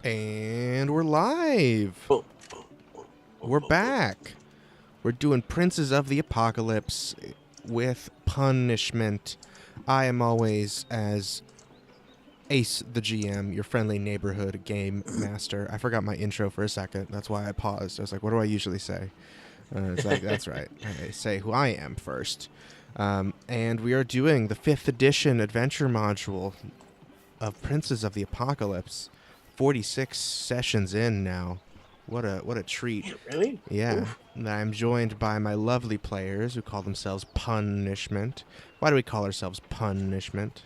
And we're live. Oh, We're back. We're doing Princes of the Apocalypse with punishment. I am always, as Ace the GM, your friendly neighborhood game master. I forgot my intro for a second. That's why I paused. I was like, what do I usually say? It's like, that's right. I say who I am first. And we are doing the 5th edition adventure module of Princes of the Apocalypse. 46 sessions in now. What a treat. yeah, really? Yeah. Oof. I'm joined by my lovely players who call themselves Punishment. Why do we call ourselves Punishment?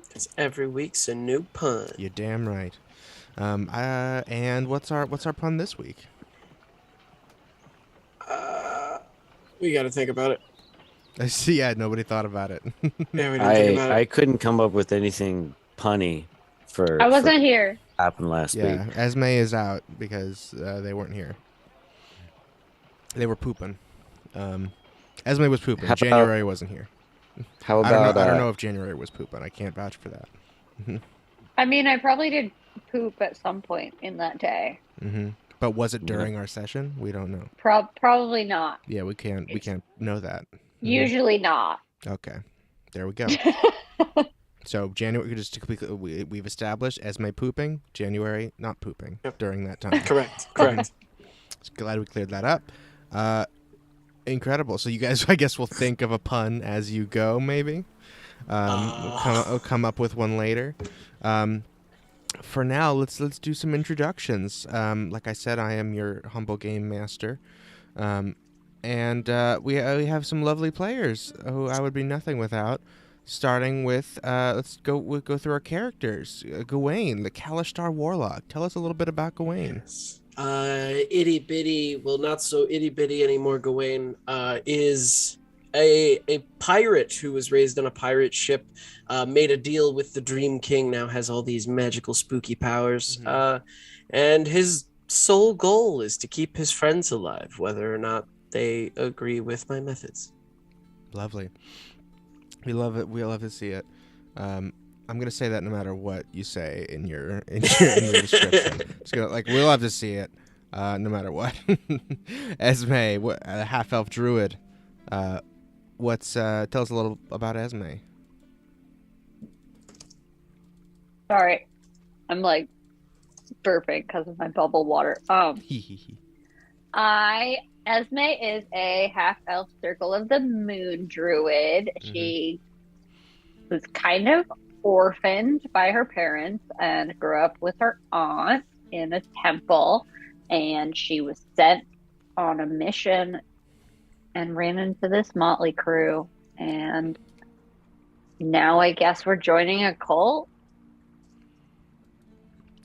Because every week's a new pun. You're damn right. And what's our pun this week? We got to think about it. I see. Yeah, nobody thought about it. Yeah, we didn't think about it. I couldn't come up with anything punny for I wasn't here. happened last Yeah, week. Esme is out because they weren't here. They were pooping. Esme was pooping. How about- January wasn't here. How I about don't know if January was pooping. I can't vouch for that. I mean, I probably did poop at some point in that day. But was it during our session? We don't know. Probably not. Yeah, we can't know that. Usually not. Okay, there we go. So January, just to quickly, we've established Esme pooping, January not pooping during that time. Correct. Just glad we cleared that up. Incredible. So you guys, I guess, will think of a pun as you go, maybe. We'll come up with one later. For now, let's do some introductions. Like I said, I am your humble game master, and we have some lovely players who I would be nothing without. Starting with, we'll go through our characters. Gawain, the Kalishtar Warlock. Tell us a little bit about Gawain. Itty bitty, well, not so itty bitty anymore. Gawain is a pirate who was raised on a pirate ship, made a deal with the Dream King, now has all these magical spooky powers, and his sole goal is to keep his friends alive, whether or not they agree with my methods. Lovely. We love it. We love to see it. I'm gonna say that no matter what you say in your description. Just gonna, we'll have to see it, no matter what. Esme, a half elf druid. Tell us a little about Esme. Sorry. I'm like burping because of my bubble water. Esme is a half-elf Circle of the Moon druid. She was kind of orphaned by her parents and grew up with her aunt in a temple, and she was sent on a mission and ran into this motley crew, and now I guess we're joining a cult.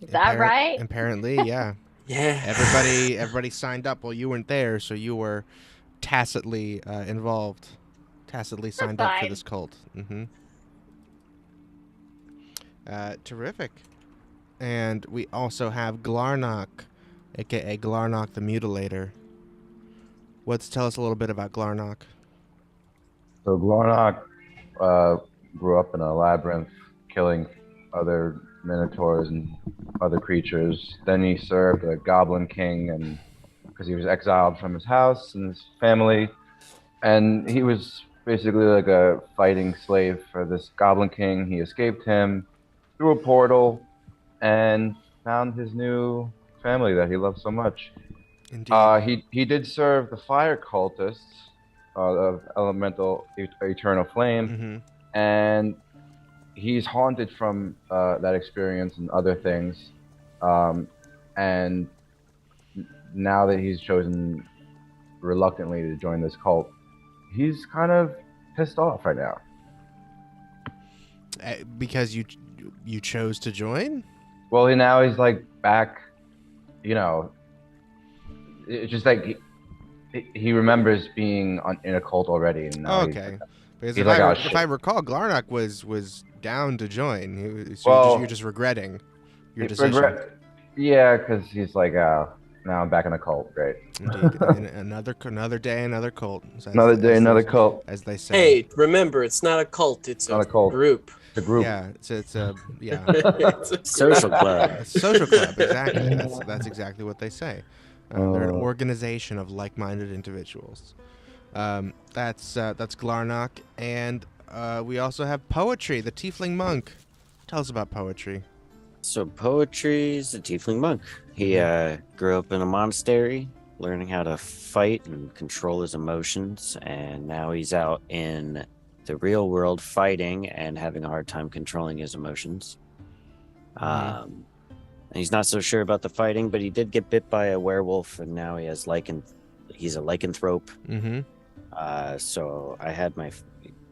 Is that right? Apparently, yeah. Yeah. Everybody signed up. Well, you weren't there, so you were tacitly involved. Tacitly signed up for this cult. Terrific. And we also have Glarnock, aka Glarnock the Mutilator. Tell us a little bit about Glarnock. So Glarnock grew up in a labyrinth, killing other minotaurs and other creatures. Then he served a goblin king, and because he was exiled from his house and his family, and he was basically like a fighting slave for this goblin king. He escaped him through a portal and found his new family that he loved so much. Indeed. He did serve the fire cultists of elemental eternal flame, and he's haunted from that experience and other things. And now that he's chosen reluctantly to join this cult, he's kind of pissed off right now. Because you chose to join? Well, now he's like back, you know. It's just like he remembers being in a cult already. And now okay. Because he's if I recall, Glarnock was down to join. You're just regretting your decision. Yeah, because he's like, now I'm back in a cult. Great. Indeed. another day, another cult. Another day, another cult. As they say. Hey, remember, it's not a cult. It's not a cult. Group. a group. Yeah, it's a yeah. It's a Social club. A social club, exactly. That's exactly what they say. They're an organization of like-minded individuals. That's Glarnock, and we also have Poetry, the Tiefling monk. Tell us about Poetry. So Poetry's a tiefling monk. He grew up in a monastery, learning how to fight and control his emotions, and now he's out in the real world fighting and having a hard time controlling his emotions. And he's not so sure about the fighting, but he did get bit by a werewolf, and now he has he's a lycanthrope. Mm-hmm. So I had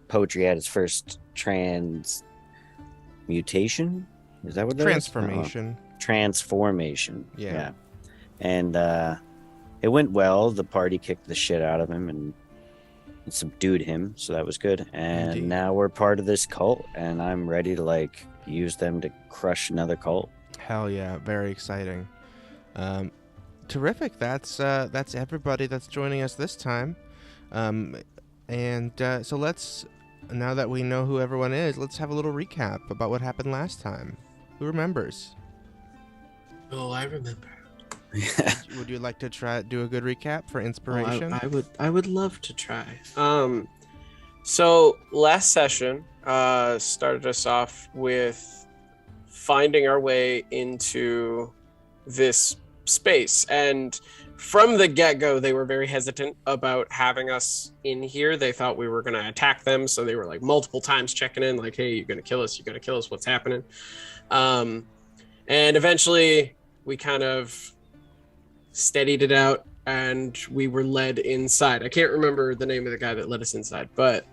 Poetry had his first transmutation. Is that what that Transformation. is? Transformation. Yeah. And it went well. The party kicked the shit out of him and subdued him, so that was good. And Indeed. now we're part of this cult, and I'm ready to use them to crush another cult. Hell yeah, very exciting. Terrific. That's everybody that's joining us this time. So let's, now that we know who everyone is, let's have a little recap about what happened last time. Who remembers? Oh, I remember. Would you like to do a good recap for inspiration? I would love to try. So last session started us off with finding our way into this space, and from the get-go they were very hesitant about having us in here. They thought we were going to attack them, so they were multiple times checking in, hey, you're going to kill us, what's happening? And eventually we kind of steadied it out and we were led inside. I can't remember the name of the guy that led us inside, but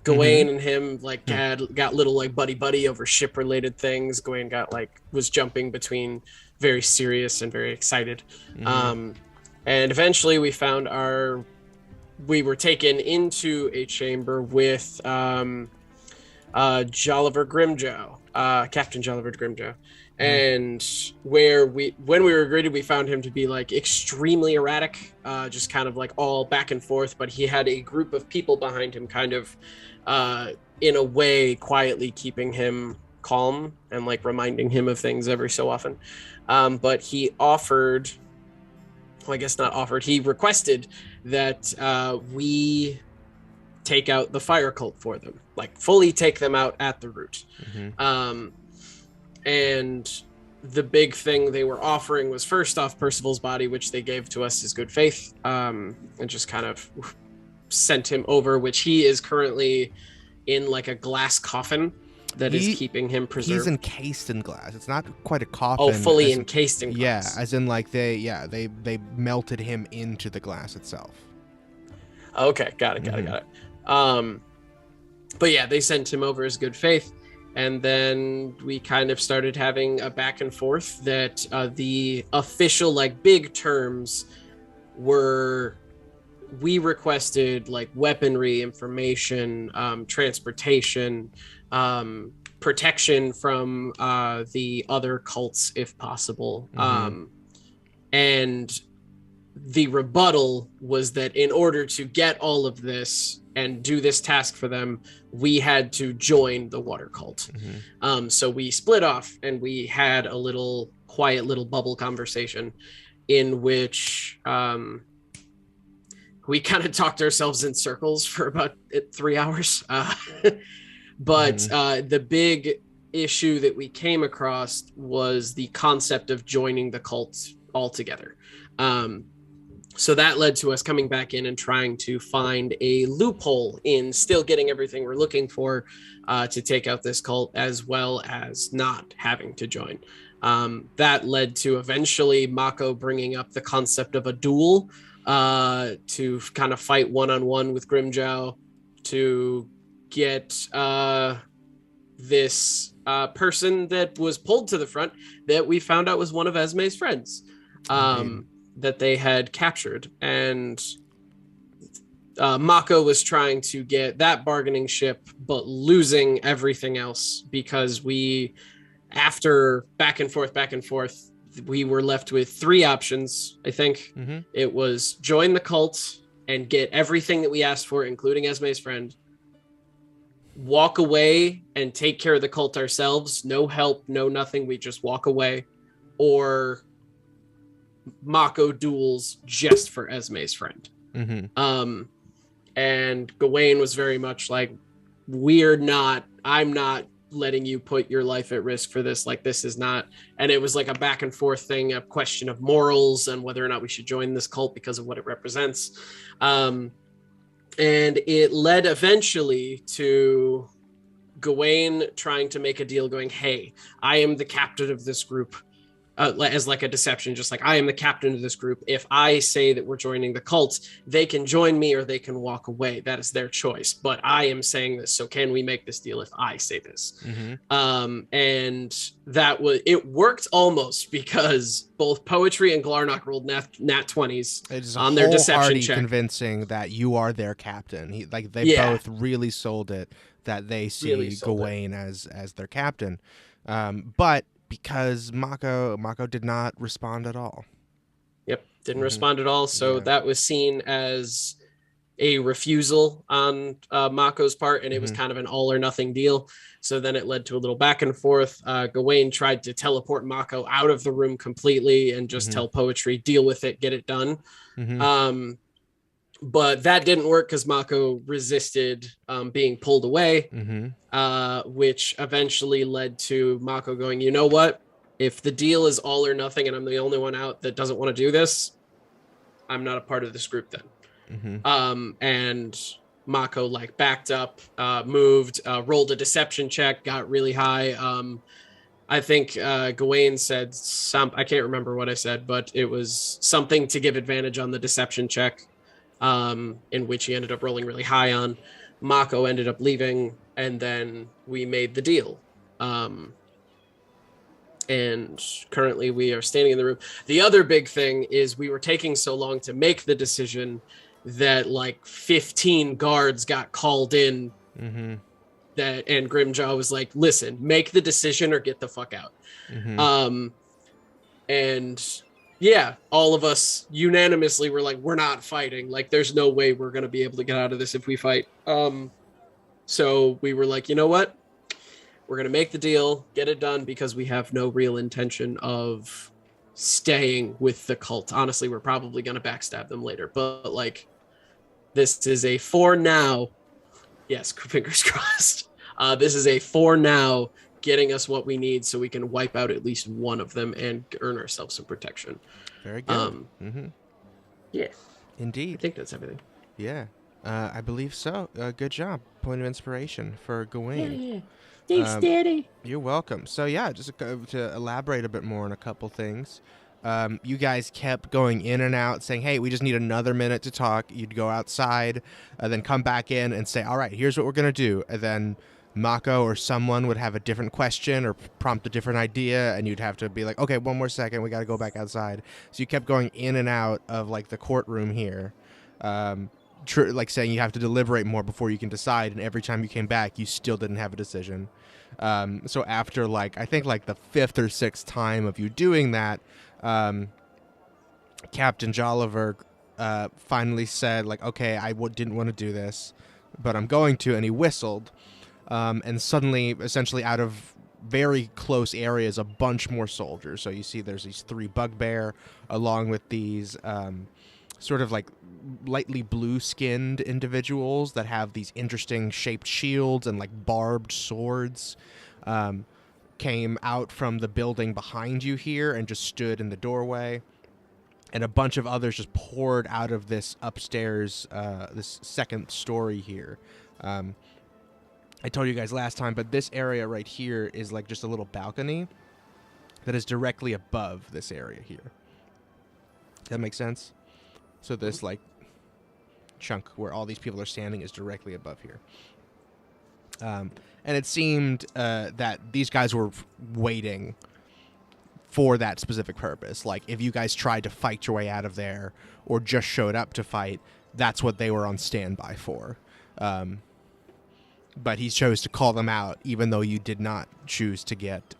Gawain and him got little buddy over ship related things. Gawain was jumping between very serious and very excited. And eventually we found we were taken into a chamber with Jolliver Grimjow, Captain Jolliver Grimjow. And when we were greeted, we found him to be extremely erratic, just kind of all back and forth, but he had a group of people behind him kind of in a way quietly keeping him calm and reminding him of things every so often. But he he requested that we take out the fire cult for them, fully take them out at the root. And the big thing they were offering was, first off, Percival's body, which they gave to us as good faith, and just kind of sent him over, which he is currently in a glass coffin that is keeping him preserved. He's encased in glass. It's not quite a coffin. Oh, fully encased in glass. Yeah, as in they melted him into the glass itself. Okay, got it. But yeah, they sent him over as good faith. And then we kind of started having a back and forth that the official big terms were, we requested weaponry, information, transportation, protection from the other cults if possible. And the rebuttal was that in order to get all of this and do this task for them, we had to join the water cult. So we split off and we had a quiet little bubble conversation in which we kind of talked ourselves in circles for about 3 hours. But the big issue that we came across was the concept of joining the cult altogether. So that led to us coming back in and trying to find a loophole in still getting everything we're looking for to take out this cult, as well as not having to join. That led to eventually Mako bringing up the concept of a duel to kind of fight one-on-one with Grimjow to get this person that was pulled to the front that we found out was one of Esme's friends. That they had captured, and Mako was trying to get that bargaining chip, but losing everything else because after back and forth, we were left with 3 options. I think it was join the cult and get everything that we asked for, including Esme's friend, walk away and take care of the cult ourselves, no help, no nothing, we just walk away, or Mako duels just for Esme's friend. And Gawain was very much like, I'm not letting you put your life at risk for this. Like, this is not. And it was like a back and forth thing, a question of morals and whether or not we should join this cult because of what it represents. And it led eventually to Gawain trying to make a deal going, hey, I am the captain of this group, as like a deception, just like, I am the captain of this group. If I say that we're joining the cult, they can join me or they can walk away. That is their choice. But I am saying this. So can we make this deal if I say this? And it worked almost, because both Poetry and Glarnock rolled nat 20s on their deception check. Convincing that you are their captain. They both really sold it, that they see Gawain as their captain. But because Mako did not respond at all. Yep, didn't respond at all. So that was seen as a refusal on Mako's part, and it was kind of an all or nothing deal. So then it led to a little back and forth. Gawain tried to teleport Mako out of the room completely and just tell Poetry, deal with it, get it done. But that didn't work because Mako resisted being pulled away, which eventually led to Mako going, you know what? If the deal is all or nothing and I'm the only one out that doesn't want to do this, I'm not a part of this group then. And Mako like backed up, moved, rolled a deception check, got really high. I think Gawain said I can't remember what I said, but it was something to give advantage on the deception check. In which he ended up rolling really high on. Mako ended up leaving, and then we made the deal. And currently we are standing in the room. The other big thing is we were taking so long to make the decision that like 15 guards got called in. And Grimjaw was like, listen, make the decision or get the fuck out. And yeah, all of us unanimously were like, we're not fighting. Like, there's no way we're going to be able to get out of this if we fight. So we were like, you know what? We're going to make the deal, get it done, because we have no real intention of staying with the cult. Honestly, we're probably going to backstab them later. But, like, this is a for now. Yes, fingers crossed. This is a for now, getting us what we need so we can wipe out at least one of them and earn ourselves some protection. Very good. Yeah. Indeed. I think that's everything. Yeah. I believe so. Good job. Point of inspiration for Gawain. Yeah. Thanks, Daddy. You're welcome. So yeah, just to elaborate a bit more on a couple things. You guys kept going in and out saying, hey, we just need another minute to talk. You'd go outside, then come back in and say, all right, here's what we're going to do. And then Mako or someone would have a different question or prompt a different idea, and you'd have to be like, okay, one more second, we got to go back outside. So you kept going in and out of like the courtroom here, like saying you have to deliberate more before you can decide, and every time you came back, you still didn't have a decision. So after like, I think like the 5th or 6th time of you doing that, Captain Jolliver finally said like, okay, I didn't want to do this, but I'm going to, and he whistled. And suddenly, essentially out of very close areas, a bunch more soldiers. So you see there's these 3 bugbear along with these sort of like lightly blue-skinned individuals that have these interesting shaped shields and like barbed swords, came out from the building behind you here and just stood in the doorway. And a bunch of others just poured out of this upstairs, this 2nd story here. I told you guys last time, but this area right here is like just a little balcony that is directly above this area here. That makes sense? So this like chunk where all these people are standing is directly above here. And it seemed that these guys were waiting for that specific purpose. Like if you guys tried to fight your way out of there or just showed up to fight, that's what they were on standby for. But he chose to call them out, even though you did not choose to get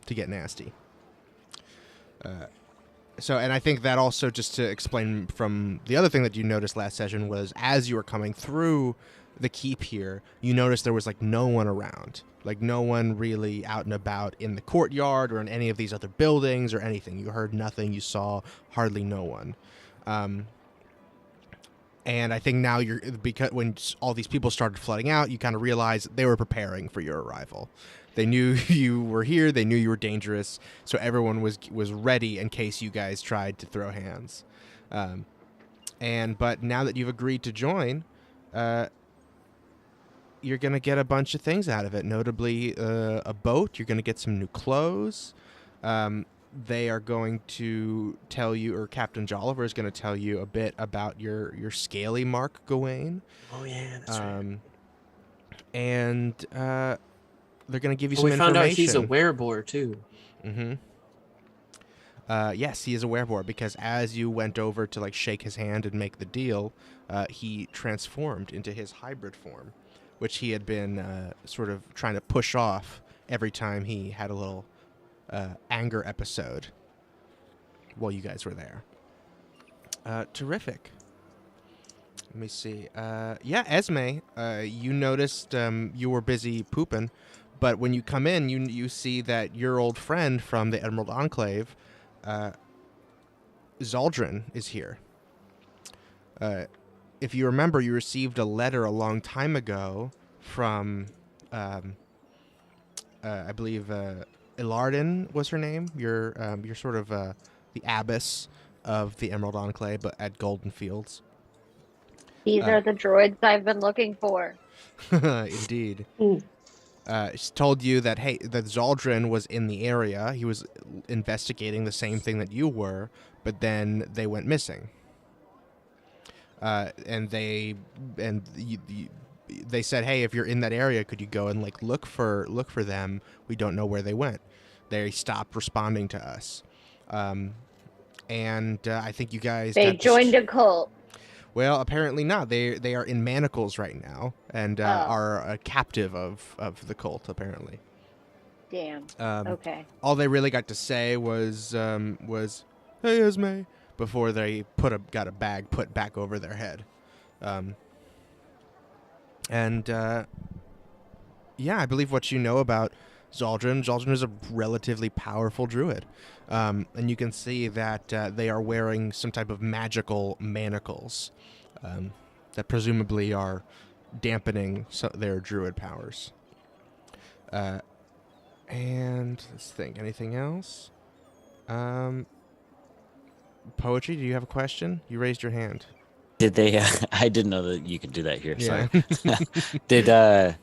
nasty. So, and I think that also, just to explain from the other thing that you noticed last session, was as you were coming through the keep here, you noticed there was like no one around, like no one really out and about in the courtyard or in any of these other buildings or anything. You heard nothing, you saw hardly no one. And I think now because when all these people started flooding out, you kind of realize they were preparing for your arrival. They knew you were here. They knew you were dangerous. So everyone was ready in case you guys tried to throw hands. But now that you've agreed to join, you're going to get a bunch of things out of it, notably a boat. You're going to get some new clothes. They are going to tell you, or Captain Jolliver is going to tell you a bit about your scaly mark, Gawain. Oh yeah, that's right. And they're going to give you some we information. found out he's a werebore too. Mm-hmm. Yes, he is a werebore because as you went over to like shake his hand and make the deal, he transformed into his hybrid form, which he had been sort of trying to push off every time he had a little anger episode while you guys were there. Terrific. Let me see. Esme, you noticed you were busy pooping, but when you come in, you see that your old friend from the Emerald Enclave, Zaldrin, is here. If you remember, you received a letter a long time ago from, I believe, Ilardin was her name. You're sort of the abbess of the Emerald Enclave, but at Golden Fields. These are the droids I've been looking for. Indeed. She told you that that Zaldrin was in the area. He was investigating the same thing that you were, but then they went missing. They said, "Hey, if you're in that area, could you go and like look for them? We don't know where they went." They stopped responding to us, I think you guys joined a cult. Well, apparently not. They are in manacles right now and are a captive of the cult. Apparently. Damn. Okay. All they really got to say was "Hey, Esme," before they got a bag put back over their head. I believe what you know about Zaldrin is a relatively powerful druid. And you can see that they are wearing some type of magical manacles that presumably are dampening their druid powers. And let's think, anything else? Poetry, do you have a question? You raised your hand. Did they? I didn't know that you could do that here. Yeah. Sorry.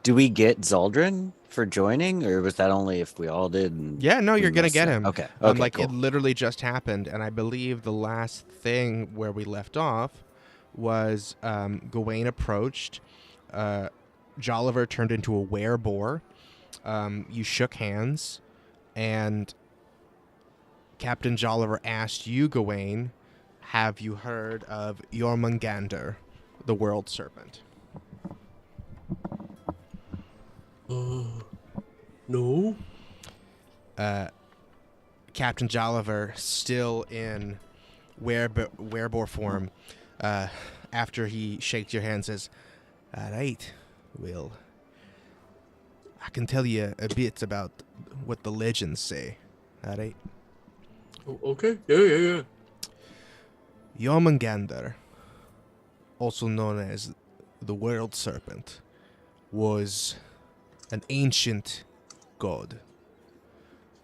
Do we get Zaldrin for joining, or was that only if we all did? No, you're gonna get him. Okay. Cool. It literally just happened, and I believe the last thing where we left off was Gawain approached. Jolliver turned into a werebore. You shook hands, and Captain Jolliver asked you, Gawain, have you heard of Jormungandr, the World Serpent? No. Captain Jolliver, still in werebore form, after he shakes your hand, says, "All right, well, I can tell you a bit about what the legends say. All right." Okay. Yeah. Jormungandr, also known as the World Serpent, was an ancient god.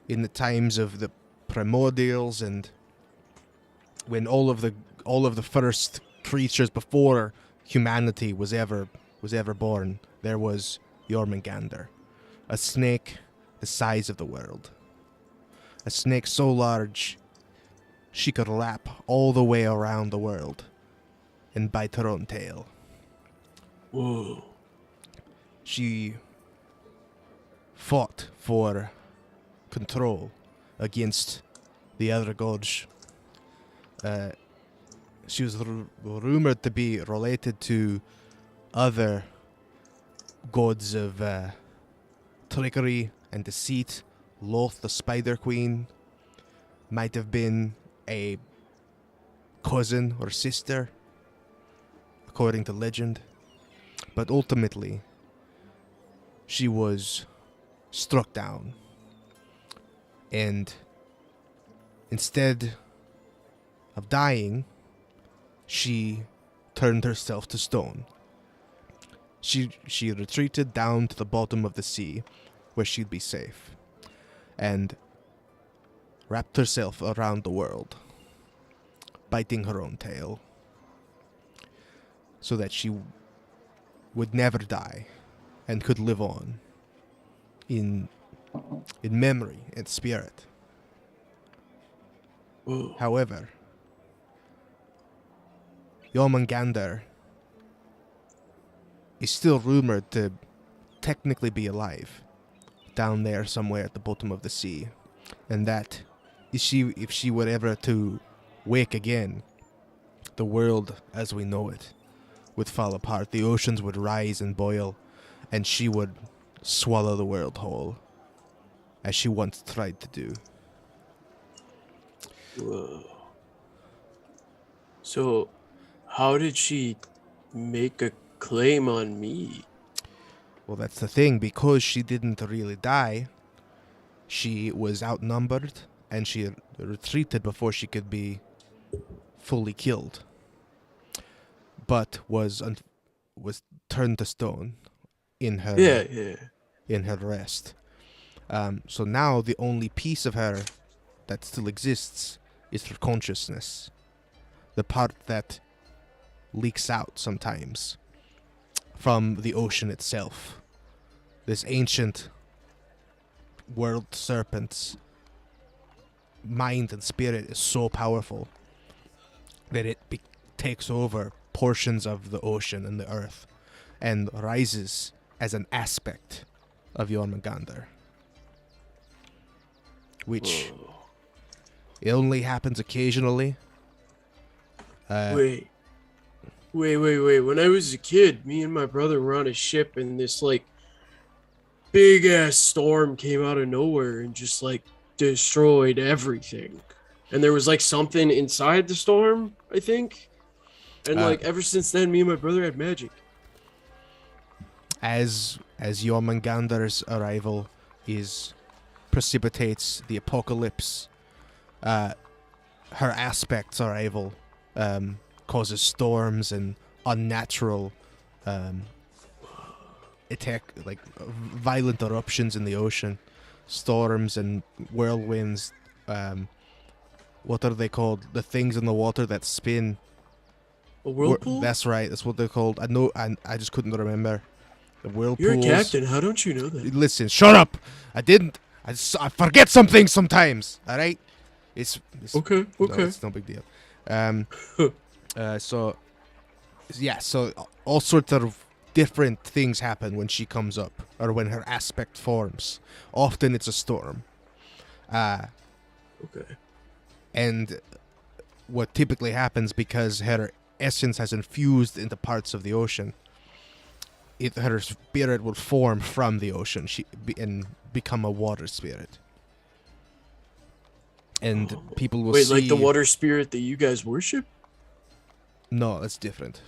In the times of the primordials and when all of the first creatures before humanity was ever born, there was Jormungandr, a snake the size of the world. A snake so large she could lap all the way around the world and bite her own tail. Whoa. She fought for control against the other gods. She was rumored to be related to other gods of trickery and deceit. Loth, the Spider Queen, might have been a cousin or sister, according to legend. But ultimately, she was struck down. And instead of dying, she turned herself to stone. She retreated down to the bottom of the sea, where she'd be safe, and wrapped herself around the world, biting her own tail, so that she would never die and could live on in memory and spirit. Whoa. However, Jormungandr is still rumored to technically be alive down there somewhere at the bottom of the sea, and that if she were ever to wake again, the world as we know it would fall apart. The oceans would rise and boil, and she would swallow the world whole, as she once tried to do. Whoa. So, how did she make a claim on me? Well, that's the thing. Because she didn't really die, she was outnumbered, and she retreated before she could be fully killed. But was turned to stone in her in her rest. So now the only piece of her that still exists is her consciousness, the part that leaks out sometimes from the ocean itself. This ancient world serpent's mind and spirit is so powerful that it takes over portions of the ocean and the earth and rises as an aspect of Jormungandr, which it only happens occasionally. Wait. When I was a kid, me and my brother were on a ship, and this like big ass storm came out of nowhere and just like destroyed everything. And there was like something inside the storm, I think. And like ever since then, me and my brother had magic. As Jormungandr's arrival precipitates the apocalypse, her aspect's arrival causes storms and unnatural violent eruptions in the ocean, storms and whirlwinds. What are they called? The things in the water that spin. A whirlpool? That's right. That's what they're called. I know. I just couldn't remember. The whirlpools. You're a captain. How don't you know that? Listen, shut up. I didn't. I forget some things sometimes. All right. It's okay. No, it's no big deal. So all sorts of different things happen when she comes up, or when her aspect forms. Often it's a storm. Okay. And what typically happens, because her essence has infused into parts of the ocean, her spirit will form from the ocean and become a water spirit. And people will see... like the water spirit that you guys worship? No, that's different.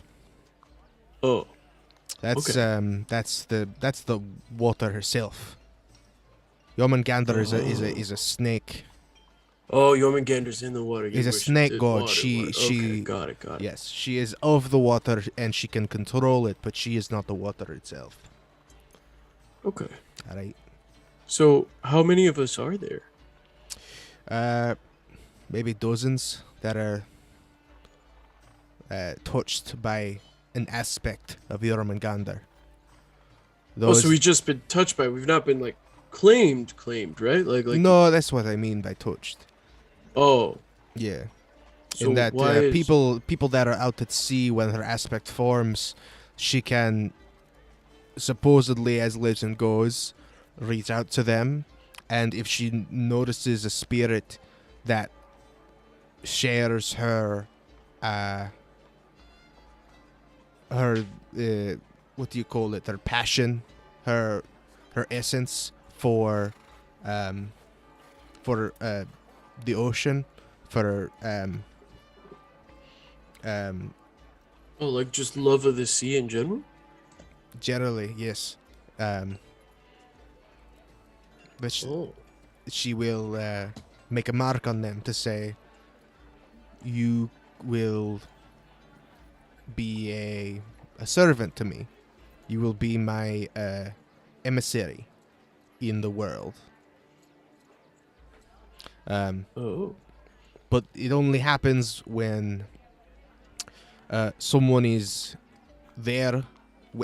Oh. That's okay. That's the water herself. Jormungandr is a snake. Oh, Jormungandr's in the water. He's a snake god. Water. She got it. Yes, she is of the water and she can control it, but she is not the water itself. Okay. All right. So, how many of us are there? Maybe dozens that are touched by an aspect of Jormungandr. So we've just been touched by. We've not been like claimed, right? Like no, that's what I mean by touched. Oh. Yeah. So in that why is... people that are out at sea, when her aspect forms, she can supposedly, as legend goes, reach out to them, and if she notices a spirit that shares her what do you call it? Her passion, her essence for the ocean, for Oh, like just love of the sea in general? Generally, yes. But Oh. she will make a mark on them to say, you will be a servant to me. You will be my emissary in the world. Oh. But it only happens when someone is there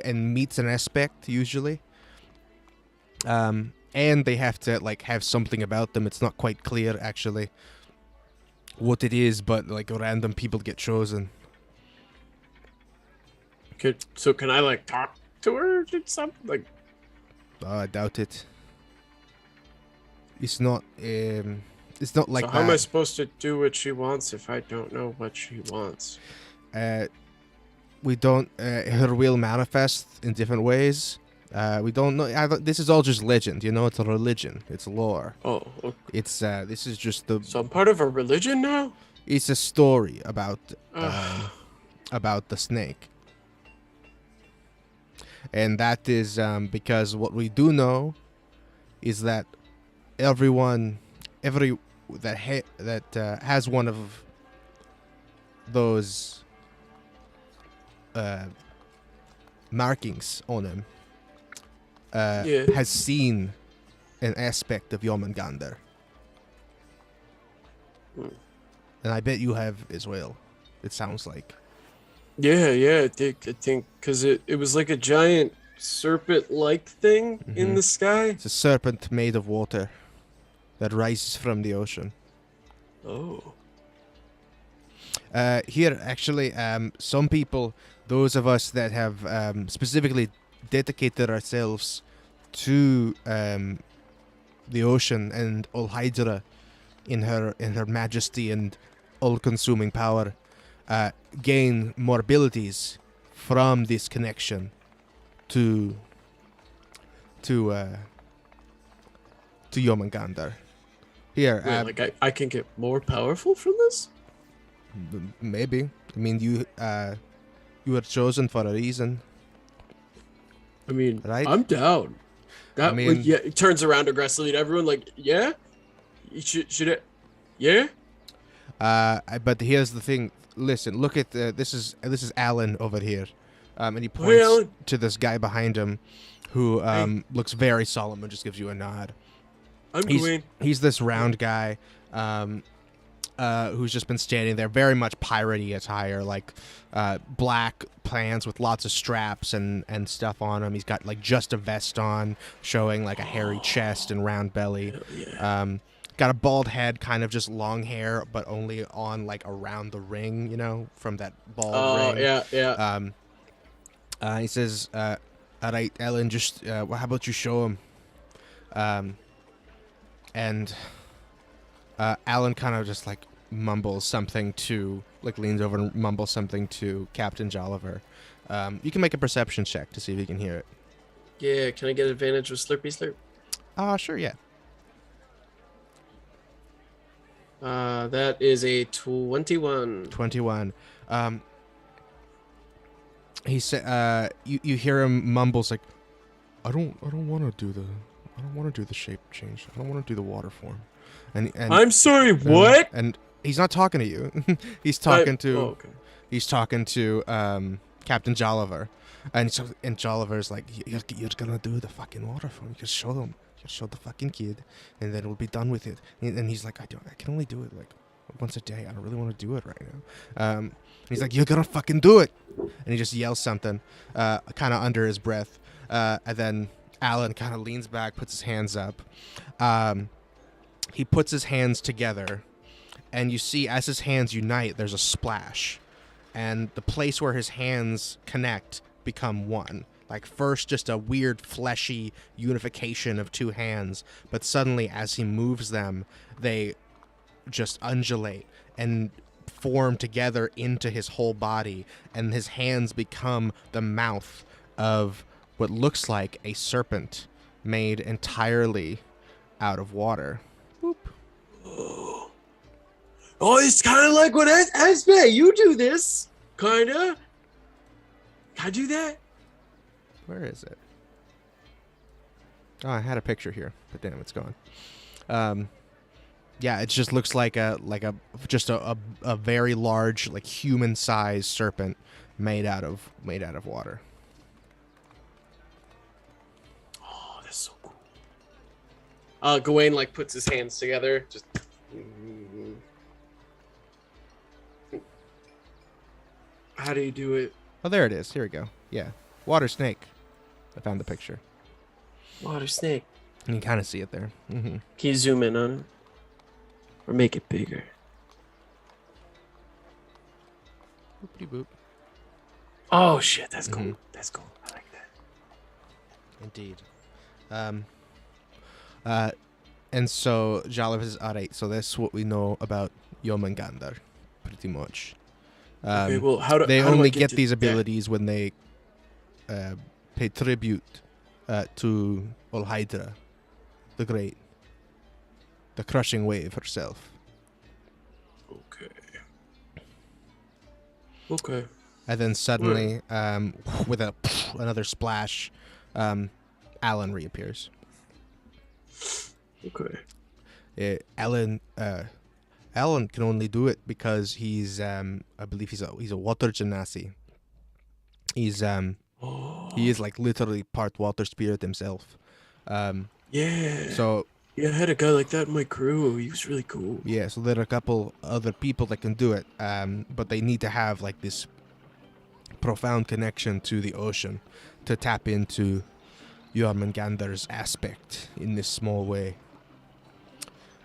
and meets an aspect, usually. And they have to like have something about them. It's not quite clear actually what it is, but like random people get chosen. So can I like talk to her or something? Like, I doubt it. It's not. It's not like so how am I that. supposed to do what she wants if I don't know what she wants? We don't. Her will manifests in different ways. We don't know. This is all just legend. You know, it's a religion. It's lore. Oh, okay. It's this is just the. So I'm part of a religion now? It's a story about Ugh. about the snake. And that is because what we do know is that every that has one of those markings on him Yeah. has seen an aspect of Jormungandr. Hmm. And I bet you have as well. It sounds like. Yeah, I think, because it was like a giant serpent-like thing in Mhm. the sky. It's a serpent made of water that rises from the ocean. Oh. Here, actually, some people, those of us that have specifically dedicated ourselves to the ocean and Olhydra in her majesty and all-consuming power, gain more abilities from this connection to Jormungandr. Here, Wait, like I can get more powerful from this? maybe. I mean, you were chosen for a reason. I mean, Right? I'm down. That, I mean- yeah, it turns around aggressively to everyone like, yeah? You should it? Yeah? But here's the thing. Listen, look at this is Alan over here, and he Hey, points Alan. to this guy behind him, who Hey. looks very solemn and just gives you a nod. I'm He's Gwen. he's this round guy, who's just been standing there, very much piratey attire, like black pants with lots of straps and stuff on him. He's got like just a vest on, showing like a hairy chest and round belly. Hell yeah. Got a bald head, kind of just long hair, but only on like around the ring, you know, from that bald Oh, ring. yeah. He says, "All right, Ellen, just how about you show him?" And Alan kind of just like mumbles something to, like leans over and mumbles something to Captain Jolliver. You can make a perception check to see if you can hear it. Yeah, can I get advantage with Slurpy Slurp? Sure, yeah. That is a 21. 21. He said, you hear him mumbles like, I don't want to do the shape change. I don't want to do the water form. And I'm sorry, what? And he's not talking to you. He's talking to Oh, okay. he's talking to Captain Jolliver, and Jolliver's like, you're gonna do the fucking water form. You just show them. You show the fucking kid, and then we'll be done with it. And he's like, I can only do it like once a day. I don't really want to do it right now. He's like, you're gonna fucking do it, and he just yells something, kind of under his breath, and then Alan kind of leans back, puts his hands up. He puts his hands together, and you see as his hands unite, there's a splash, and the place where his hands connect become one. Like first just a weird fleshy unification of two hands, but suddenly as he moves them, they just undulate and form together into his whole body, and his hands become the mouth of what looks like a serpent made entirely out of water. Boop. Oh, it's kind of like what Esme, you do this, kind of. Can I do that? Where is it? Oh, I had a picture here, but damn, it's gone. Yeah, it just looks like a very large, like human-sized serpent made out of water. Oh, that's so cool. Gawain like puts his hands together, just. How do you do it? Oh, there it is. Here we go. Yeah, water snake. I found the picture. Water snake. You can kind of see it there. Mm-hmm. Can you zoom in on it? Or make it bigger? Boopity boop. Oh shit, that's cool. Mhm. That's cool. I like that. Indeed. And so Jalov says, all right, so that's what we know about Jomungandr, pretty much. Okay, well, how do They how do I only get get to these that? abilities when they pay tribute to Olhydra, the Great, the crushing wave herself. Okay. Okay. And then suddenly, with another splash, Alan reappears. Okay. Alan can only do it because he's I believe he's a water genasi. He's he is like literally part water spirit himself. Yeah. So Yeah, I had a guy like that in my crew. He was really cool. yeah, so there are a couple other people that can do it, but they need to have like this profound connection to the ocean to tap into Jormungandr's aspect in this small way.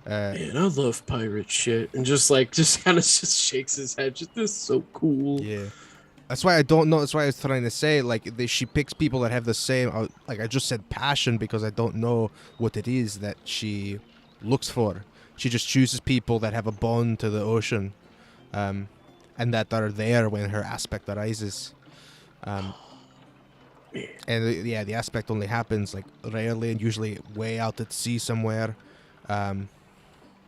Man, I love pirate shit. And just kind of just shakes his head. Just, this is so cool. Yeah. That's why I don't know. That's why I was trying to say, like, she picks people that have the same, like I just said passion because I don't know what it is that she looks for. She just chooses people that have a bond to the ocean, and that are there when her aspect arises. And the aspect only happens, like, rarely and usually way out at sea somewhere.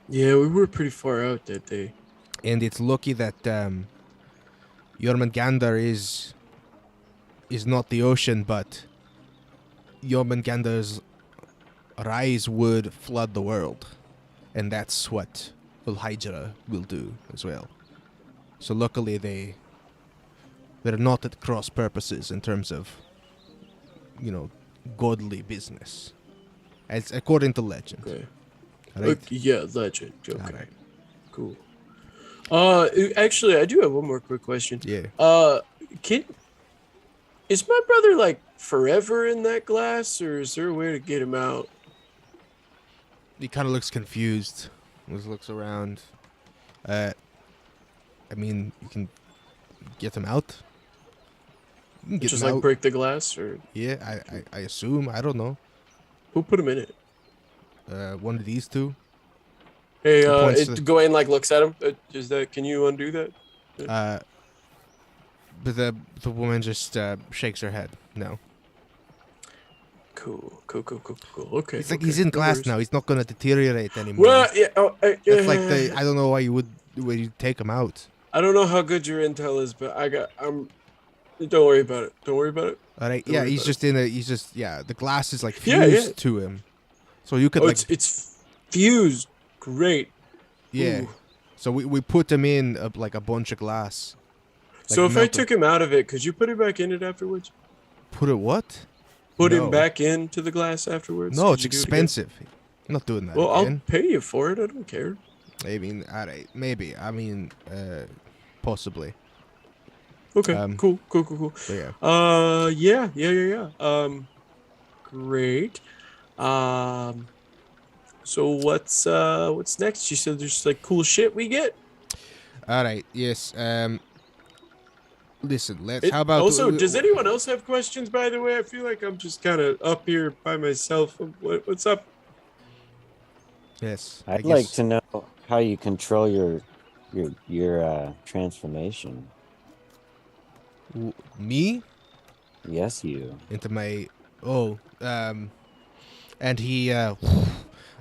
Yeah, we were pretty far out that day. And it's lucky that Jormungandr is not the ocean, but Jormungandr's rise would flood the world, and that's what Ulhydra will do as well. So luckily they're not at cross purposes in terms of, godly business, as according to legend. Okay. Right? Okay, yeah, legend. Okay. All right. Cool. Actually, I do have one more quick question. Yeah. Is my brother like forever in that glass, or is there a way to get him out? He kind of looks confused. Just looks around. I mean, you can get him out. You can get Just him like out. break the glass, or Yeah, I assume. I don't know. who put him in it? One of these two. Hey, points to- Gawain like looks at him. Can you undo that? But the woman just shakes her head. No. Cool. Okay. It's like okay, he's in no glass worries. now. He's not gonna deteriorate anymore. Well, yeah. That's like I don't know why you would take him out. I don't know how good your intel is, but don't worry about it. Don't worry about it. All right. Don't Yeah, worry he's about just the glass is like Yeah, fused yeah. to him, so you could Oh, like it's fused. Great. yeah. Ooh. So we put him in like a bunch of glass. Like So if I melted- took him out of it, could you put him back in it afterwards? put it what? Put No. him back into the glass afterwards? No, Could it's you do it again? expensive. I'm not doing that Well, I'll again. pay you for it. I don't care. I mean, all right, maybe. I mean, possibly. Okay. Cool. So yeah. Yeah. Great. So what's next? You said there's like cool shit we get. All right. Yes. Listen. How about Also, does anyone else have questions? By the way, I feel like I'm just kind of up here by myself. What's up? Yes. I'd like to know how you control your transformation. Me Yes, you. into my and he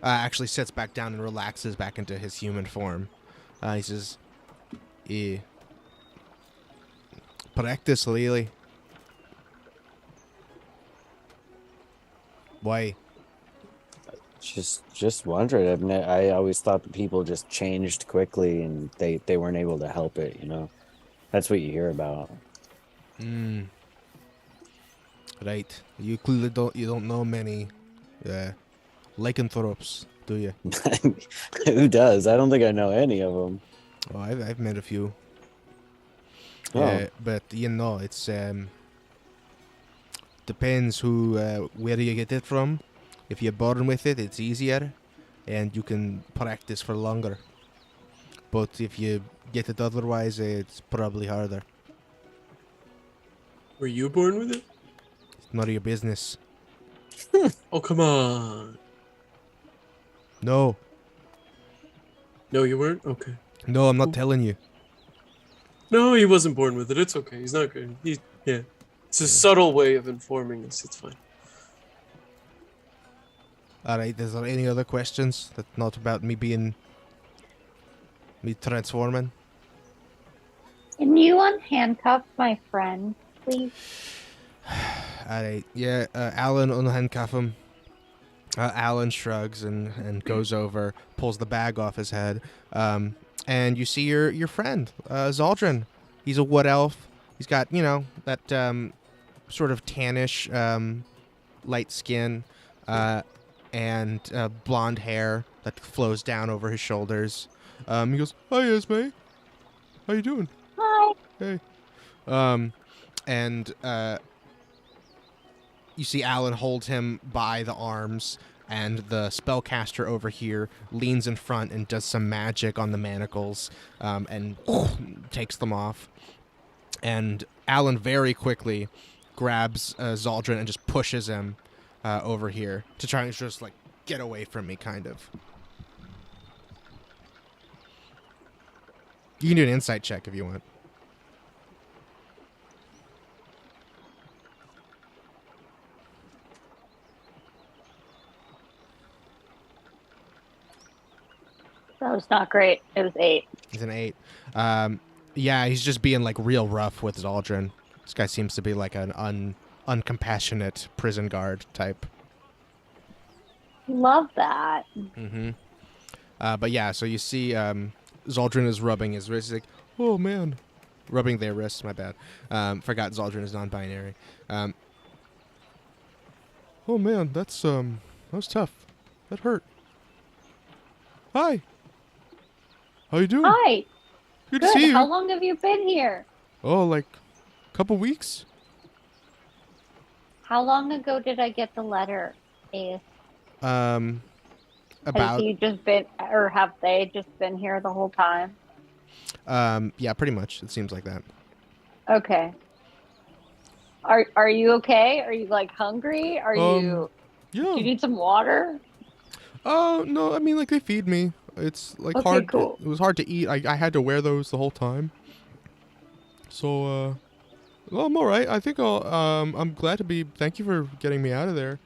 actually sits back down and relaxes back into his human form. He says, practice really. Why? Just wondering. I always thought the people just changed quickly and they weren't able to help it. You know, that's what you hear about. Right. You clearly don't know many lycanthropes, do you? Who does? I don't think I know any of them. Oh, I've met a few. Oh. But you know, it's depends who where you get it from. If you're born with it, it's easier, and you can practice for longer. But if you get it otherwise, it's probably harder. Were you born with it? It's none of your business. Oh, come on. No, No, you weren't? Okay. no, I'm not telling you. No, he wasn't born with it. It's okay. He's not good. Yeah. It's a subtle way of informing us. It's fine. All right. Is there any other questions that not about me transforming? Can you unhandcuff my friend, please? All right. Yeah. Alan, unhandcuff him. Alan shrugs and goes over, pulls the bag off his head, and you see your friend, Zaldrin. He's a wood elf. He's got that sort of tannish, light skin, and blonde hair that flows down over his shoulders. He goes, "Hi, Esme. How you doing?" Hi. Hey. And you see Alan hold him by the arms, and the spellcaster over here leans in front and does some magic on the manacles, and takes them off. And Alan very quickly grabs Zaldrin and just pushes him over here to try and just like get away from me, kind of. You can do an insight check if you want. That was not great. It was 8. He's an 8. Yeah, he's just being like real rough with Zaldrin. This guy seems to be like an uncompassionate prison guard type. Love that. Mm-hmm. But yeah, so you see Zaldrin is rubbing his wrist. He's like, "Oh man," rubbing their wrists. My bad. Forgot Zaldrin is non-binary. Oh man, that was tough. That hurt. Hi. How you doing? Hi. Good to see you. How long have you been here? Oh, like a couple weeks. How long ago did I get the letter, Ace? Has About he just been, or have they just been here the whole time? yeah, pretty much. It seems like that. Okay. Are you okay? Are you like hungry? Are you? Yeah. Do you need some water? Oh no, I mean like they feed me. It's like Okay, hard. cool. It was hard to eat. I had to wear those the whole time. So well, I'm all right. I think I'm glad to be. Thank you for getting me out of there.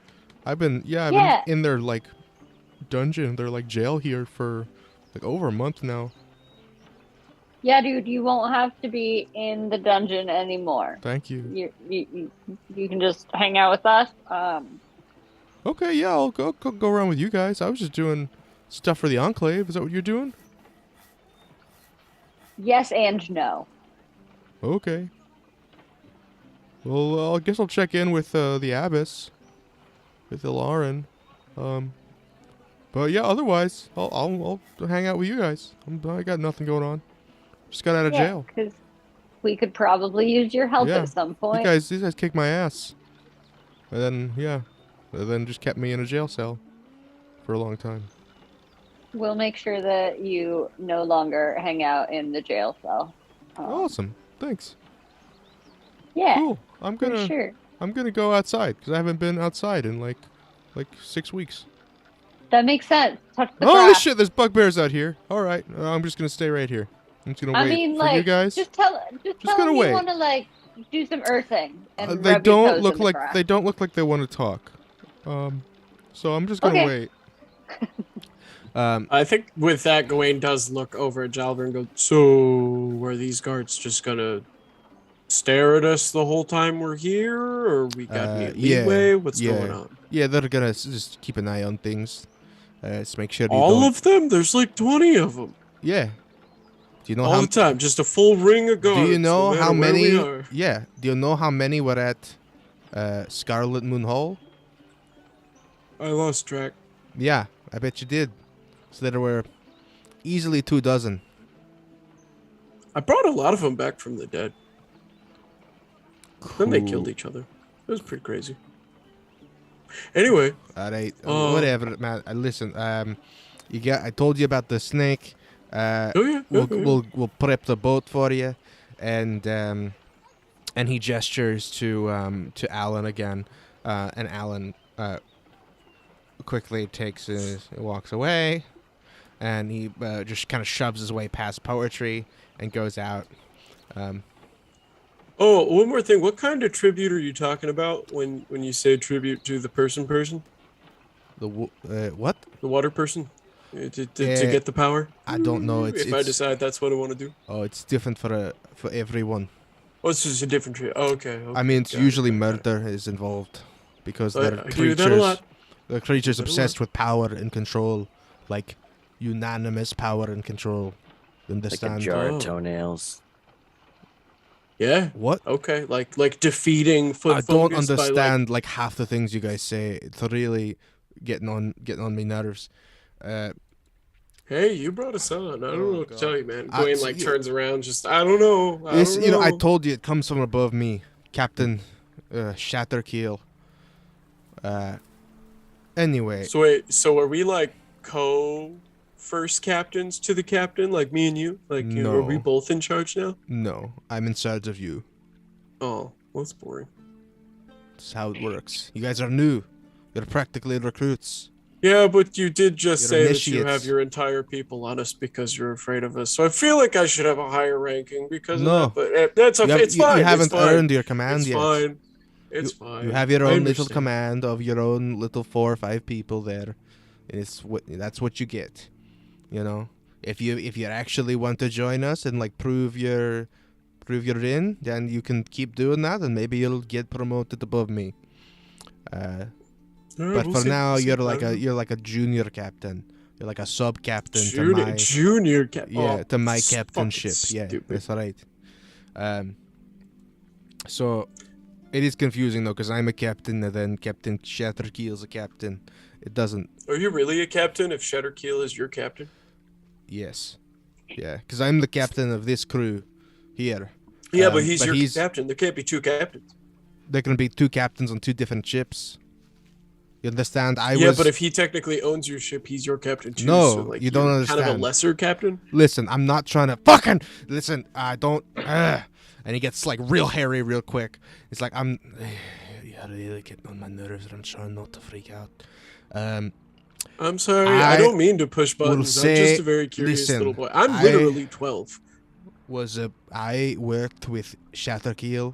I've been been in their like dungeon, their like jail here for like over a month now. Yeah, dude, you won't have to be in the dungeon anymore. Thank you. You can just hang out with us. Okay, yeah, I'll go around with you guys. I was just doing stuff for the Enclave. Is that what you're doing? Yes and no. Okay. Well, I guess I'll check in with the Abbess, with Ilarin. But yeah, otherwise, I'll hang out with you guys. I got nothing going on. Just got out of jail. Because we could probably use your help Yeah. at some point. These guys kicked my ass. And then just kept me in a jail cell for a long time. We'll make sure that you no longer hang out in the jail cell. Awesome. Thanks. Yeah. Cool. I'm For gonna sure. go outside because I haven't been outside in like 6 weeks. That makes sense. Touch the Oh grass. shit! There's bugbears out here. All right, I'm just gonna stay right here. I'm just gonna I wait mean, for like, you guys. just tell gonna them wait. you want to like do some earthing and They rub your don't toes look in the like grass. they don't look like they want to talk. So I'm just gonna Okay. wait. I think with that, Gawain does look over at Jalbert and go, "So, were these guards just gonna stare at us the whole time we're here, or we got any yeah, leeway? What's yeah. going on? Yeah, they're gonna just keep an eye on things. Just make sure you All don't. of them? There's like 20 of them. Yeah. Do you know All how? the time, just a full ring of guards. Do you know no how matter where we many? are. Yeah. Do you know how many were at Scarlet Moon Hall? I lost track. Yeah, I bet you did. So there were easily 24. I brought a lot of them back from the dead. Then they killed each other. It was pretty crazy. Anyway. All right. Whatever, man. Listen. You got. I told you about the snake. We'll prep the boat for you, and he gestures to Alan again, and Alan quickly walks away, and he just kind of shoves his way past Poetry and goes out. Oh, one more thing. What kind of tribute are you talking about when you say tribute to the person? The what? The water person? To get the power? I don't know. If I decide that's what I want to do. Oh, it's different for everyone. Oh, it's just a different tribute. Oh, okay. I mean, it's usually murder is involved because they're I do that a lot. They're creatures obsessed with power and control, like unanimous power and control. Understand? Like a jar Oh. of toenails. Yeah. What? Okay. Like defeating foot. I don't focus by, understand like half the things you guys say. It's really getting on me nerves. Hey, you brought us on. I don't know what to tell you, man. I- Dwayne like turns around, just I don't know. I This, don't know. I told you it comes from above me, Captain Shatterkeel. Anyway, So wait, so are we like first captains to the captain, like me and you? Like, are we No. both in charge now? no, I'm in charge of you. Oh, well, that's boring. That's how it works. You guys are new. You're practically recruits. Yeah, but you did just You're say that you initiates. have your entire people on us because you're afraid of us. So I feel like I should have a higher ranking because No. of that. But that's okay. It's fine. You haven't it's fine. earned your command It's yet. fine. It's fine. You have your I own little understand. command of your own little 4 or 5 people there. That's what you get. You know, if you actually want to join us and like prove you're in, then you can keep doing that, and maybe you'll get promoted above me. But We'll for see, now, we'll see. you're I don't know. like a junior captain. You're like a sub captain to my junior cap. to my it's captainship. fucking Yeah, stupid. that's right. So it is confusing though, because I'm a captain and then Captain Shatterkeel's a captain. It doesn't. Are you really a captain if Shatterkeel is your captain? Yes. Yeah, because I'm the captain of this crew here. Yeah, but he's but your he's- captain. There can't be two captains. There can be 2 captains on 2 different ships. You understand? Yeah, but if he technically owns your ship, he's your captain too. No, so, like, you don't you're kind of a understand. lesser captain. Listen, I'm not trying to fucking listen. I don't. And he gets like real hairy real quick. It's like you're really getting on my nerves, and I'm trying not to freak out. I'm sorry, I don't mean to push buttons. I'm say- just a very curious listen, little boy. I'm I- literally 12. I worked with Shatterkeel.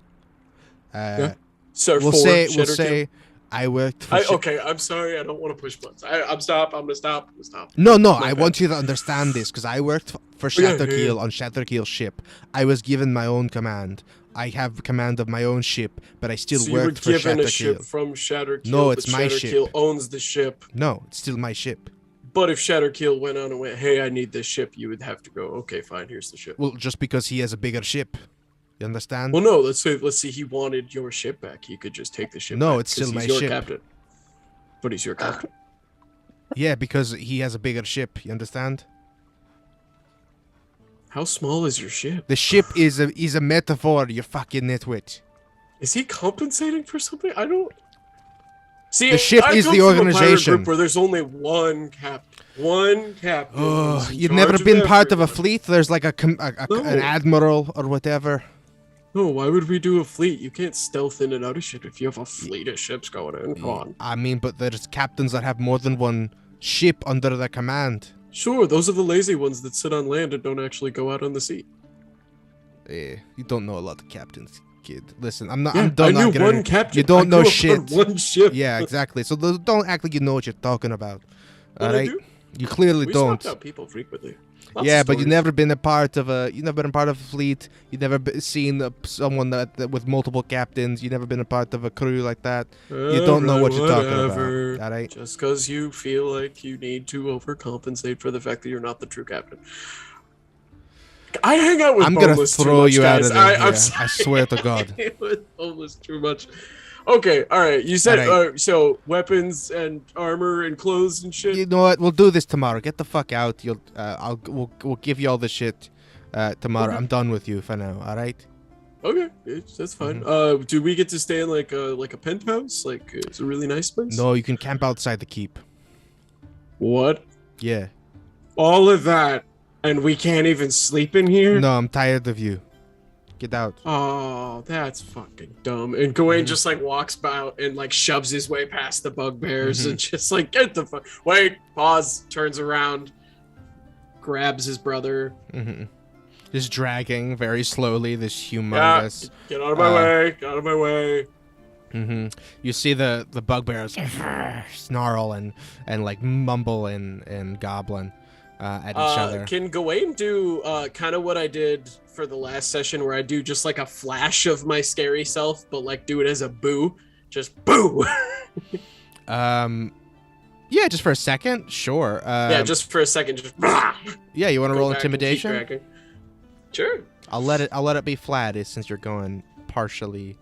So We'll for say Shatterkeel. I worked for. Okay, I'm sorry. I don't want to push buttons. I'm gonna stop. I'm gonna stop. No, My I bad. want you to understand this because I worked for Yeah, Shatterkeel yeah. on Shatterkeel's ship. I was given my own command. I have command of my own ship, but I still So you were worked for given a ship Shatterkeel. from Shatterkeel. No, but it's my ship. Shatterkeel owns the ship. No, it's still my ship. But if Shatterkeel went on and went, "Hey, I need this ship," you would have to go, "Okay, fine. Here's the ship." Well, just because he has a bigger ship. You understand? Well, no. Let's say he wanted your ship back. He could just take the ship. No, back it's still 'cause my he's your ship. captain. But he's your captain. Yeah, because he has a bigger ship. You understand? How small is your ship? The ship is a metaphor. You fucking nitwit. Is he compensating for something? I don't. See, The ship I is come the from a pirate organization. group where there's only one captain. One captain. Oh, who's in you've never charge of been part of a everyone. fleet? There's like an No. admiral or whatever. No, why would we do a fleet? You can't stealth in and out of shit if you have a fleet of ships going in. Come on. I mean, but there's captains that have more than one ship under their command. Sure, those are the lazy ones that sit on land and don't actually go out on the sea. You don't know a lot of captains, kid. Listen, I'm not. Yeah, I'm I done. knew arguing. one captain. You don't I know grew up on shit. one ship. Yeah, exactly. So don't act like you know what you're talking about. Well, All I right. do. You clearly We don't. swapped out people frequently. Lots Yeah, of but you've stories. never been a part of a. You've never been a part of a fleet. You've never seen someone that with multiple captains. You've never been a part of a crew like that. You don't know what you're talking Whatever. about. All right. Just because you feel like you need to overcompensate for the fact that you're not the true captain. I hang out with I'm gonna Boneless too throw much, you out guys. of there. I'm yeah, sorry. I swear to God. I hang with Boneless too much. Okay, all right. You said All right. so weapons and armor and clothes and shit. You know what? We'll do this tomorrow. Get the fuck out. We'll give you all the shit tomorrow. Okay. I'm done with you for now. All right. Okay, that's fine. Mm-hmm. Do we get to stay in like a penthouse? Like it's a really nice place. No, you can camp outside the keep. What? Yeah. All of that, and we can't even sleep in here. No, I'm tired of you. Get out. Oh, that's fucking dumb. And Gawain Mm-hmm. just like walks out and like shoves his way past the bugbears Mm-hmm. and just like get the fuck. Wait, pause, turns around, grabs his brother. Mm-hmm. Just dragging very slowly this Yeah, humongous. get out of my way, get out of my way. Mm-hmm. You see the bugbears snarl and like mumble and goblin at each other. Can Gawain do kind of what I did for the last session where I do just like a flash of my scary self, but like do it as a boo? Just boo! Yeah, just for a second, sure. Yeah, just for a second, just yeah. You want to go roll back and keep intimidation? dragging. Sure. I'll let it be flat since you're going partially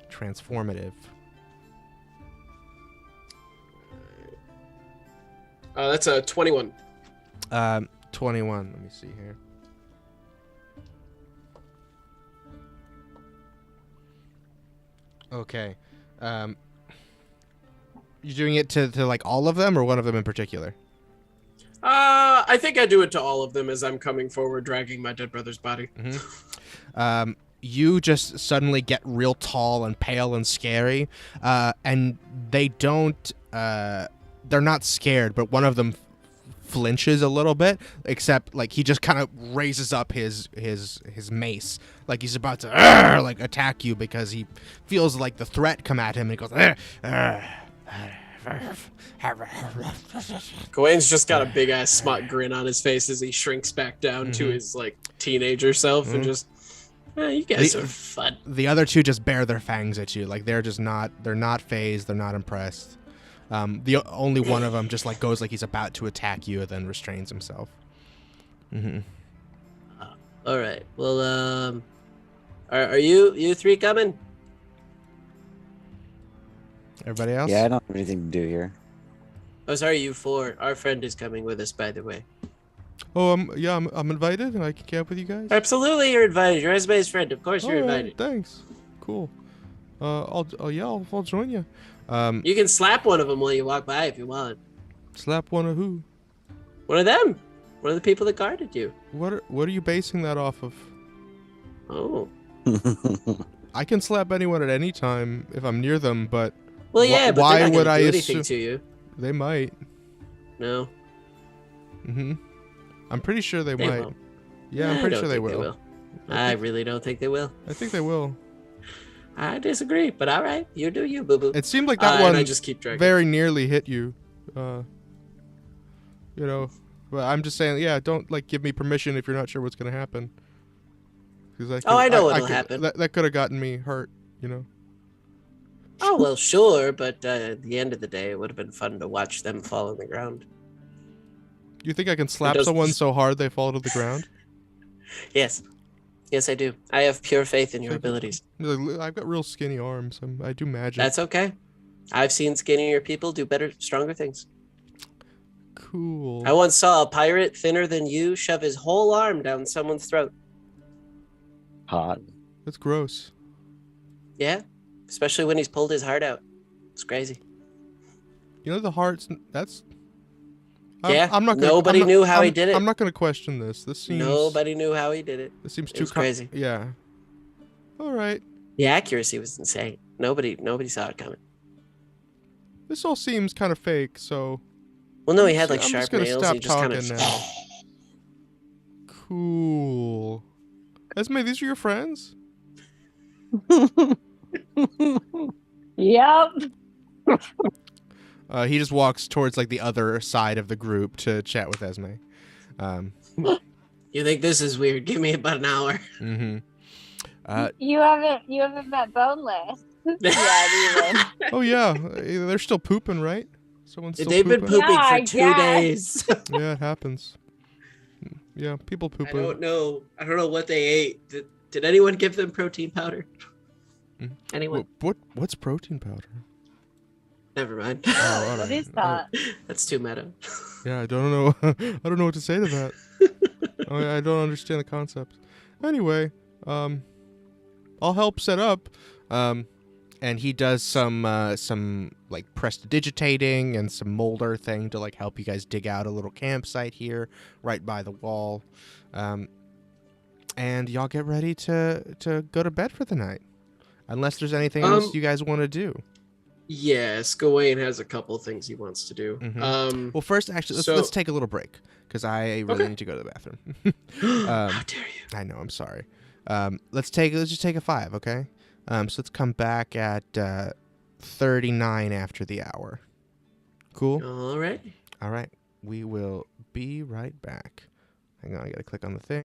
transformative. That's a 21. 21. Let me see here. Okay. You doing it to like all of them or one of them in particular? I think I do it to all of them as I'm coming forward, dragging my dead brother's body. You just suddenly get real tall and pale and scary, and they don't. They're not scared, but one of them flinches a little bit. Except, like, he just kind of raises up his mace, like he's about to like attack you because he feels like the threat come at him, and he goes. Gawain's just got a big ass smart grin on his face as he shrinks back down to his like teenager self and just, you guys are fun. The other two just bare their fangs at you, like they're not phased, they're not impressed. The only one of them just like goes like he's about to attack you and then restrains himself. All right. Well, are you three coming? Everybody else? Yeah, I don't have anything to do here. Oh, sorry, you four. Our friend is coming with us, by the way. Oh, I'm invited and I can camp with you guys. Absolutely, you're invited. You're Esme's friend. Of course, you're All right, invited. thanks. Cool. I'll join you. You can slap one of them while you walk by if you want. Slap one of who? One of them. One of the people that guarded you. What are you basing that off of? Oh. I can slap anyone at any time if I'm near them, but Well, yeah, but why they're not would gonna I do assume anything to you. they might? No. I'm pretty sure they might. won't. Yeah, I'm I pretty don't sure they think will. I really don't think they will. I think they will. I disagree, but all right, you do you, boo boo. It seemed like that And one I just keep dragging. very nearly hit you. You know, but I'm just saying, yeah, don't like give me permission if you're not sure what's gonna happen. 'Cause I know what'll happen. That could have gotten me hurt, you know. Oh well, sure, but at the end of the day, it would have been fun to watch them fall on the ground. You think I can slap does- someone so hard they fall to the ground? Yes, yes, I do. I have pure faith in your Thank you. abilities. I've got real skinny arms. I do magic. That's okay. I've seen skinnier people do better, stronger things. cool. I once saw a pirate thinner than you shove his whole arm down someone's throat. Hot. That's gross. Yeah, especially when he's pulled his heart out. It's crazy. You know the hearts. That's. Yeah, I'm not. Gonna, nobody I'm not- knew how he I'm- did it. I'm not going to question this. This seems. Nobody knew how he did it. This seems It too was crazy. Yeah. All right. The accuracy was insane. Nobody saw it coming. This all seems kind of fake. So. Well, no, he had like I'm just sharp gonna nails. stop And he just kind talking of. now. Cool. Esme, these are your friends? Yep. He just walks towards like the other side of the group to chat with Esme. You think this is weird? Give me about an hour. Mm-hmm. You haven't met Boneless yet, even. Oh yeah, they're still pooping, right? Someone's still They've been pooping. pooping Yeah, for 2 yeah. days. Yeah, it happens. Yeah, people I pooping. don't know. I don't know what they ate. Did anyone give them protein powder? Anyone? What's protein powder? Never mind. Oh, all What right. is that? That's too meta. Yeah, I don't know. I don't know what to say to that. I don't understand the concept. Anyway, I'll help set up. And he does some like prestidigitating and some molder thing to like help you guys dig out a little campsite here, right by the wall. And y'all get ready to go to bed for the night, unless there's anything else you guys want to do. Yes, Gawain has a couple things he wants to do. Mm-hmm. Well, first, actually, let's take a little break because I really need to go to the bathroom. How dare you? I know. I'm sorry. Let's just take a 5, okay? So let's come back at 39 after the hour. Cool? All right. All right. We will be right back. Hang on, I gotta click on the thing.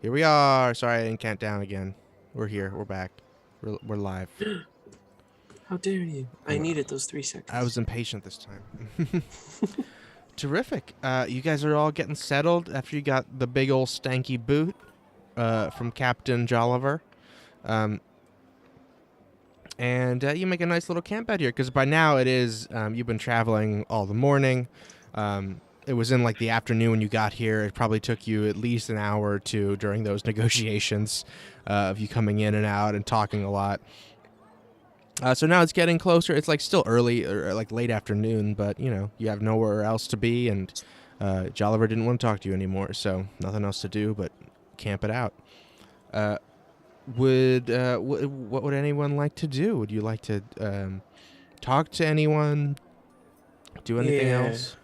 Here we are. Sorry, I didn't count down again. We're here. We're back. We're live. How dare you? I needed those 3 seconds. I was impatient this time. Terrific. You guys are all getting settled after you got the big old stanky boot from Captain Jolliver. And you make a nice little camp out here, because by now it is, you've been traveling all the morning. It was in like the afternoon when you got here. It probably took you at least an hour or two during those negotiations of you coming in and out and talking a lot. So now it's getting closer. It's like still early or like late afternoon, but you have nowhere else to be, and Jolliver didn't want to talk to you anymore, so nothing else to do but camp it out. What would anyone like to do? Would you like to talk to anyone? Do anything else?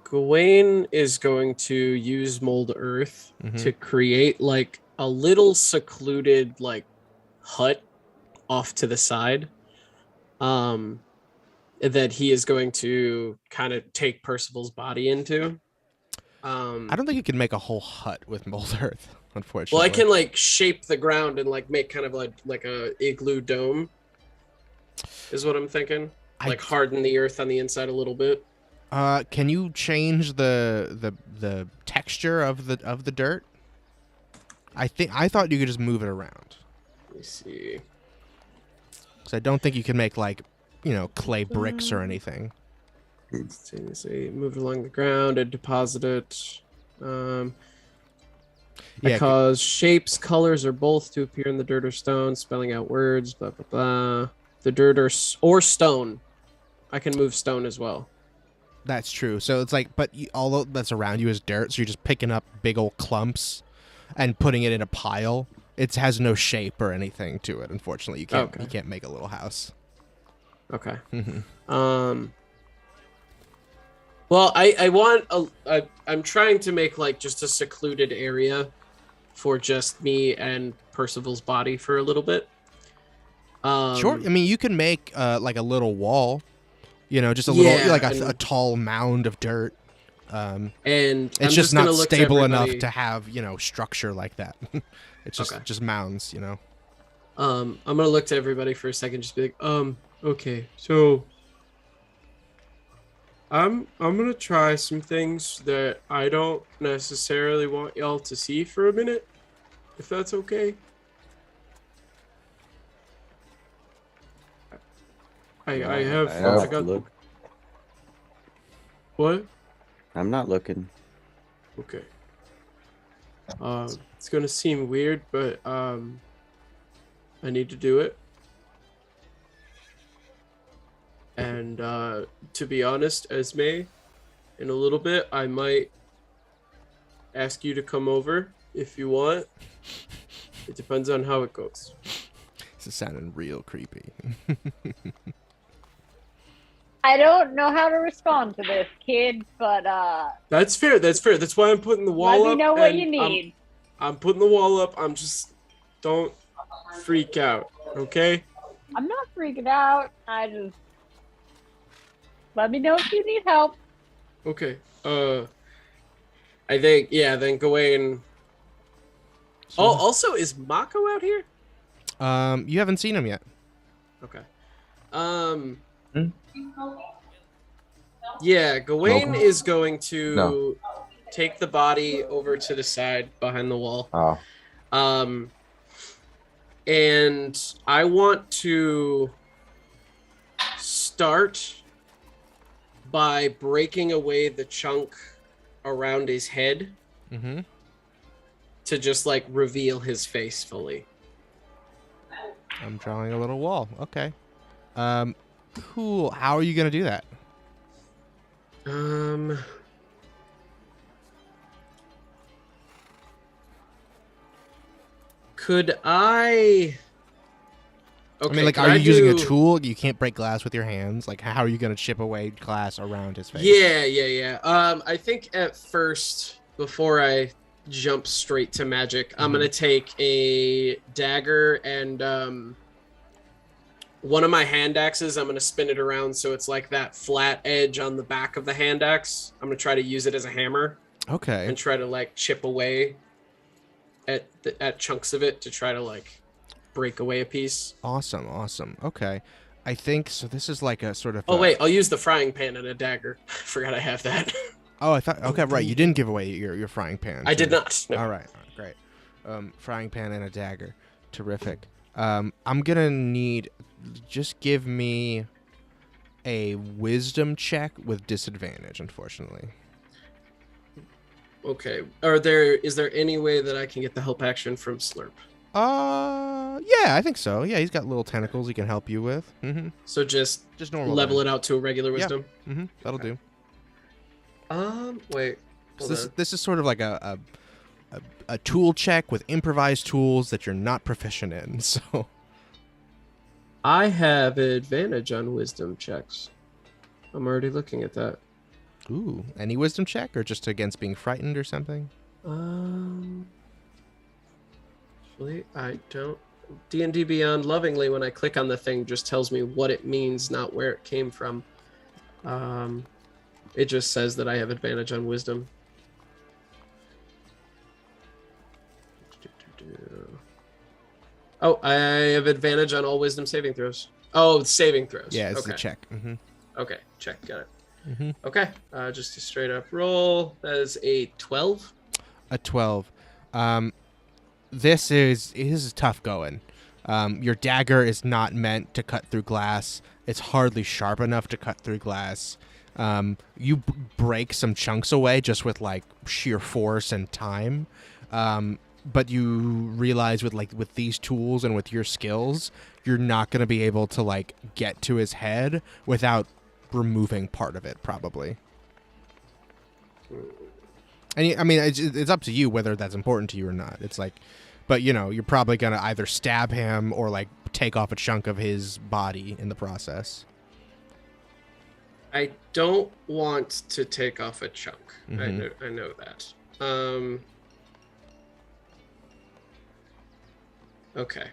Gawain is going to use Mold Earth to create like a little secluded like hut off to the side. That he is going to kind of take Percival's body into. I don't think you can make a whole hut with Mold Earth, unfortunately. Well, I can like shape the ground and like make kind of like a igloo dome. Is what I'm thinking. Like harden the earth on the inside a little bit. Can you change the texture of the dirt? I thought you could just move it around. Let me see. Because I don't think you can make like clay bricks or anything. Say move it along the ground and deposit it. Yeah, cause shapes, colors, or both to appear in the dirt or stone, spelling out words, blah blah blah. The dirt or stone. I can move stone as well. That's true. So it's like, but all that's around you is dirt, so you're just picking up big old clumps and putting it in a pile. It has no shape or anything to it. Unfortunately, you can't make a little house. Okay. Well, I want I'm trying to make like just a secluded area for just me and Percival's body for a little bit. Sure. I mean, you can make like a little wall. Just a little, like a tall mound of dirt. And it's I'm just not stable enough to have, structure like that. It's just mounds, I'm gonna look to everybody for a second, just be like, okay, so I'm gonna try some things that I don't necessarily want y'all to see for a minute, if that's okay. I got look. What? I'm not looking. Okay. It's gonna seem weird, but I need to do it. And to be honest, Esme, in a little bit, I might ask you to come over if you want. It depends on how it goes. This is sounding real creepy. I don't know how to respond to this, kid, but That's fair. That's fair. That's why I'm putting the wall up. let me know what you need. I'm putting the wall up. I'm just don't freak out, okay? I'm not freaking out. I just let me know if you need help. Okay. I think then Gawain. So, also is Mako out here? you haven't seen him yet. Okay. Yeah, Gawain is going to take the body over to the side behind the wall. Oh. And I want to start by breaking away the chunk around his head to just like reveal his face fully. I'm drawing a little wall. Okay. Cool. How are you gonna do that? Could I? Okay, I mean, like, are you using a tool? You can't break glass with your hands. Like, how are you gonna chip away glass around his face? Yeah. I think at first, before I jump straight to magic, I'm gonna take a dagger and one of my hand axes. I'm gonna spin it around so it's like that flat edge on the back of the hand axe. I'm gonna try to use it as a hammer. Okay. And try to like chip away at chunks of it to try to like break away a piece. Awesome. Okay. I think so. This is like a sort of. Oh wait, I'll use the frying pan and a dagger. Forgot I have that. Oh, I thought. Okay, right. You didn't give away your frying pan. I did not. No. All right. Great. Frying pan and a dagger. Terrific. I'm gonna need. Just give me a wisdom check with disadvantage. Unfortunately. Okay. Is there any way that I can get the help action from Slurp? Yeah, I think so. Yeah, he's got little tentacles he can help you with. Mm-hmm. So just normal. level it out to a regular wisdom. Yeah. Mm-hmm. That'll do. Wait. So this is sort of like a tool check with improvised tools that you're not proficient in. So I have advantage on wisdom checks. I'm already looking at that. Ooh, any wisdom check or just against being frightened or something? Actually, I don't. D&D Beyond lovingly, when I click on the thing, just tells me what it means, not where it came from. It just says that I have advantage on wisdom. Oh, I have advantage on all wisdom saving throws. Oh, saving throws. Yeah, it's okay. a check. Mm-hmm. Okay, check. Got it. Mm-hmm. Okay, just a straight up roll. That is a 12. A 12. This is tough going. Your dagger is not meant to cut through glass. It's hardly sharp enough to cut through glass. You break some chunks away just with like sheer force and time. But you realize with these tools and with your skills, you're not going to be able to like get to his head without removing part of it, probably. And I mean, it's up to you whether that's important to you or not. It's like, but you know, you're probably going to either stab him or like take off a chunk of his body in the process. I don't want to take off a chunk. Mm-hmm. I know that. Okay.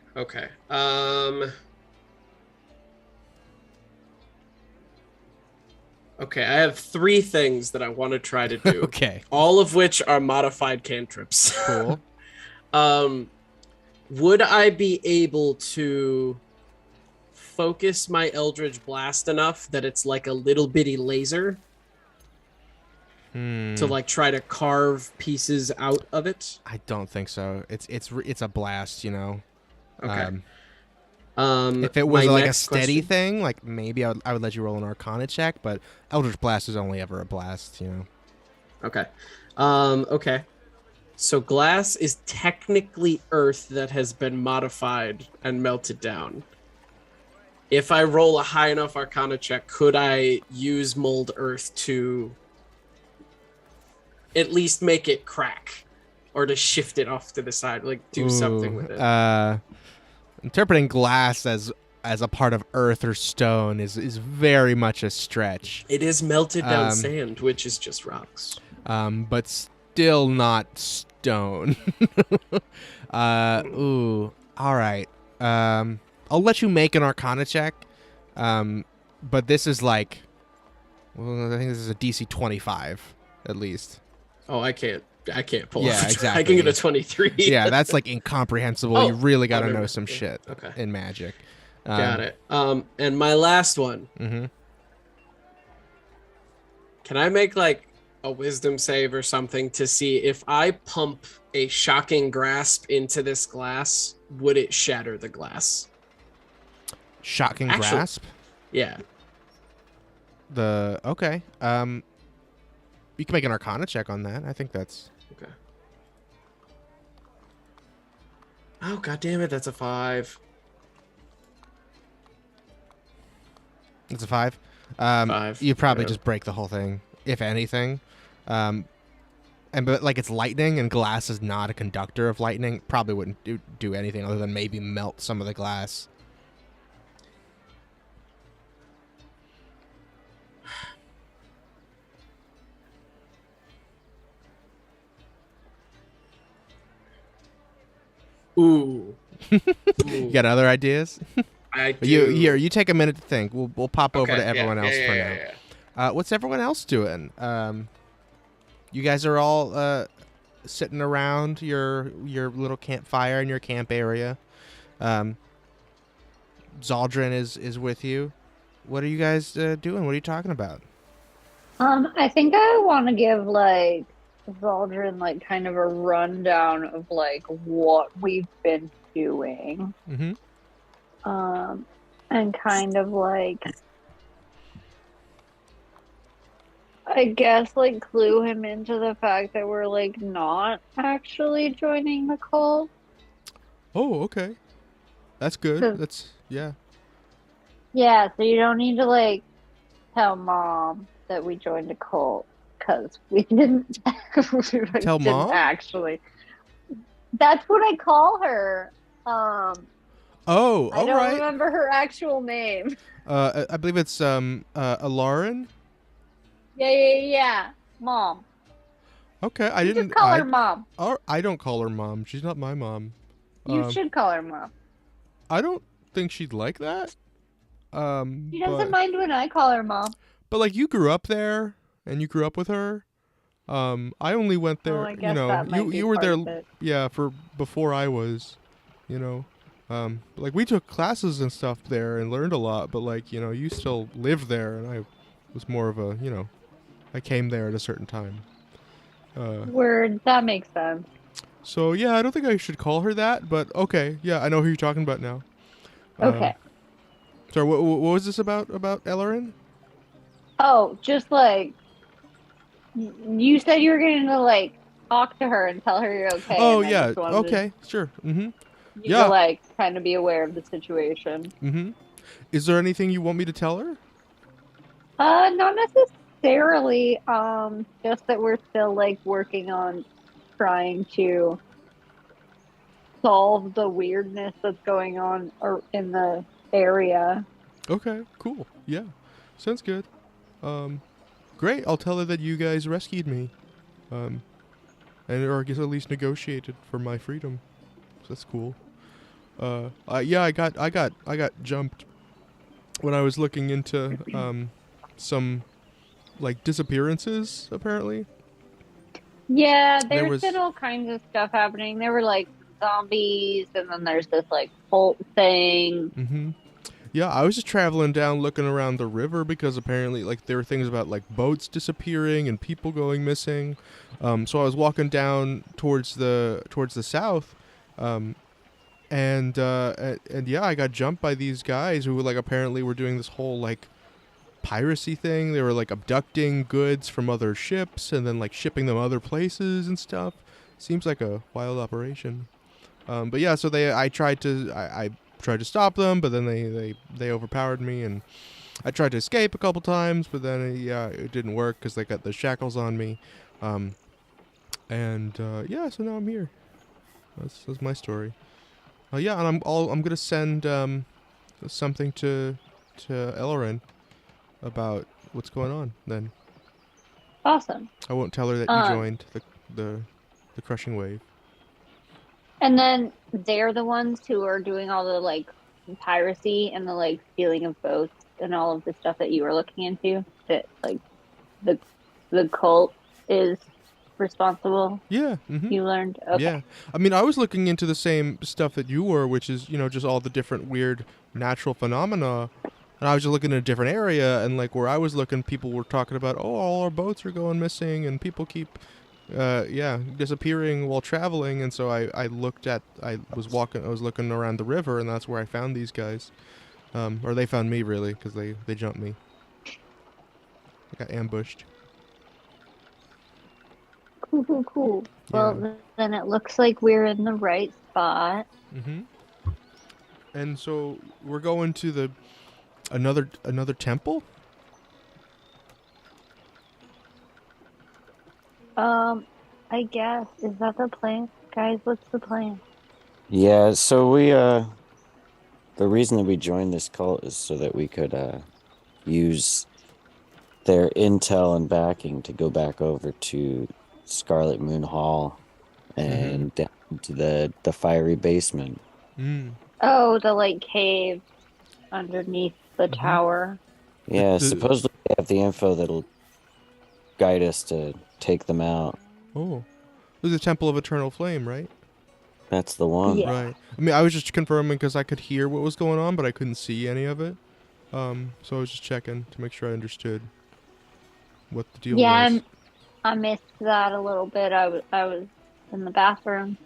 Okay, I have 3 things that I want to try to do. Okay. All of which are modified cantrips. Cool. Would I be able to focus my Eldritch Blast enough that it's like a little bitty laser to like try to carve pieces out of it? I don't think so. It's a blast, you know. Okay. If it was like a next steady question- thing, like maybe I would let you roll an Arcana check, but Eldritch Blast is only ever a blast, you know. Okay. Okay. So glass is technically earth that has been modified and melted down. If I roll a high enough Arcana check, could I use mold earth to at least make it crack, or to shift it off to the side, like do something with it? Interpreting glass as a part of earth or stone is very much a stretch. It is melted down sand, which is just rocks. But still not stone. Ooh. All right. I'll let you make an Arcana check. But this is like, well, I think this is a DC 25 at least. Oh, I can't pull. Yeah, off. exactly. I can get a 23. Yeah, that's like incomprehensible. Oh, you really got to never know mind. some Yeah, shit okay. in magic. Got it. And my last one. Mm-hmm. Can I make like a wisdom save or something to see if I pump a shocking grasp into this glass, would it shatter the glass? Shocking Actually- grasp. Yeah. Okay. You can make an Arcana check on that. I think that's Okay. Oh, god damn it, that's a 5. it's a 5. 5. You probably Yeah. just break the whole thing, if anything. But like it's lightning and glass is not a conductor of lightning. Probably wouldn't do anything other than maybe melt some of the glass. Ooh. You got other ideas? I do. You take a minute to think. We'll pop over Okay, to everyone yeah, else yeah, for yeah, now. What's everyone else doing? You guys are all sitting around your little campfire in your camp area. Zaldrin is with you. What are you guys doing? What are you talking about? I think I want to give like Zaldrin like kind of a rundown of like what we've been doing. Mm-hmm. And kind of like I guess like clue him into the fact that we're like not actually joining the cult. Oh, okay. That's good. 'Cause- That's yeah. Yeah, so you don't need to like tell mom that we joined a cult because we didn't. We like, Tell didn't mom? actually. That's what I call her. Oh, I all don't right. remember her actual name. I believe it's Alarin. Yeah. Mom. Okay, I You didn't. just call her mom. I don't call her mom. She's not my mom. You should call her mom. I don't think she'd like that. She doesn't mind when I call her mom. But like you grew up there and you grew up with her. I only went there, I guess that might be you were part there, of it. yeah, for before I was, you know. Like we took classes and stuff there and learned a lot, but like, you still lived there and I was more of a, I came there at a certain time. Word, that makes sense. So yeah, I don't think I should call her that, but okay, yeah, I know who you're talking about now. Okay. Sorry, what was this about Ellerin? Oh, just like you said you were going to like talk to her and tell her you're okay. Oh and I yeah, just wanted okay, sure. Mm-hmm. You Yeah. to like kind of be aware of the situation. Mm-hmm. Is there anything you want me to tell her? Not necessarily. Just that we're still like working on trying to solve the weirdness that's going on in the area. Okay, cool. Yeah, sounds good. Great. I'll tell her that you guys rescued me, and or I guess at least negotiated for my freedom. So that's cool. Yeah, I got jumped when I was looking into some like disappearances apparently. Yeah, There there's was- been all kinds of stuff happening. There were like zombies, and then there's this like cult thing. Mm-hmm. Yeah, I was just traveling down looking around the river because apparently like there were things about like boats disappearing and people going missing. So I was walking down towards the south, and yeah, I got jumped by these guys who like apparently were doing this whole like piracy thing. They were like abducting goods from other ships and then like shipping them other places and stuff. Seems like a wild operation. But yeah, so I tried to stop them, but then they overpowered me, and I tried to escape a couple times, but then it didn't work because they got the shackles on me. Yeah, so now I'm here. That's my story. Yeah, and I'm gonna send something to Ellerin about what's going on. Then Awesome. I won't tell her that you joined the crushing wave. And then they're the ones who are doing all the like piracy and the like stealing of boats and all of the stuff that you were looking into. That like the cult is responsible. Yeah. Mm-hmm. You learned. Okay. Yeah. I mean, I was looking into the same stuff that you were, which is, just all the different weird natural phenomena. And I was just looking in a different area, and like where I was looking, people were talking about, oh, all our boats are going missing, and people keep, disappearing while traveling. And so I was looking around the river, and that's where I found these guys. Or they found me, really, because they jumped me. I got ambushed. Cool. Yeah. Well, then it looks like we're in the right spot. Mm-hmm. And so we're going to another temple? I guess. Is that the plan? Guys, what's the plan? Yeah, so we the reason that we joined this cult is so that we could use their intel and backing to go back over to Scarlet Moon Hall and down to the fiery basement. Mm. Oh, the like cave underneath the tower. Yeah, supposedly they have the info that'll guide us to take them out. Oh. was the Temple of Eternal Flame, right? That's the one. Yeah. Right. I mean, I was just confirming because I could hear what was going on, but I couldn't see any of it. So I was just checking to make sure I understood what the deal Yeah, was. I missed that a little bit. I was in the bathroom.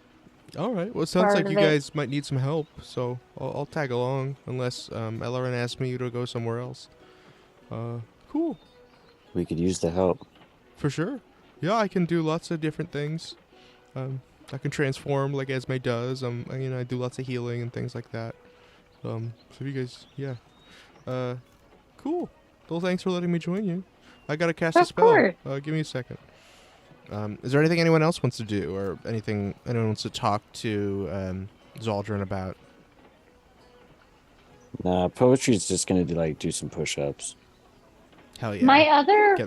All right. Well, it sounds part like of you it. guys might need some help, so I'll tag along unless Ellerin asks me to go somewhere else. Cool. We could use the help. For sure. Yeah, I can do lots of different things. I can transform like Esme does. I do lots of healing and things like that. So you guys, yeah. Cool. Well, thanks for letting me join you. I gotta cast a Of spell. course. Give me a second. Is there anything anyone else wants to do, or anything anyone wants to talk to Zaldrun about? Nah, poetry's just gonna do some push-ups. Hell yeah. My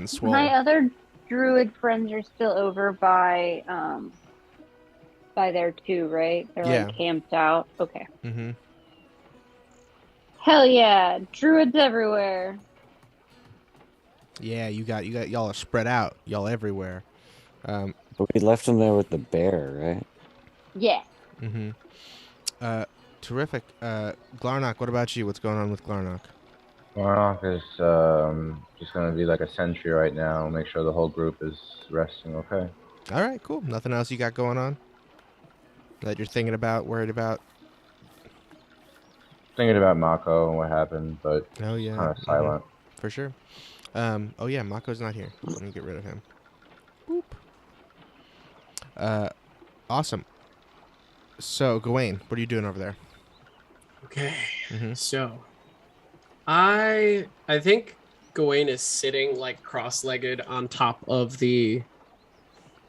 swole. other druid friends are still over by there too, right? They're Yeah. like camped out. Okay. Mm-hmm. Hell yeah, druids everywhere. Yeah, you got y'all are spread out, y'all everywhere. But we left him there with the bear, right? Yeah. Mm-hmm. Terrific. Glarnock, what about you? What's going on with Glarnock? Warnock is just gonna be like a sentry right now. Make sure the whole group is resting. Okay. All right, cool. Nothing else you got going on that you're thinking about, worried about? Thinking about Mako and what happened, but Oh yeah, kind of silent. for sure. Oh yeah, Mako's not here. Let me get rid of him. Boop. Awesome. So, Gawain, what are you doing over there? Okay. Mhm. So, I think Gawain is sitting like cross-legged on top of the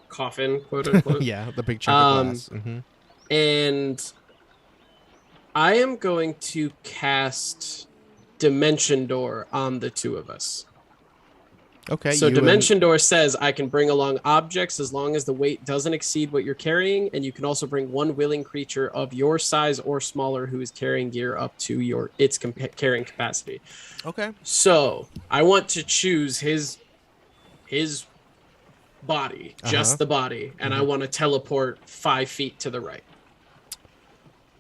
coffin, quote unquote. Yeah, the big chunk of glass. Mm-hmm. And I am going to cast Dimension Door on the two of us. Okay. So you Dimension Door says I can bring along objects as long as the weight doesn't exceed what you're carrying, and you can also bring one willing creature of your size or smaller who is carrying gear up to its carrying capacity. Okay. So I want to choose his body, just the body, and I want to teleport 5 feet to the right.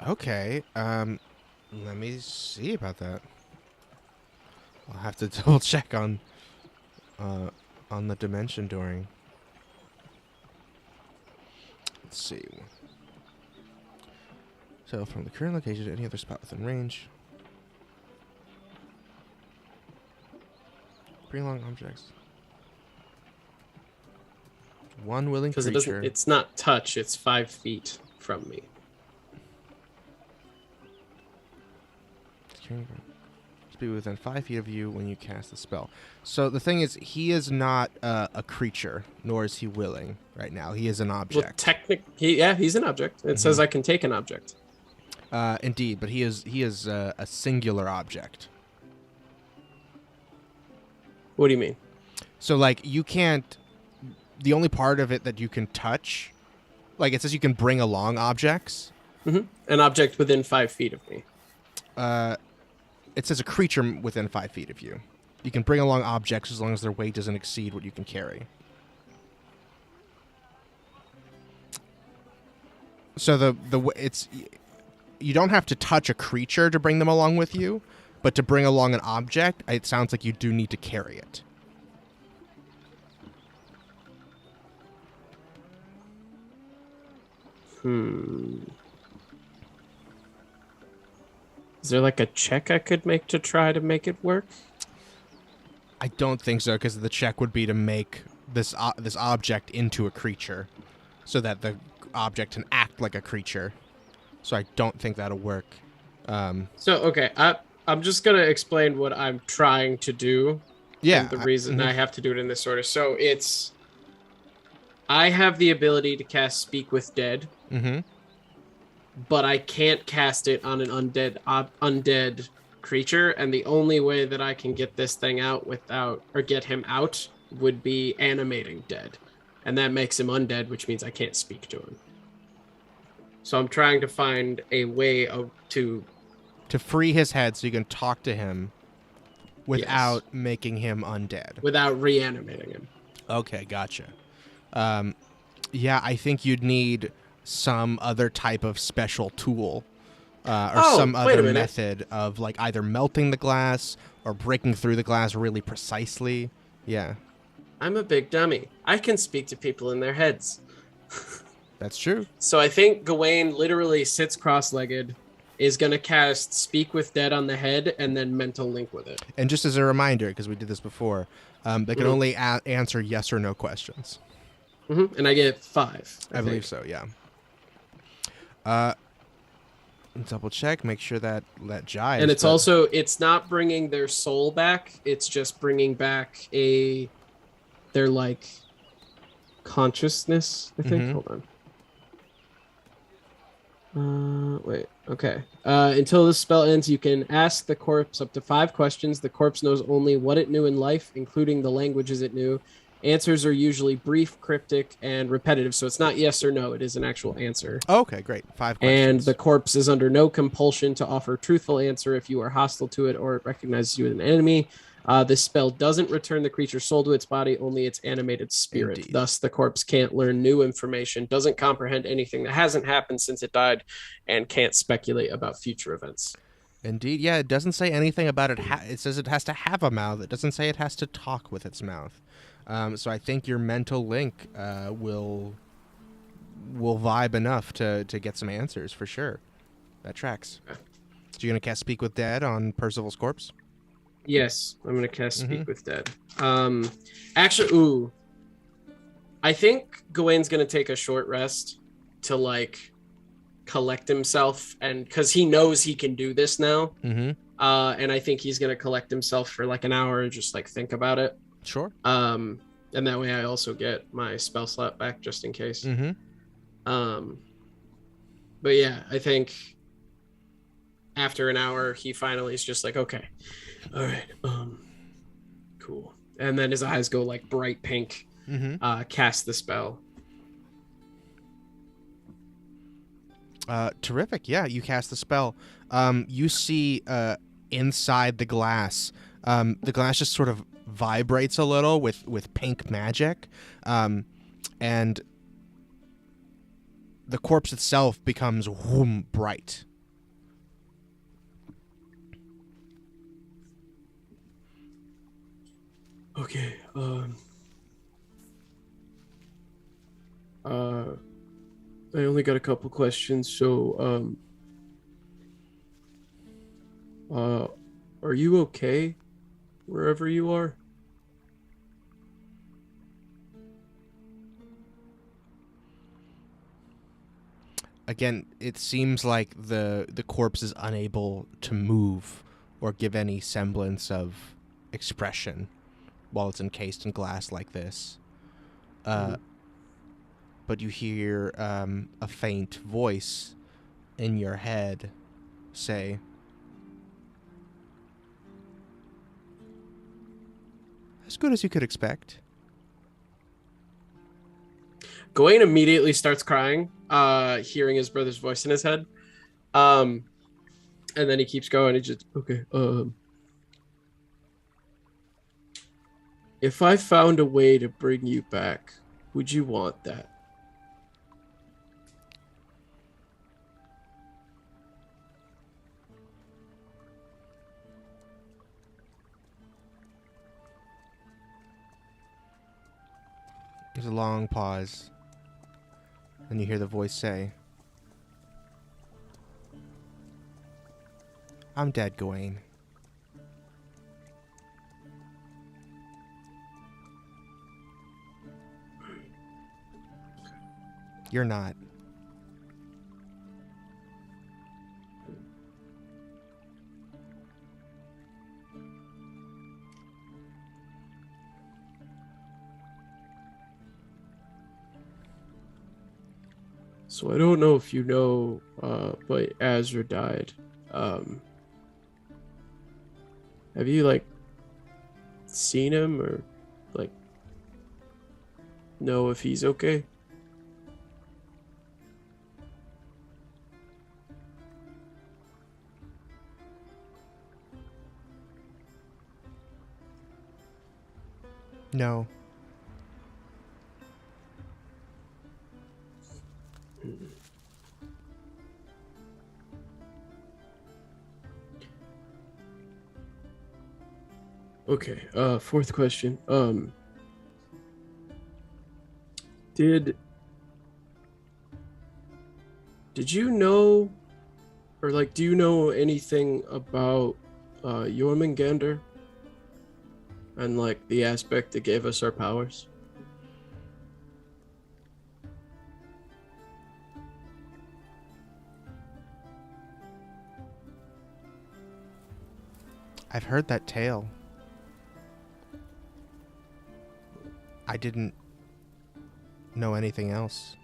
Okay. Let me see about that. I'll have to double check on the dimension dooring. Let's see. So from the current location to any other spot within range. Bring along objects. One willing Because creature. it's not touch, it's 5 feet from me. Must be within 5 feet of you when you cast the spell. So the thing is, he is not a creature, nor is he willing right now. He is an Well, object. he's an object. It says I can take an object. Indeed, but he is a singular object. What do you mean? So like you can't. The only part of it that you can touch, like it says, you can bring along objects. An object within 5 feet of me. It says a creature within 5 feet of you. You can bring along objects as long as their weight doesn't exceed what you can carry. So you don't have to touch a creature to bring them along with you, but to bring along an object, it sounds like you do need to carry it. Is there like a check I could make to try to make it work? I don't think so, because the check would be to make this object into a creature, so that the object can act like a creature. So I don't think that'll work. Okay, I'm just gonna explain what I'm trying to do. Yeah. And the reason I have to do it in this order. So I have the ability to cast Speak with Dead. Mm-hmm. But I can't cast it on an undead creature, and the only way that I can get this thing out get him out would be animating dead, and that makes him undead, which means I can't speak to him. So I'm trying to find a way to free his head so you can talk to him without making him undead. Without reanimating him. Okay, gotcha. Yeah, I think you'd need some other type of special tool. Or some wait a other minute. method of like either melting the glass or breaking through the glass really precisely. Yeah, I'm a big dummy. I can speak to people in their heads. that's true. So I think Gawain literally sits cross-legged, is going to cast Speak with Dead on the head, and then Mental Link with it. And just as a reminder, because we did this before, they can only answer yes or no questions. And I get 5. I believe so, yeah. Double check, make sure that jives. And it's not bringing their soul back. It's just bringing back their like consciousness, I think. Hold on. Wait. Okay. Until the spell ends, you can ask the corpse up to 5 questions. The corpse knows only what it knew in life, including the languages it knew. Answers are usually brief, cryptic, and repetitive. So it's not yes or no. It is an actual answer. Okay, great. 5 questions. And the corpse is under no compulsion to offer a truthful answer if you are hostile to it or it recognizes you as an enemy. This spell doesn't return the creature's soul to its body, only its animated spirit. Indeed. Thus, the corpse can't learn new information, doesn't comprehend anything that hasn't happened since it died, and can't speculate about future events. Indeed, yeah, it doesn't say anything about it. It says it has to have a mouth. It doesn't say it has to talk with its mouth. So I think your mental link will vibe enough to get some answers for sure. That tracks. So you're gonna cast Speak with Dead on Percival's corpse? Yes, I'm gonna cast Speak with Dead. Actually, I think Gawain's gonna take a short rest to like collect himself, and because he knows he can do this now. And I think he's gonna collect himself for like an hour and just like think about it. Sure. And that way I also get my spell slot back just in case. But yeah, I think after an hour he finally is just like, okay, all right, cool. And then his eyes go like bright pink. Cast the spell. Terrific. Yeah, you cast the spell. You see inside the glass just sort of vibrates a little with pink magic, and the corpse itself becomes bright. Okay. I only got a couple questions, so are you okay wherever you are? Again, it seems like the corpse is unable to move or give any semblance of expression while it's encased in glass like this. But you hear a faint voice in your head say, "As good as you could expect." Gawain immediately starts crying, hearing his brother's voice in his head. And then he keeps going. He just, okay. If I found a way to bring you back, would you want that? There's a long pause. Then you hear the voice say, "I'm dead, Gawain." You're not. So I don't know if you know, but Azra died. Have you like seen him or like know if he's okay? No. Okay, fourth question. Did you know, or like, do you know anything about Jormungandr and like the aspect that gave us our powers? I've heard that tale. I didn't know anything else.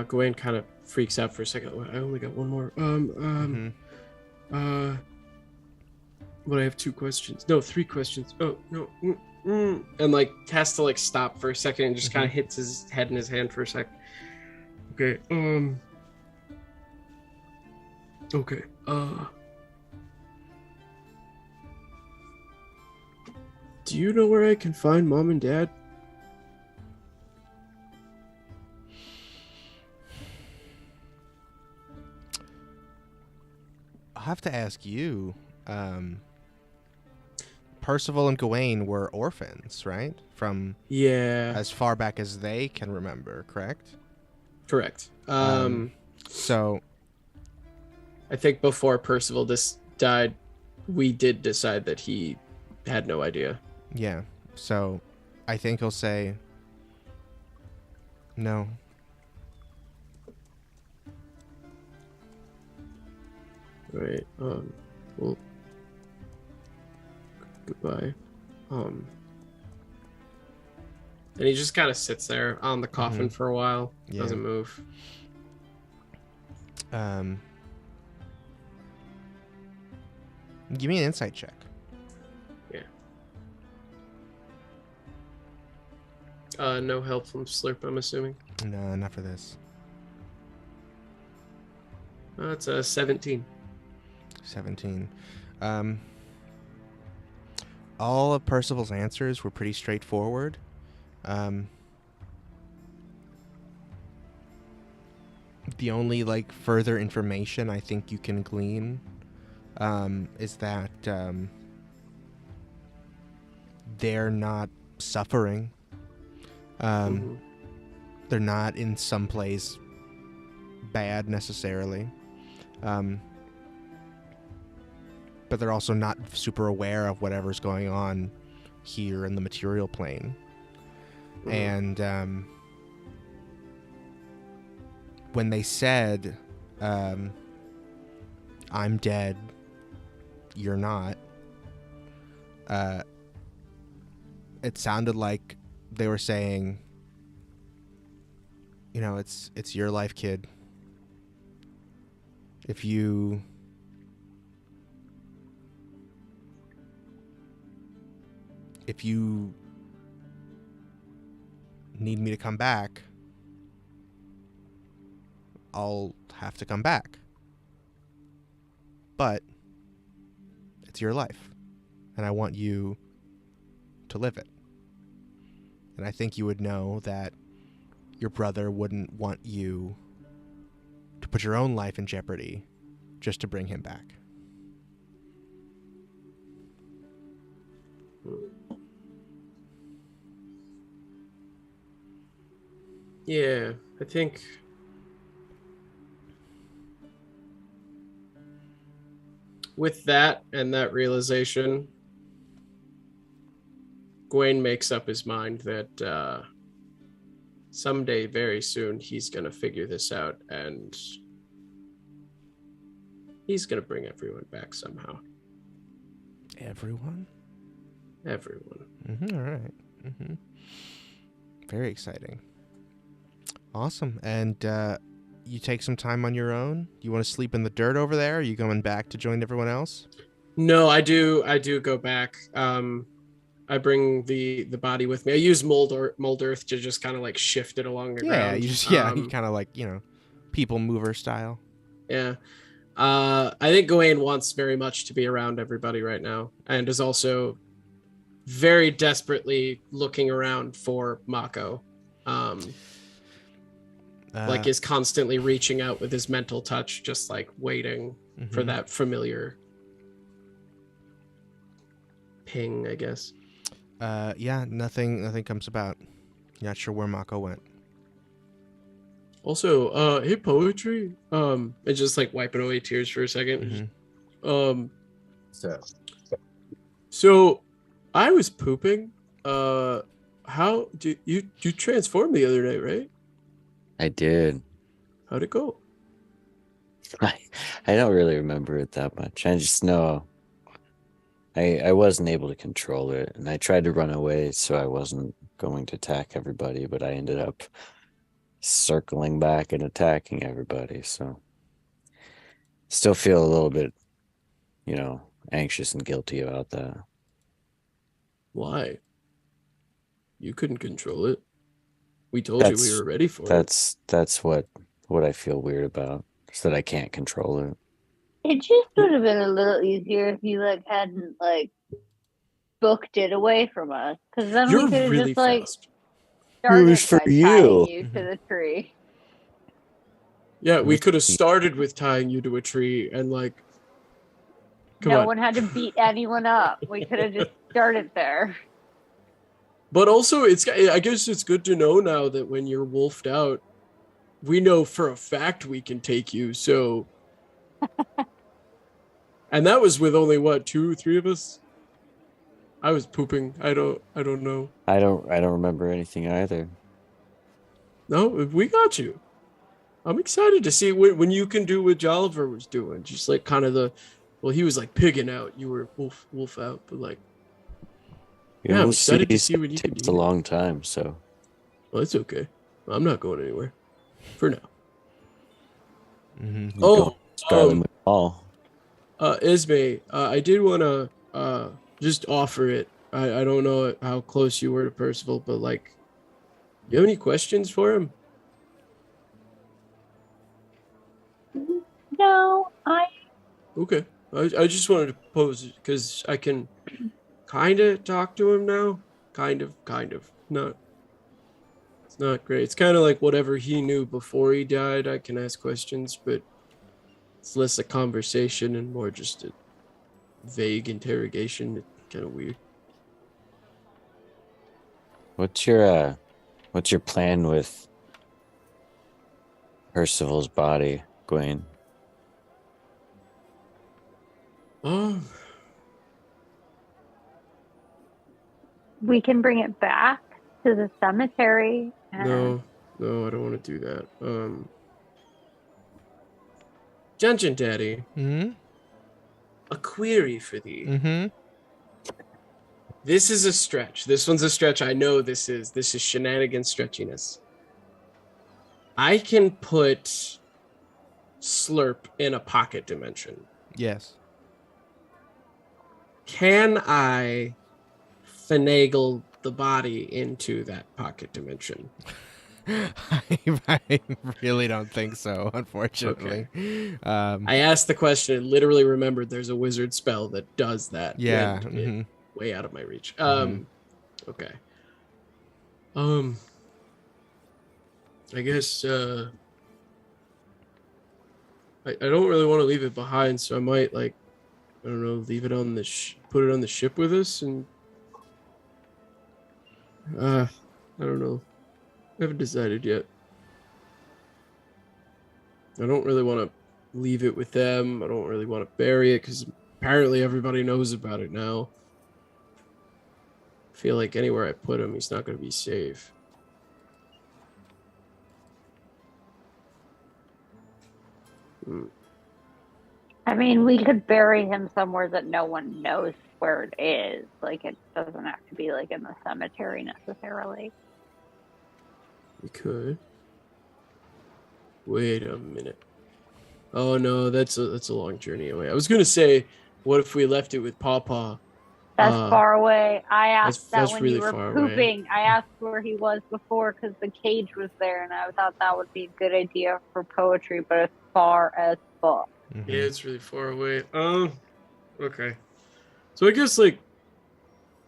Gawain kind of freaks out for a second. I only got one more. But I have two questions. No, three questions. Oh no. And like has to like stop for a second and just kind of hits his head in his hand for a second. Okay. Okay. Do you know where I can find Mom and Dad? I'll have to ask you. Percival and Gawain were orphans, right? From as far back as they can remember, correct? Correct. So I think before Percival died, we did decide that he had no idea. yeah. So I think he'll say no. Right. Well, goodbye. And he just kind of sits there on the coffin for a while. Yeah. Doesn't move. Give me an insight check. Yeah. No help from Slurp, I'm assuming. No, not for this. It's a 17. 17. All of Percival's answers were pretty straightforward. The only like further information I think you can glean is that they're not suffering. They're not in some place bad necessarily. But they're also not super aware of whatever's going on here in the material plane. And when they said, I'm dead, you're not, it sounded like they were saying, you know, it's your life, kid. If you need me to come back, I'll have to come back. But it's your life, and I want you to live it. And I think you would know that your brother wouldn't want you to put your own life in jeopardy just to bring him back. Yeah, I think with that and that realization, Gawain makes up his mind that someday, very soon, he's going to figure this out and he's going to bring everyone back somehow. Everyone? Everyone. All right. Very exciting. Awesome. And you take some time on your own? You want to sleep in the dirt over there? Are you going back to join everyone else? No, I do go back. I bring the body with me. I use mold earth to just kind of like shift it along the ground. You kind of like, people mover style. Yeah. I think Gawain wants very much to be around everybody right now and is also very desperately looking around for Mako. Like is constantly reaching out with his mental touch, just like waiting for that familiar ping, I guess. Yeah, nothing comes about. Not sure where Mako went. Also, hey, poetry. And just like wiping away tears for a second. So I was pooping. How did you transformed the other night, right? I did. How'd it go? I don't really remember it that much. I just know I wasn't able to control it, and I tried to run away so I wasn't going to attack everybody, but I ended up circling back and attacking everybody. So still feel a little bit, anxious and guilty about that. Why? You couldn't control it. We told you we were ready for it. That's what I feel weird about, is that I can't control it. It just would have been a little easier if you hadn't booked it away from us, because then You're we could have really just fast. started Who's for by you? tying you to the tree. Yeah, we could have started with tying you to a tree and come No on. one had to beat anyone up. We could have just started there. But also, I guess it's good to know now that when you're wolfed out, we know for a fact we can take you. So, and that was with only what, 2 or 3 of us. I was pooping. I don't know. I don't remember anything either. No, we got you. I'm excited to see when you can do what Jolliver was doing. Just kind of he was pigging out. You were wolf out, but yeah, I'm excited to see what you can do. It's a long time, so. Well, it's okay. I'm not going anywhere for now. Mm-hmm. Oh, Scarlet Hall. Ismay, I did want to just offer it. I don't know how close you were to Percival, but you have any questions for him? No, Okay. I just wanted to pose it because I can kind of talk to him now. Kind of. Not. It's not great. It's kind of like whatever he knew before he died. I can ask questions, but it's less a conversation and more just a vague interrogation. It's kind of weird. What's your plan with Percival's body, Gwen? we can bring it back to the cemetery. And No, I don't want to do that. Dungeon Daddy, a query for thee. Mm-hmm. This is a stretch. This one's a stretch. I know this is shenanigans stretchiness. I can put Slurp in a pocket dimension. Yes. Can I finagle the body into that pocket dimension? I really don't think so, unfortunately. Okay. I asked the question and literally remembered there's a wizard spell that does that. Yeah. Way out of my reach. Okay. I guess I don't really want to leave it behind, so I might I don't know, leave it on put it on the ship with us, and I don't know. I haven't decided yet. I don't really want to leave it with them. I don't really want to bury it because apparently everybody knows about it now. I feel like anywhere I put him, he's not going to be safe. I mean, we could bury him somewhere that no one knows where it is. It doesn't have to be in the cemetery necessarily. We could. Wait a minute. Oh no, that's a long journey away. I was gonna say, what if we left it with Pawpaw? That's far away. I asked that's when really you were far pooping. away. I asked where he was before because the cage was there, and I thought that would be a good idea for poetry, but it's far as fuck. Mm-hmm. Yeah, it's really far away. Okay. So I guess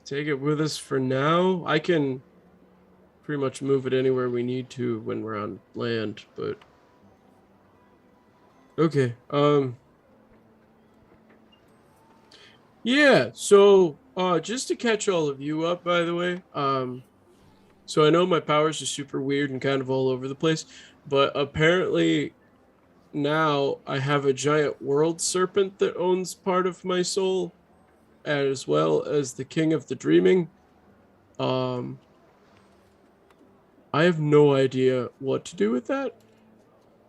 take it with us for now. I can pretty much move it anywhere we need to when we're on land, but okay. Yeah, so just to catch all of you up, by the way, so I know my powers are super weird and kind of all over the place, but apparently now I have a giant world serpent that owns part of my soul, as well as the king of the dreaming. I have no idea what to do with that,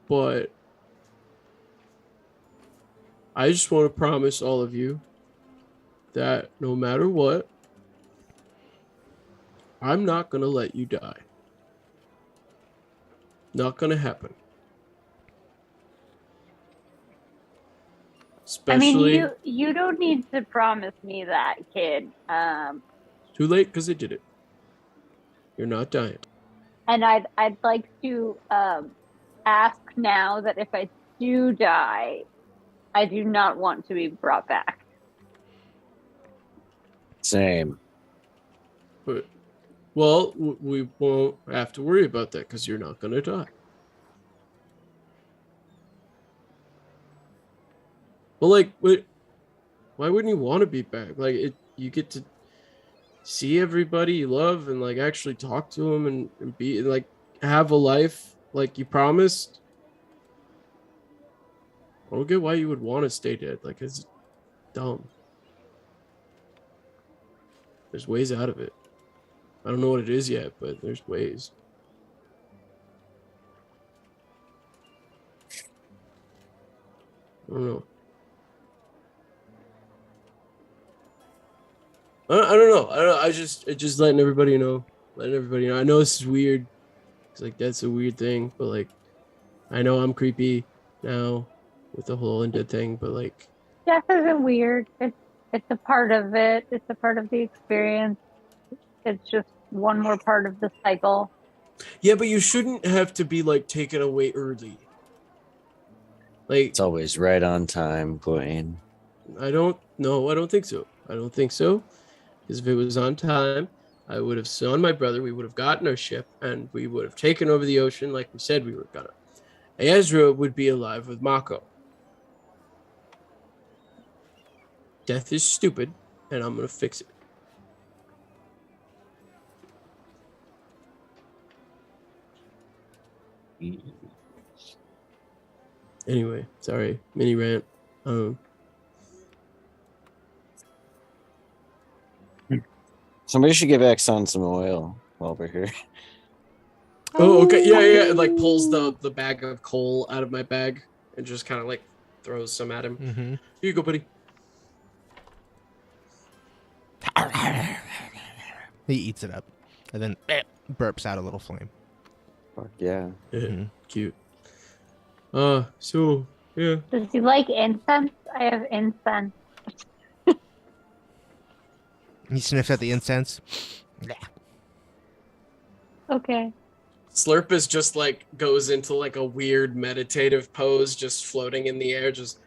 but I just want to promise all of you that no matter what, I'm not going to let you die. Not going to happen. Especially, I mean, you don't need to promise me that, kid. too late because I did it. You're not dying. And I'd like to ask now that if I do die, I do not want to be brought back. Same. But, well, we won't have to worry about that because you're not going to die. Well, like, why wouldn't you want to be back? Like, you get to see everybody you love and, like, actually talk to them and be, like, have a life like you promised. I don't get why you would want to stay dead. Like, it's dumb. There's ways out of it. I don't know what it is yet, but there's ways. I don't know. I don't know. I just letting everybody know. Letting everybody know. I know this is weird. It's like that's a weird thing, but like I know I'm creepy now with the whole undead thing, but like Death isn't weird. It's a part of it. It's a part of the experience. It's just one more part of the cycle. yeah, but you shouldn't have to be like taken away early. Like It's always right on time, Gwen. I don't think so. I don't think so. Because if it was on time, I would have sawn my brother, we would have gotten our ship, and we would have taken over the ocean like we said we were gonna. Ezra would be alive with Mako. Death is stupid, and I'm gonna fix it. Anyway, sorry, mini rant. Somebody should give Exxon some oil while we're here. Oh, okay, yeah. It like pulls the bag of coal out of my bag and just kind of like throws some at him. Mm-hmm. Here you go, buddy. He eats it up, and then burps out a little flame. Fuck yeah. Mhm. Cute. So yeah. Does he like incense? I have incense. He sniffs at the incense. Okay. Slurpus just like goes into like a weird meditative pose, just floating in the air, just.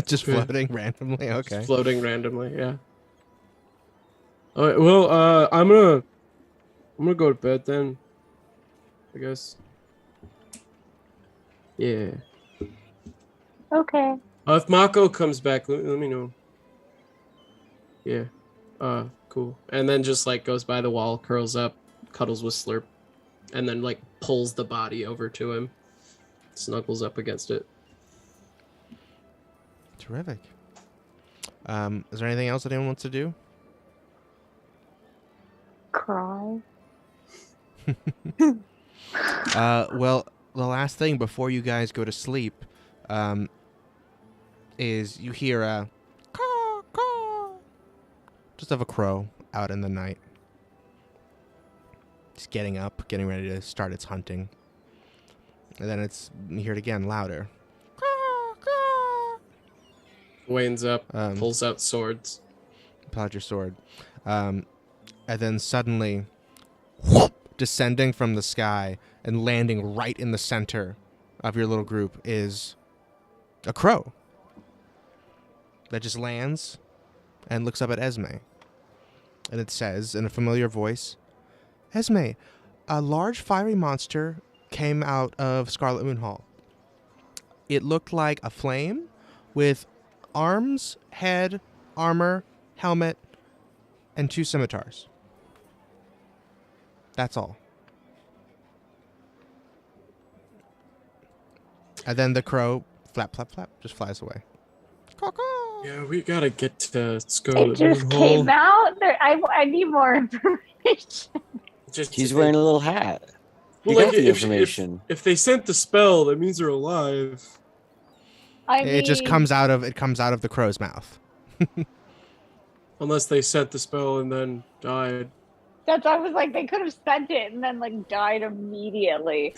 Just floating randomly. Okay. Just floating randomly, yeah. All right. Well, I'm gonna go to bed then. I guess. Yeah. Okay. If Mako comes back, let me know. Yeah. Cool. And then just like goes by the wall, curls up, cuddles with Slurp, and then like pulls the body over to him, snuggles up against it. Terrific. Is there anything else that anyone wants to do? Cry. Well, the last thing before you guys go to sleep, is you hear a caw, caw, just of a crow out in the night. It's getting up, getting ready to start its hunting. And then you hear it again, louder. Caw, caw. Wayne's up, Um, pulls out swords. Pull out your sword. And then suddenly, whoop, descending from the sky and landing right in the center of your little group is a crow. that just lands and looks up at Esme. And it says in a familiar voice, Esme, a large fiery monster came out of Scarlet Moon Hall. It looked like a flame with arms, head, armor, helmet, and 2 scimitars. That's all. And then the crow, flap, flap, flap, just flies away. Caw-caw. Yeah, we gotta get to It Scarlet just Moon came Hall. out. I need more information. He's wearing a little hat. You Well, got like, the information. if they sent the spell, that means they're alive. It just comes out of the crow's mouth. Unless they sent the spell and then died. That's I was like, they could have sent it and then like died immediately.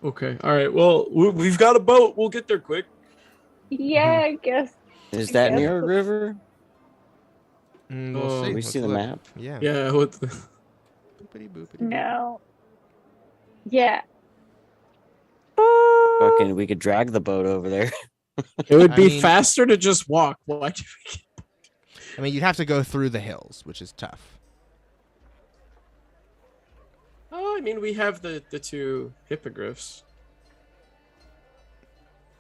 Okay, all right. Well, we've got a boat. We'll get there quick. Yeah, I guess. Is I that guess. near a river? We'll see. We Let's see the look. map. Yeah. Yeah. What the... Boopity boopity. No. Yeah. Fucking, we could drag the boat over there. It would I be mean- faster to just walk. Why do we... I mean, you'd have to go through the hills, which is tough. Oh, I mean, we have the 2 hippogriffs.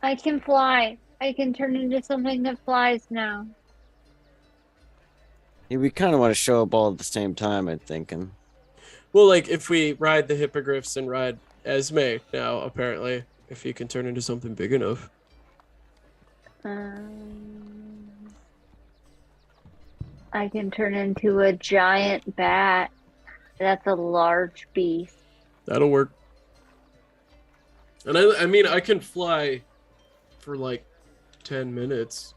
I can fly. I can turn into something that flies now. Yeah, we kind of want to show up all at the same time, I'm thinking. Well, like, if we ride the hippogriffs and ride Esme now, apparently, if you can turn into something big enough. I can turn into a giant bat. That's a large beast. That'll work. And I mean, I can fly for like 10 minutes.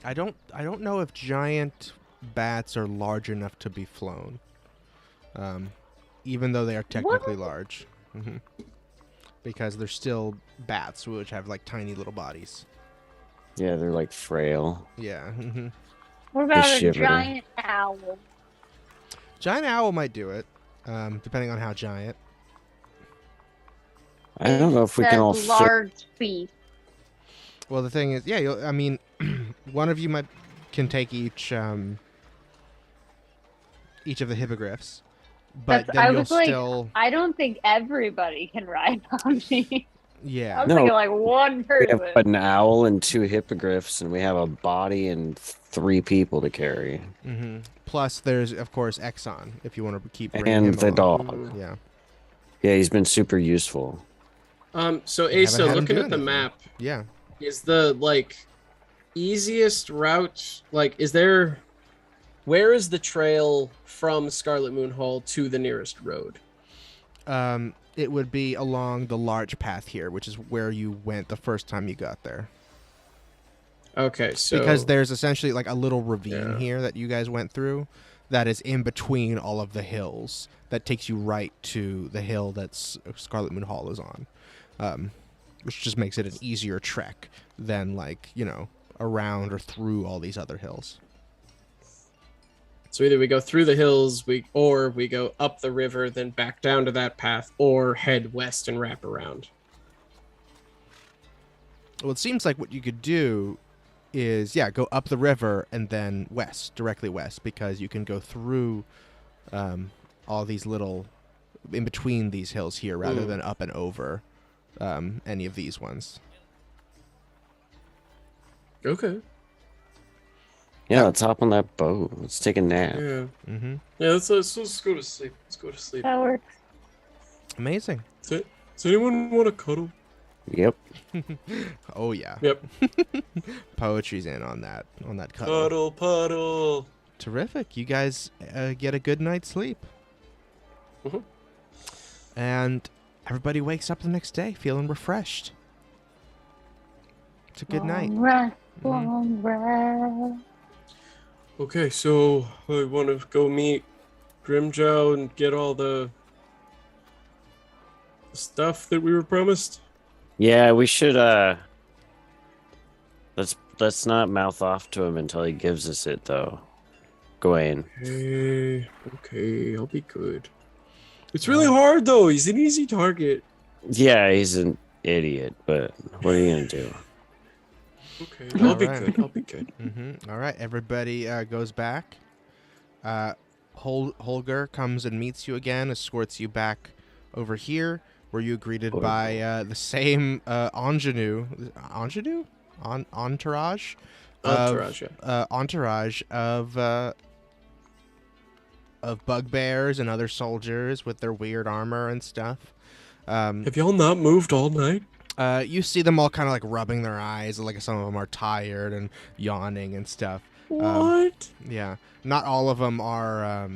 I don't know if giant bats are large enough to be flown. Even though they are technically large. Because they're still bats, which have like tiny little bodies. Yeah, they're like frail. Yeah. What about a shiver. giant owl? Giant owl might do it, depending on how giant. I don't know if we can all Says fit. large beast. Well, the thing is, yeah, I mean, one of you can take each of the hippogriffs, but That's- then I you'll was like, still, I don't think everybody can ride on me. I yeah. was No. thinking like one We person. have an owl and 2 hippogriffs, and we have a body and 3 people to carry. Plus, there's of course Exxon if you want to keep bringing And him the along. dog. Yeah. Yeah, he's been super useful. So haven't Asa, had him looking do at the anything. map, Yeah. is the like easiest route, like, where is the trail from Scarlet Moon Hall to the nearest road? It would be along the large path here, which is where you went the first time you got there. Okay, so Because there's essentially like a little ravine Yeah. here that you guys went through that is in between all of the hills that takes you right to the hill that's Scarlet Moon Hall is on. Which just makes it an easier trek than like, around or through all these other hills. So either we go through the hills, or we go up the river, then back down to that path, or head west and wrap around. Well, it seems like what you could do is, go up the river and then west, directly west, because you can go through all these little, in between these hills here, rather than up and over any of these ones. Okay. Yeah, let's hop on that boat. Let's take a nap. Yeah. Mm-hmm. Yeah. Let's go to sleep. Let's go to sleep. That works. Amazing. Does anyone want to cuddle? Yep. Oh, yeah. Yep. Poetry's in on that cuddle. Puddle, puddle. Terrific. You guys get a good night's sleep. Mhm. And everybody wakes up the next day feeling refreshed. It's a good night. Long rest, Mhm. long rest. Okay, so I want to go meet Grimjow and get all the stuff that we were promised. Yeah, we should let's not mouth off to him until he gives us it though. Gawain. Okay, I'll be good. It's really hard though. He's an easy target. Yeah, he's an idiot, but what are you gonna do? Okay, I'll be Alright. good. I'll be good. All right, everybody goes back. Holger comes and meets you again, escorts you back over here, where you're greeted by the same entourage of bugbears and other soldiers with their weird armor and stuff. Have y'all not moved all night? You see them all kind of like rubbing their eyes, like some of them are tired and yawning and stuff. What? Yeah, not all of them are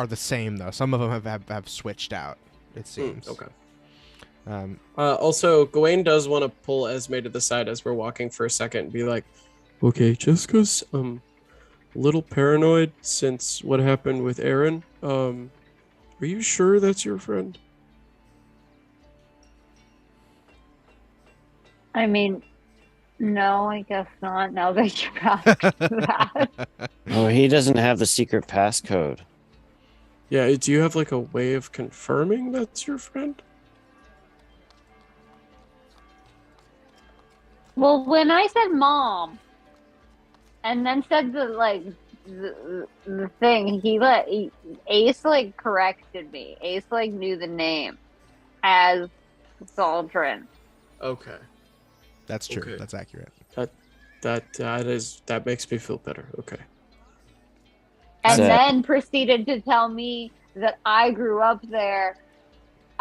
the same though. Some of them have switched out. It seems. Okay. Um, Also, Gawain does want to pull Esme to the side as we're walking for a second and be like, "Okay, Jessica's a little paranoid since what happened with Aaron. Are you sure that's your friend?" I mean, no, I guess not. Now that you asked that. Oh, he doesn't have the secret passcode. Yeah. Do you have like a way of confirming that's your friend? Well, when I said mom, and then said the thing, Ace like corrected me. Ace like knew the name as Zaldrin. Okay. that's true. Okay. That's accurate. That makes me feel better. Okay. And So- then proceeded to tell me that I grew up there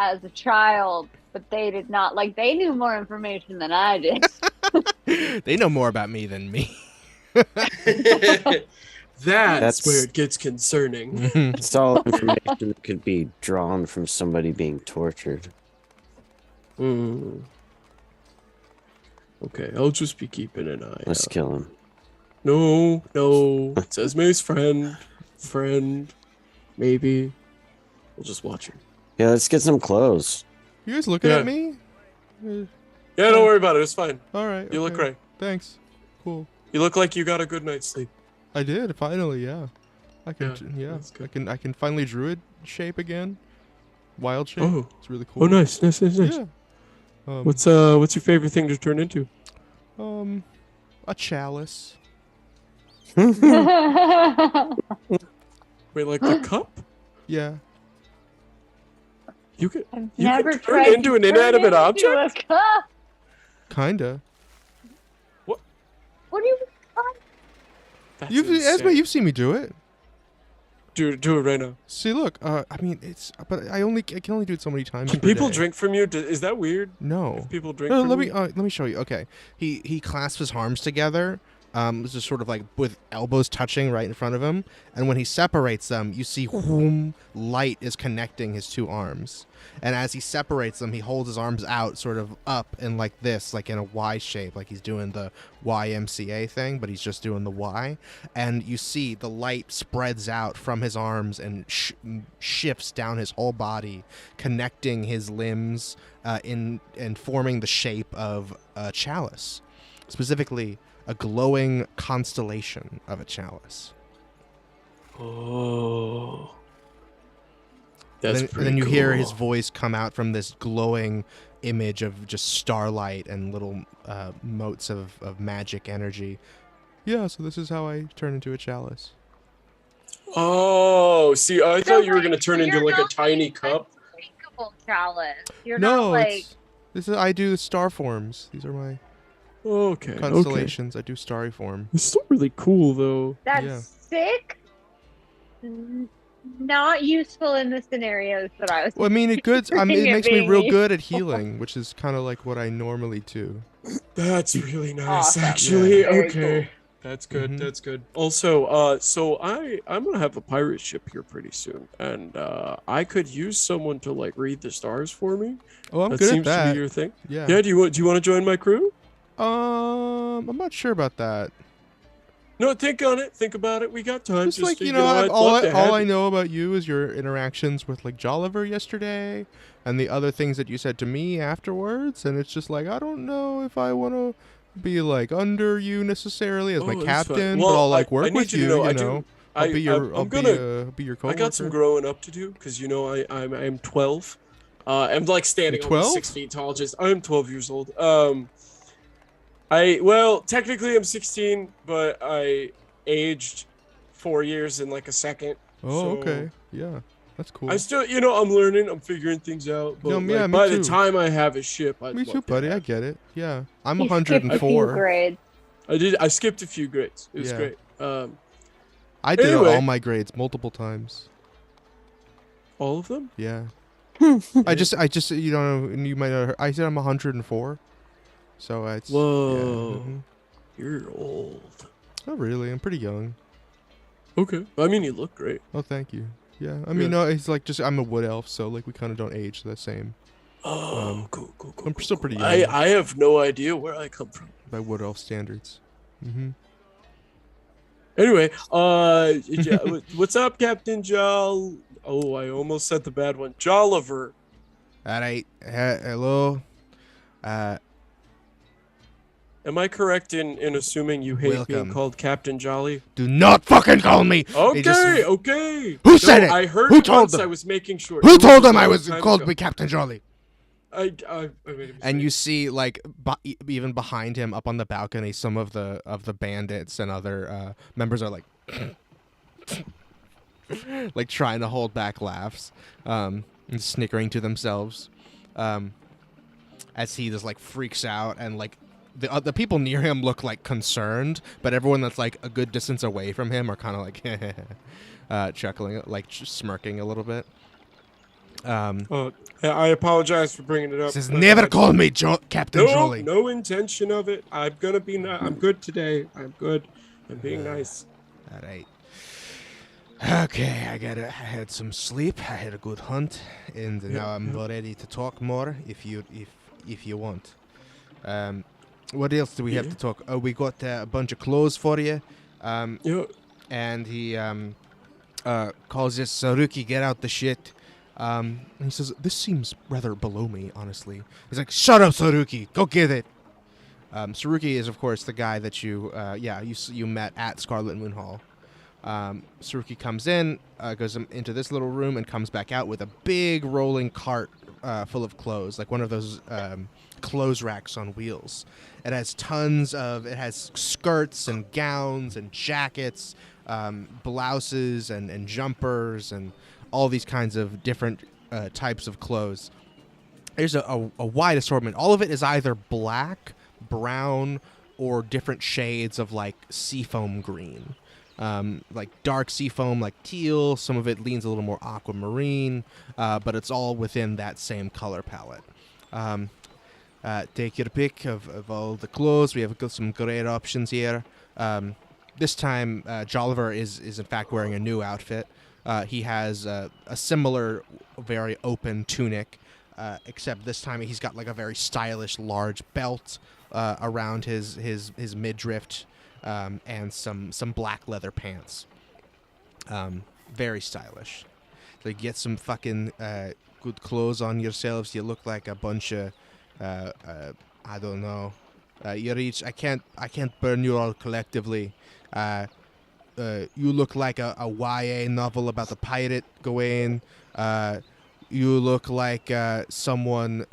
as a child, but they did not. Like, they knew more information than I did. They know more about me than me. That's where it gets concerning. It's all information that could be drawn from somebody being tortured. Okay, I'll just be keeping an eye Let's out. kill him. No. It's Esme's friend. Maybe. We'll just watch her. Yeah, let's get some clothes. You guys looking Yeah. at me? Yeah, don't worry about it. It's fine. All right. You look okay. great. Thanks. Cool. You look like you got a good night's sleep. I did finally. Yeah. I can. Yeah, Yeah. that's good. I can finally druid shape again. Wild shape. Oh. It's really cool. Oh, nice. Yeah. What's your favorite thing to turn into? A chalice. Wait, like the cup? Yeah. You can. I've You never can turn tried into to an turn inanimate into object? a cup. Kinda. What do you? That's Esme, insane. you've seen me do it. Do it right now. See, look. I mean, but I can only do it so many times. Can per people day. drink from you? Is that weird? No. If people drink No, from you? let me show you. Okay, he clasps his arms together, just sort of like with elbows touching right in front of him, and when he separates them, you see whom light is connecting his two arms, and as he separates them, he holds his arms out, sort of up and like this, like in a Y shape, like he's doing the YMCA thing, but he's just doing the Y, and you see the light spreads out from his arms and shifts down his whole body, connecting his limbs and forming the shape of a chalice, specifically a glowing constellation of a chalice. Oh. And That's then you pretty hear cool. his voice come out from this glowing image of just starlight and little motes of magic energy. Yeah, so this is how I turn into a chalice. Oh, see, I thought you were gonna turn into You're like a not tiny like cup. drinkable chalice. You're No, not like. I do star forms. These are my Okay. constellations. I do starry form. It's still really cool though. That's Yeah. sick. Not useful in the scenarios that I was. Well, I mean, it Picturing makes me being real useful. good at healing, which is kind of like what I normally do. That's really nice, Awesome. actually. Yeah. Very Okay. cool. That's good. Mhm. That's good. Also, so I'm gonna have a pirate ship here pretty soon, and I could use someone to like read the stars for me. Oh, I'm that good seems at to that. be your thing. Yeah. Yeah. Do you want to join my crew? I'm not sure about that. No, think on it. Think about it. We got time. Just like I'd all love to have I you. know about you is your interactions with like Jolliver yesterday, and the other things that you said to me afterwards. And it's just like I don't know if I want to be like under you necessarily as my Oh, that's fine. captain, Well, but I'll like I work need with you to you. know, You I know, do- I'll be your I'm gonna. be your I coworker. got some growing up to do because you know I'm 12. I'm like standing You're almost 12? 6 feet tall. Just I'm 12 years old. Well, technically I'm 16, but I aged 4 years in like a second. Oh, so okay. Yeah, that's cool. I still, I'm learning. I'm figuring things out. But Yeah, me by too. the time I have a ship, I'd Me love too, to buddy. I have- get it. Yeah, I'm He skipped a few 104. grades. I skipped a few grades. It was Yeah. great. I did Anyway. all my grades multiple times. All of them? Yeah. I just, you don't know, you might not have heard, I said I'm 104. So it's. Whoa. Yeah, You're old. Not really. I'm pretty young. Okay. I mean, you look great. Oh, thank you. Yeah. I mean, no, it's like I'm a wood elf, so like we kind of don't age the same. Oh, cool. I'm still pretty young. I have no idea where I come from. By wood elf standards. Mm-hmm. Anyway, what's up, Captain Jol? Oh, I almost said the bad one. Jolliver. All right. Hello. Am I correct in assuming you hate being Welcome. called Captain Jolly? Do not fucking call me. Okay, okay. Who said it? I heard Who it told once. them? I was making sure. Who It told was them a I long was time called ago. me Captain Jolly? I made a mistake. And you see, like, even behind him, up on the balcony, some of the bandits and other members are like, like trying to hold back laughs, and snickering to themselves, as he just like freaks out, and like the people near him look like concerned, but everyone that's like a good distance away from him are kind of like chuckling, like smirking a little bit. I apologize for bringing it up. Says but never I- call me Captain No, Jolly. no intention of it. I'm gonna be. I'm good today. I'm good. I'm being nice. All right. Okay, I had some sleep. I had a good hunt, and now I'm ready to talk more. If you want. What else do we have to talk? Oh, we got a bunch of clothes for you. Yeah. And he calls this Saruki, get out the shit. And he says, this seems rather below me, honestly. He's like, shut up, Saruki, go get it. Saruki is, of course, the guy that you met at Scarlet Moon Hall. Saruki comes in, goes into this little room, and comes back out with a big rolling cart full of clothes, like one of those clothes racks on wheels. It has it has skirts and gowns and jackets, blouses and jumpers and all these kinds of different types of clothes. There's a wide assortment. All of it is either black, brown, or different shades of like seafoam green. Like dark seafoam, like teal. Some of it leans a little more aquamarine, but it's all within that same color palette. Take your pick of all the clothes. We have some great options here. This time, Jolliver is in fact wearing a new outfit. He has a similar, very open tunic, except this time he's got like a very stylish, large belt around his midriff, and some black leather pants. Very stylish. So you get some fucking good clothes on yourselves. You look like a bunch of I don't know. You're each. I can't burn you all collectively. You look like a YA novel about a pirate, Gawain. You look like someone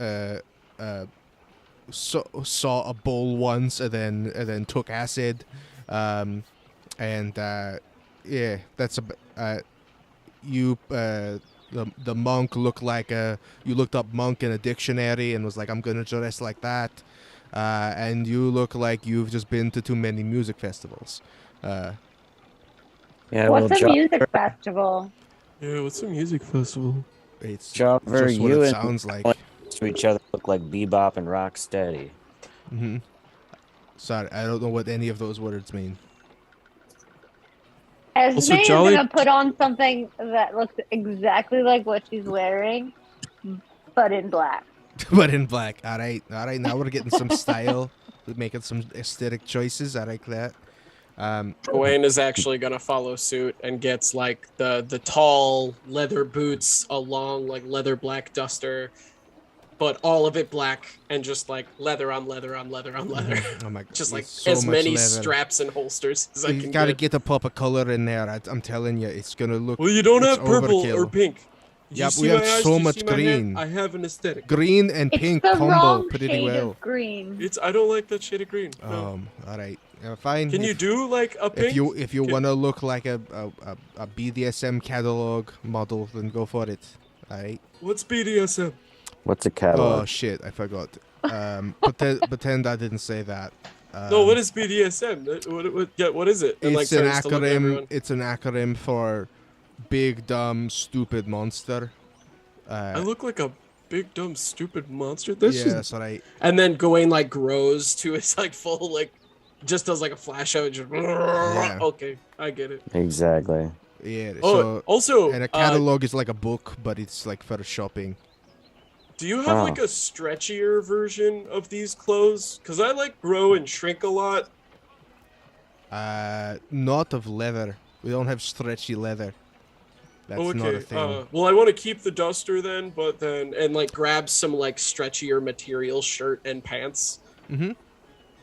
saw a bull once and then took acid. Yeah, that's you. The monk looked like you looked up monk in a dictionary and was like, I'm gonna dress like that. And you look like you've just been to too many music festivals. Yeah, What's a music festival? Yeah. What's a music festival? It's Jobber, just what you it and sounds like. to each other look like Bebop and Rocksteady. Mm-hmm. Sorry, I don't know what any of those words mean. Esme is Jolly- gonna put on something that looks exactly like what she's wearing, but in black. But in black. All right. Now we're getting some style. We're making some aesthetic choices. I like that. Gawain is actually gonna follow suit and gets like the tall leather boots, a long like leather black duster, but all of it black and just like leather on leather on leather on leather. Oh my god. Just like so as much many leather. straps and holsters as I You can gotta get. get a proper color in there. I'm telling you, it's gonna look. Well, you don't it's have purple or overkill. pink. You Yep, see we my have eyes? so Do you much see my hair? green. I have an aesthetic. Green and It's pink the combo wrong pretty shade well. of green. I don't like that shade of green. No. All right. Fine. Can you do like a pink? If you want to look like a BDSM catalog model, then go for it. All right. What's BDSM? What's a Oh catalog? shit! I forgot. Pretend I didn't say that. No, what is BDSM? What is it? And, It's an turns to look at acronym. everyone. It's an acronym for big, dumb, stupid monster. I look like a big, dumb, stupid monster. This Yeah, is... that's right. And then Gawain like grows to his like full like, just does like a flash out. Just... Okay, I get it. Exactly. Yeah. Oh, So also, and a catalog is like a book, but it's like for shopping. do you have Oh. like a stretchier version of these clothes? Cause I like grow and shrink a lot. Not of leather. We don't have stretchy leather. That's Oh, not a okay. thing. Well, I want to keep the duster then, and like grab some like stretchier material shirt and pants. Mhm.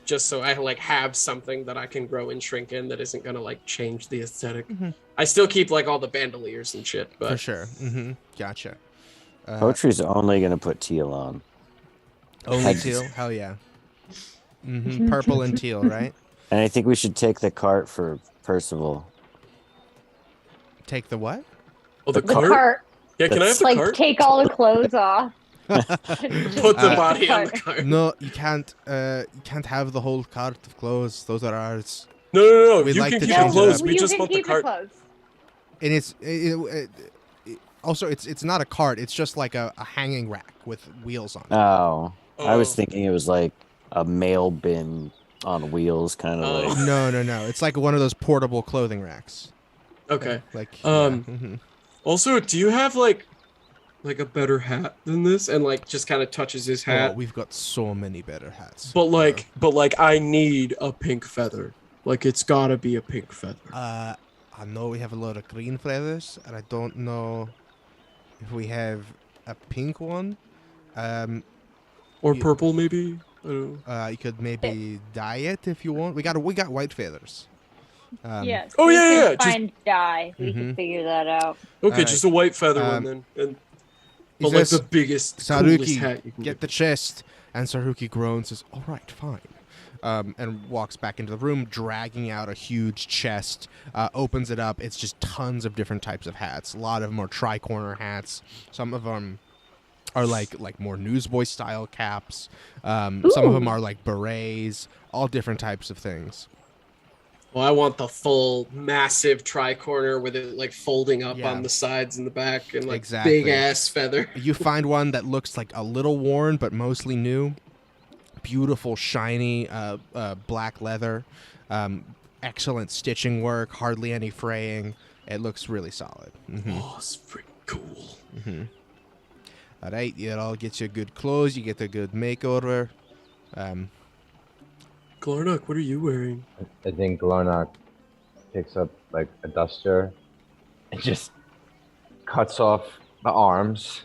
Just so I like have something that I can grow and shrink in that isn't gonna like change the aesthetic. I still keep like all the bandoliers and shit, but For sure. Gotcha. Poetry's only gonna put teal on. Only Heads. teal? Hell yeah. Purple and teal, right? And I think we should take the cart for Percival. Take the what? Oh, the cart. Yeah, can I have the Like, cart? take all the clothes off. Put the body on the cart. No, you can't. You can't have the whole cart of clothes. Those are ours. No. We'd You like can to keep change the it clothes. up. We you just can want the keep cart. clothes. And also it's not a cart. It's just like a hanging rack with wheels on it. Oh, I was Oh. thinking it was like a mail bin on wheels, kind of Oh. like. No. It's like one of those portable clothing racks. Okay. Like. Um, Also, do you have like a better hat than this? And like just kind of touches his Oh, hat. we've got so many better hats. But like I need a pink feather. Like it's gotta be a pink feather. I know we have a lot of green feathers, and I don't know if we have a pink one. Or you- purple maybe. I don't know. You could maybe dye it if you want. We got white feathers. Yes. Oh, we yeah, can yeah, just- Find dye. We Mhm. can figure that out. Okay, Alright. just a white feather one then. And but like the biggest, coolest hat you can Get the chest. And Saruki groans, says, "All right, fine," and walks back into the room, dragging out a huge chest. Opens it up. It's just tons of different types of hats. A lot of them are tri-corner hats. Some of them are like more newsboy style caps. Some of them are like berets. All different types of things. Well, I want the full massive tri-corner with it like folding up Yeah. on the sides and the back and like Exactly. big ass feather. You find one that looks like a little worn, but mostly new. Beautiful, shiny black leather. Excellent stitching work. Hardly any fraying. It looks really solid. Oh, it's freaking cool. All right, it all gets you good clothes. You get a good makeover. Glarnock, what are you wearing? I think Glornock picks up like a duster and just cuts off the arms,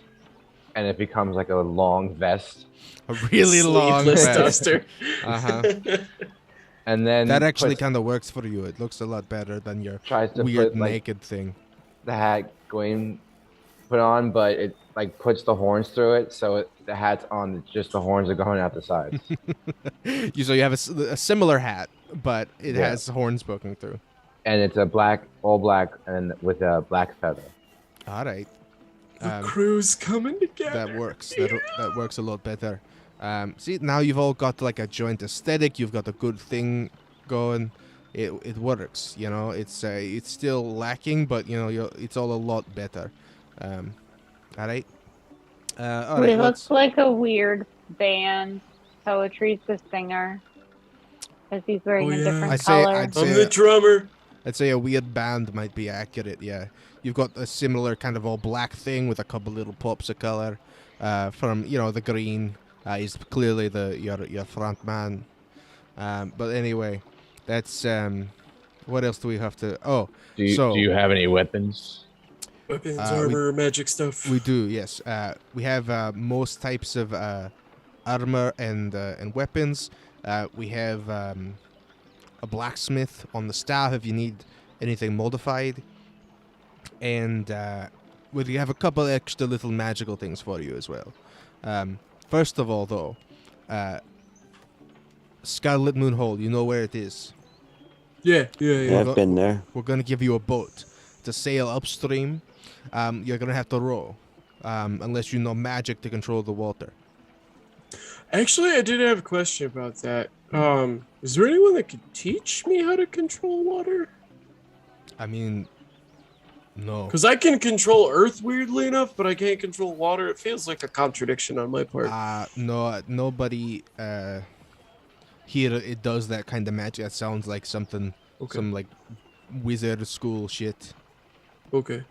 and it becomes like a long vest. A really long Sleeveless vest. duster. Uh-huh. And then That actually puts- kind of works for you. It looks a lot better than your tries to weird put like naked thing. the hat Gwen put on, but it like puts the horns through it, so the hat's on. Just the horns are going out the sides. So you have a similar hat, but it Yeah. has horns poking through. And it's a all black, and with a black feather. All right. The crew's coming together. That works. That works a lot better. See, now you've all got like a joint aesthetic. You've got a good thing going. It works. You know, it's still lacking, but you know, it's all a lot better. All right. All We right. look Let's, like a weird band. Poetry's the singer. Because he's wearing Oh, a yeah. different I'd say- color. I'd I'm the drummer. I'd say a weird band might be accurate. Yeah. You've got a similar kind of all black thing with a couple little pops of color. From the green is clearly your front man. But anyway, that's what else do we have to? Oh, Do you have any weapons? Weapons, we- armor, magic stuff. we do. Yes, we have most types of armor and weapons. We have a blacksmith on the staff if you need anything modified, and we have a couple extra little magical things for you as well. First of all, though, Scarlet Moon Hole, you know where it is. Yeah. Yeah, I've been there. We're gonna give you a boat to sail upstream. You're gonna have to row, unless you know magic to control the water. Actually, I did have a question about that. Is there anyone that could teach me how to control water? I mean, no. Because I can control Earth weirdly enough, but I can't control water. It feels like a contradiction on my part. No, nobody here it does that kind of magic. That sounds like something, some like wizard school shit. Okay.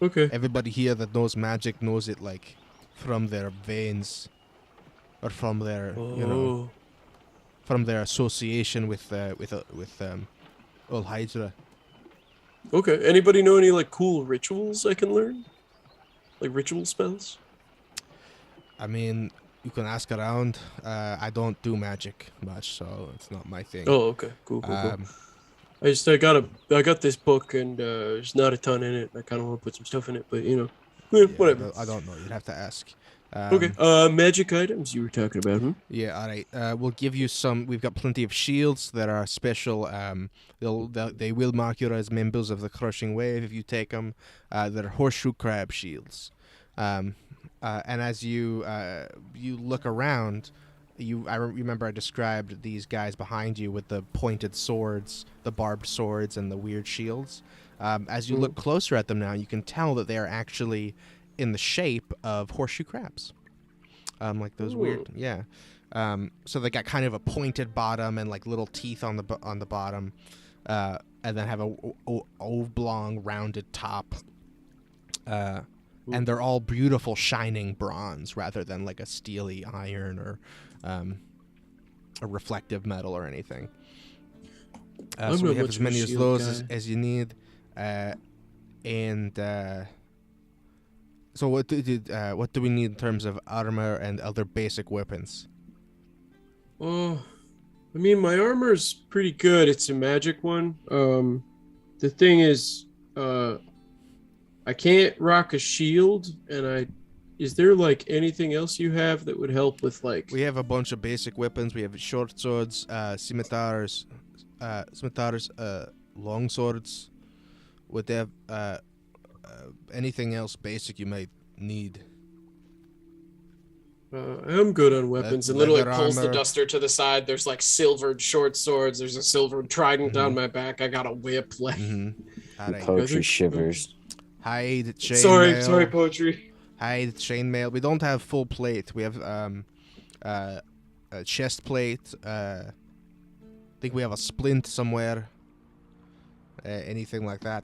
Okay. Everybody here that knows magic knows it like from their veins, or from their from their association with Ul Hydra. Okay. Anybody know any like cool rituals I can learn? Like ritual spells? I mean, you can ask around. I don't do magic much, so it's not my thing. Oh, okay. Cool. I got this book and there's not a ton in it. I kind of want to put some stuff in it, but whatever. I don't know. You'd have to ask. Okay. Magic items you were talking about, huh? Yeah. All right. We'll give you some. We've got plenty of shields that are special. They will mark you as members of the Crushing Wave if you take them. They're horseshoe crab shields. And as you look around, I remember I described these guys behind you with the pointed swords, the barbed swords, and the weird shields. As you look closer at them now, you can tell that they are actually in the shape of horseshoe crabs. Like those weird, yeah. So they got kind of a pointed bottom and like little teeth on the bottom, and then have a oblong rounded top. And they're all beautiful shining bronze rather than like a steely iron or a reflective metal or anything. So we have as many of those as you need. So what do we need in terms of armor and other basic weapons? Oh, I mean, my armor's pretty good. It's a magic one. The thing is, I can't rock a shield, and is there like anything else you have that would help with like? We have a bunch of basic weapons. We have short swords, scimitars, long swords. Would they have anything else basic you might need? I'm good on weapons. And literally pulls the armor. duster to the side. There's like silvered short swords. There's a silver trident down my back. I got a whip. Like Poetry shivers. Hide chainmail. Sorry, poetry. Hide chainmail. We don't have full plate. We have a chest plate. I think we have a splint somewhere. Anything like that.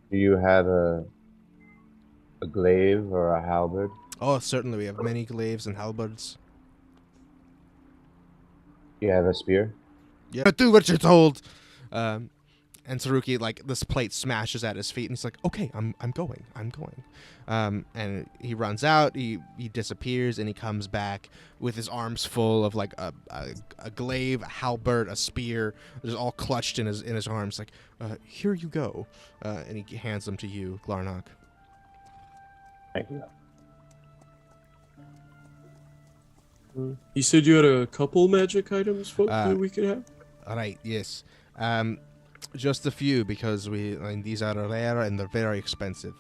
Do you have a glaive or a halberd? Oh, certainly. We have many glaives and halberds. You have a spear? Yeah, do what you're told. And Saruki, like, this plate smashes at his feet, and he's like, "Okay, I'm going. And he runs out. He disappears, and he comes back with his arms full of like a glaive, a halberd, a spear. It's all clutched in his arms. Like, here you go. And he hands them to you, Glarnock. Thank you. You said you had a couple magic items that we could have? All right, yes. Just a few, because these are rare and they're very expensive.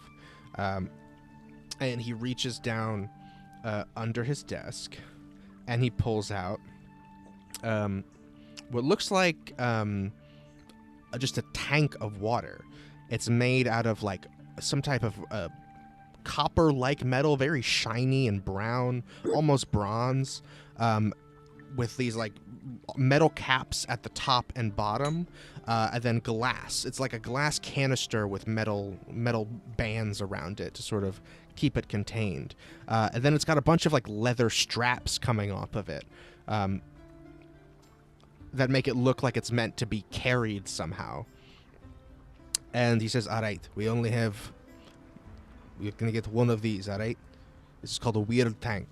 And he reaches down under his desk, and he pulls out what looks like just a tank of water. It's made out of like some type of copper-like metal, very shiny and brown, almost bronze, with these like metal caps at the top and bottom, and then glass. It's like a glass canister with metal bands around it to sort of keep it contained. And then it's got a bunch of like leather straps coming off of it that make it look like it's meant to be carried somehow. And he says, "All right, we're gonna get one of these. All right, this is called a weird tank.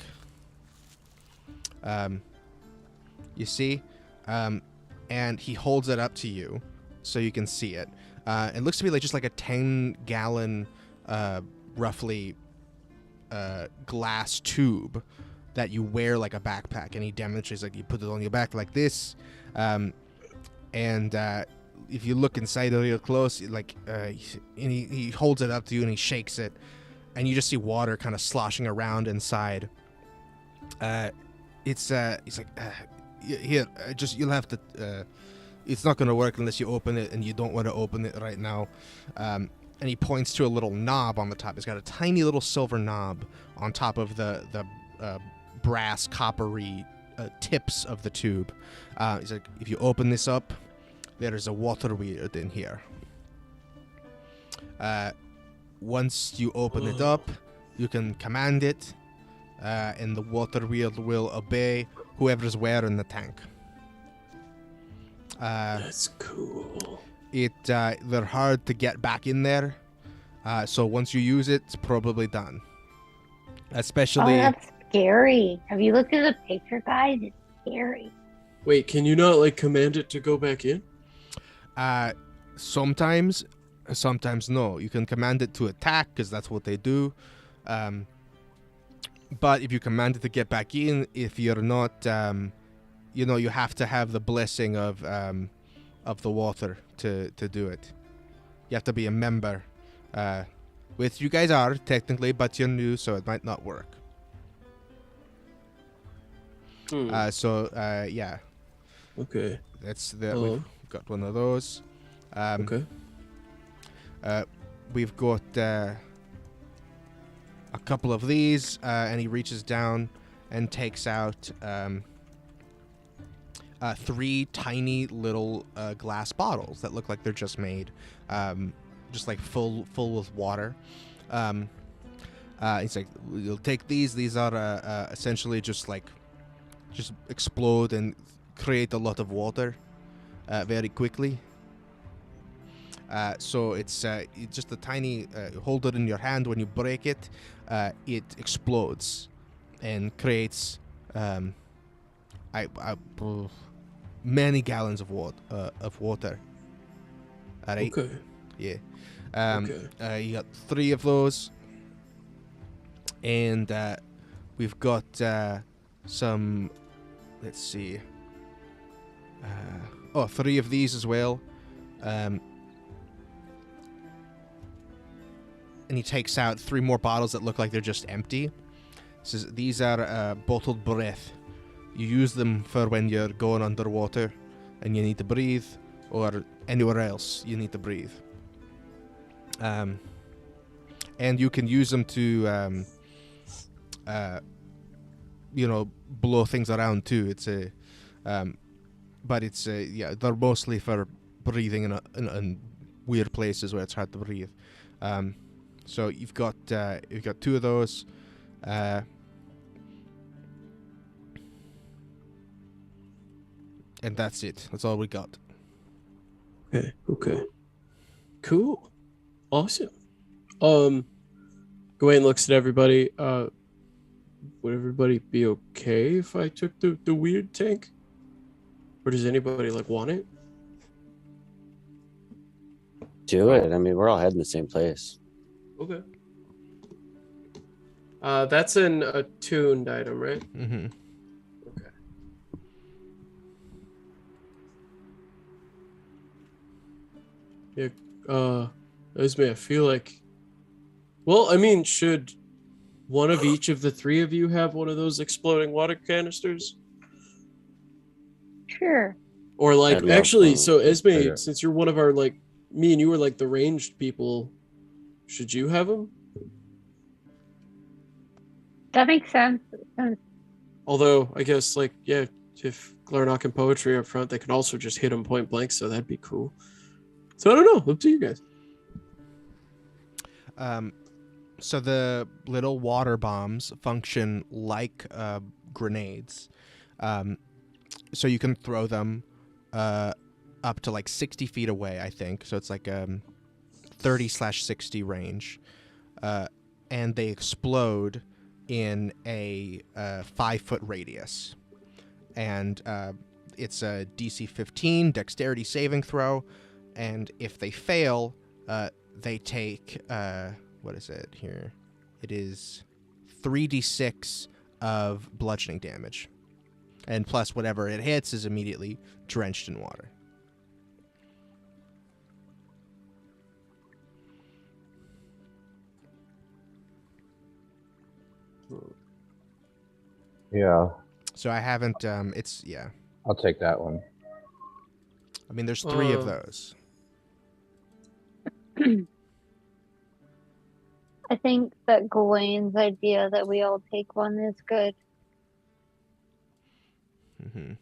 You see?" And he holds it up to you so you can see it. It looks to be like just like a 10-gallon, roughly, glass tube that you wear like a backpack. And he demonstrates like you put it on your back like this, and if you look inside it real close, like he holds it up to you and he shakes it, and you just see water kind of sloshing around inside. He's like, here, you'll have to. It's not going to work unless you open it, and you don't want to open it right now. And he points to a little knob on the top. It's got a tiny little silver knob on top of the brass coppery tips of the tube. He's like, if you open this up, there is a water wheel in here. Once you open it up, you can command it, and the water wheel will obey whoever's wearing the tank. That's cool. They're hard to get back in there, so once you use it, it's probably done. Especially. Oh, that's scary. Have you looked at the picture, guys? It's scary. Wait, can you not like command it to go back in? Sometimes no. You can command it to attack because that's what they do. But if you command it to get back in, if you're not, you have to have the blessing of the water to do it. You have to be a member, which you guys are technically, but you're new, so it might not work. Yeah. Okay. That's we've got one of those. Okay. We've got a couple of these, and he reaches down and takes out 3 tiny little glass bottles that look like they're just made, just like full with water. He's like, you'll take these. These are essentially just explode and create a lot of water very quickly. So it's just a tiny, hold it in your hand. When you break it, it explodes and creates many gallons of water. All right? Okay. Yeah. Okay. You got 3 of those, and we've got some. Let's see. 3 of these as well. And he takes out 3 more bottles that look like they're just empty. Says these are bottled breath. You use them for when you're going underwater and you need to breathe, or anywhere else you need to breathe. And you can use them to, blow things around too. It's they're mostly for breathing in weird places where it's hard to breathe. So you've got 2 of those. And that's it. That's all we got. Okay. Cool. Awesome. Gawain looks at everybody. Would everybody be okay if I took the weird tank? Or does anybody want it? Do it. I mean, we're all heading the same place. Okay. That's an attuned item, right? Mm-hmm. Okay. Yeah, Esme, I feel like... Well, I mean, should one of each of the 3 of you have one of those exploding water canisters? Sure. Or actually, so Esme, Yeah. since you're one of our, me and you are the ranged people, should you have them? That makes sense. Although, I guess, if Glarnock and Poetry are up front, they can also just hit them point blank, so that'd be cool. So I don't know. Up to you guys. So the little water bombs function like grenades. So you can throw them up to 60 feet away, I think. So it's 30/60 range. And they explode in a 5-foot radius. And it's a DC 15 dexterity saving throw. and if they fail, they take what is it here? It is 3d6 of bludgeoning damage, and plus whatever it hits is immediately drenched in water. Yeah, So I haven't. It's yeah. I'll take that one. I mean, there's 3 of those. I think that Gawain's idea that we all take one is good. Mm-hmm.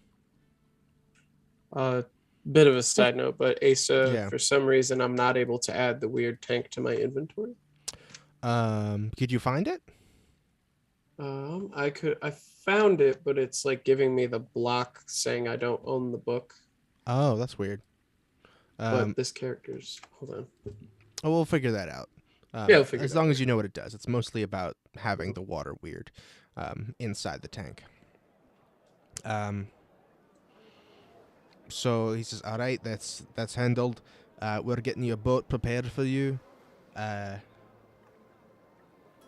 Bit of a side note, but Asa, Yeah. for some reason, I'm not able to add the weird tank to my inventory. Could you find it? I found it, but it's like giving me the block saying I don't own the book. Oh, that's weird. But this character's, hold on. Oh, we'll figure that out. Yeah, we'll figure as it long out. as you know what it does. It's mostly about having the water weird inside the tank. So he says, "All right, that's handled. We're getting you a boat prepared for you.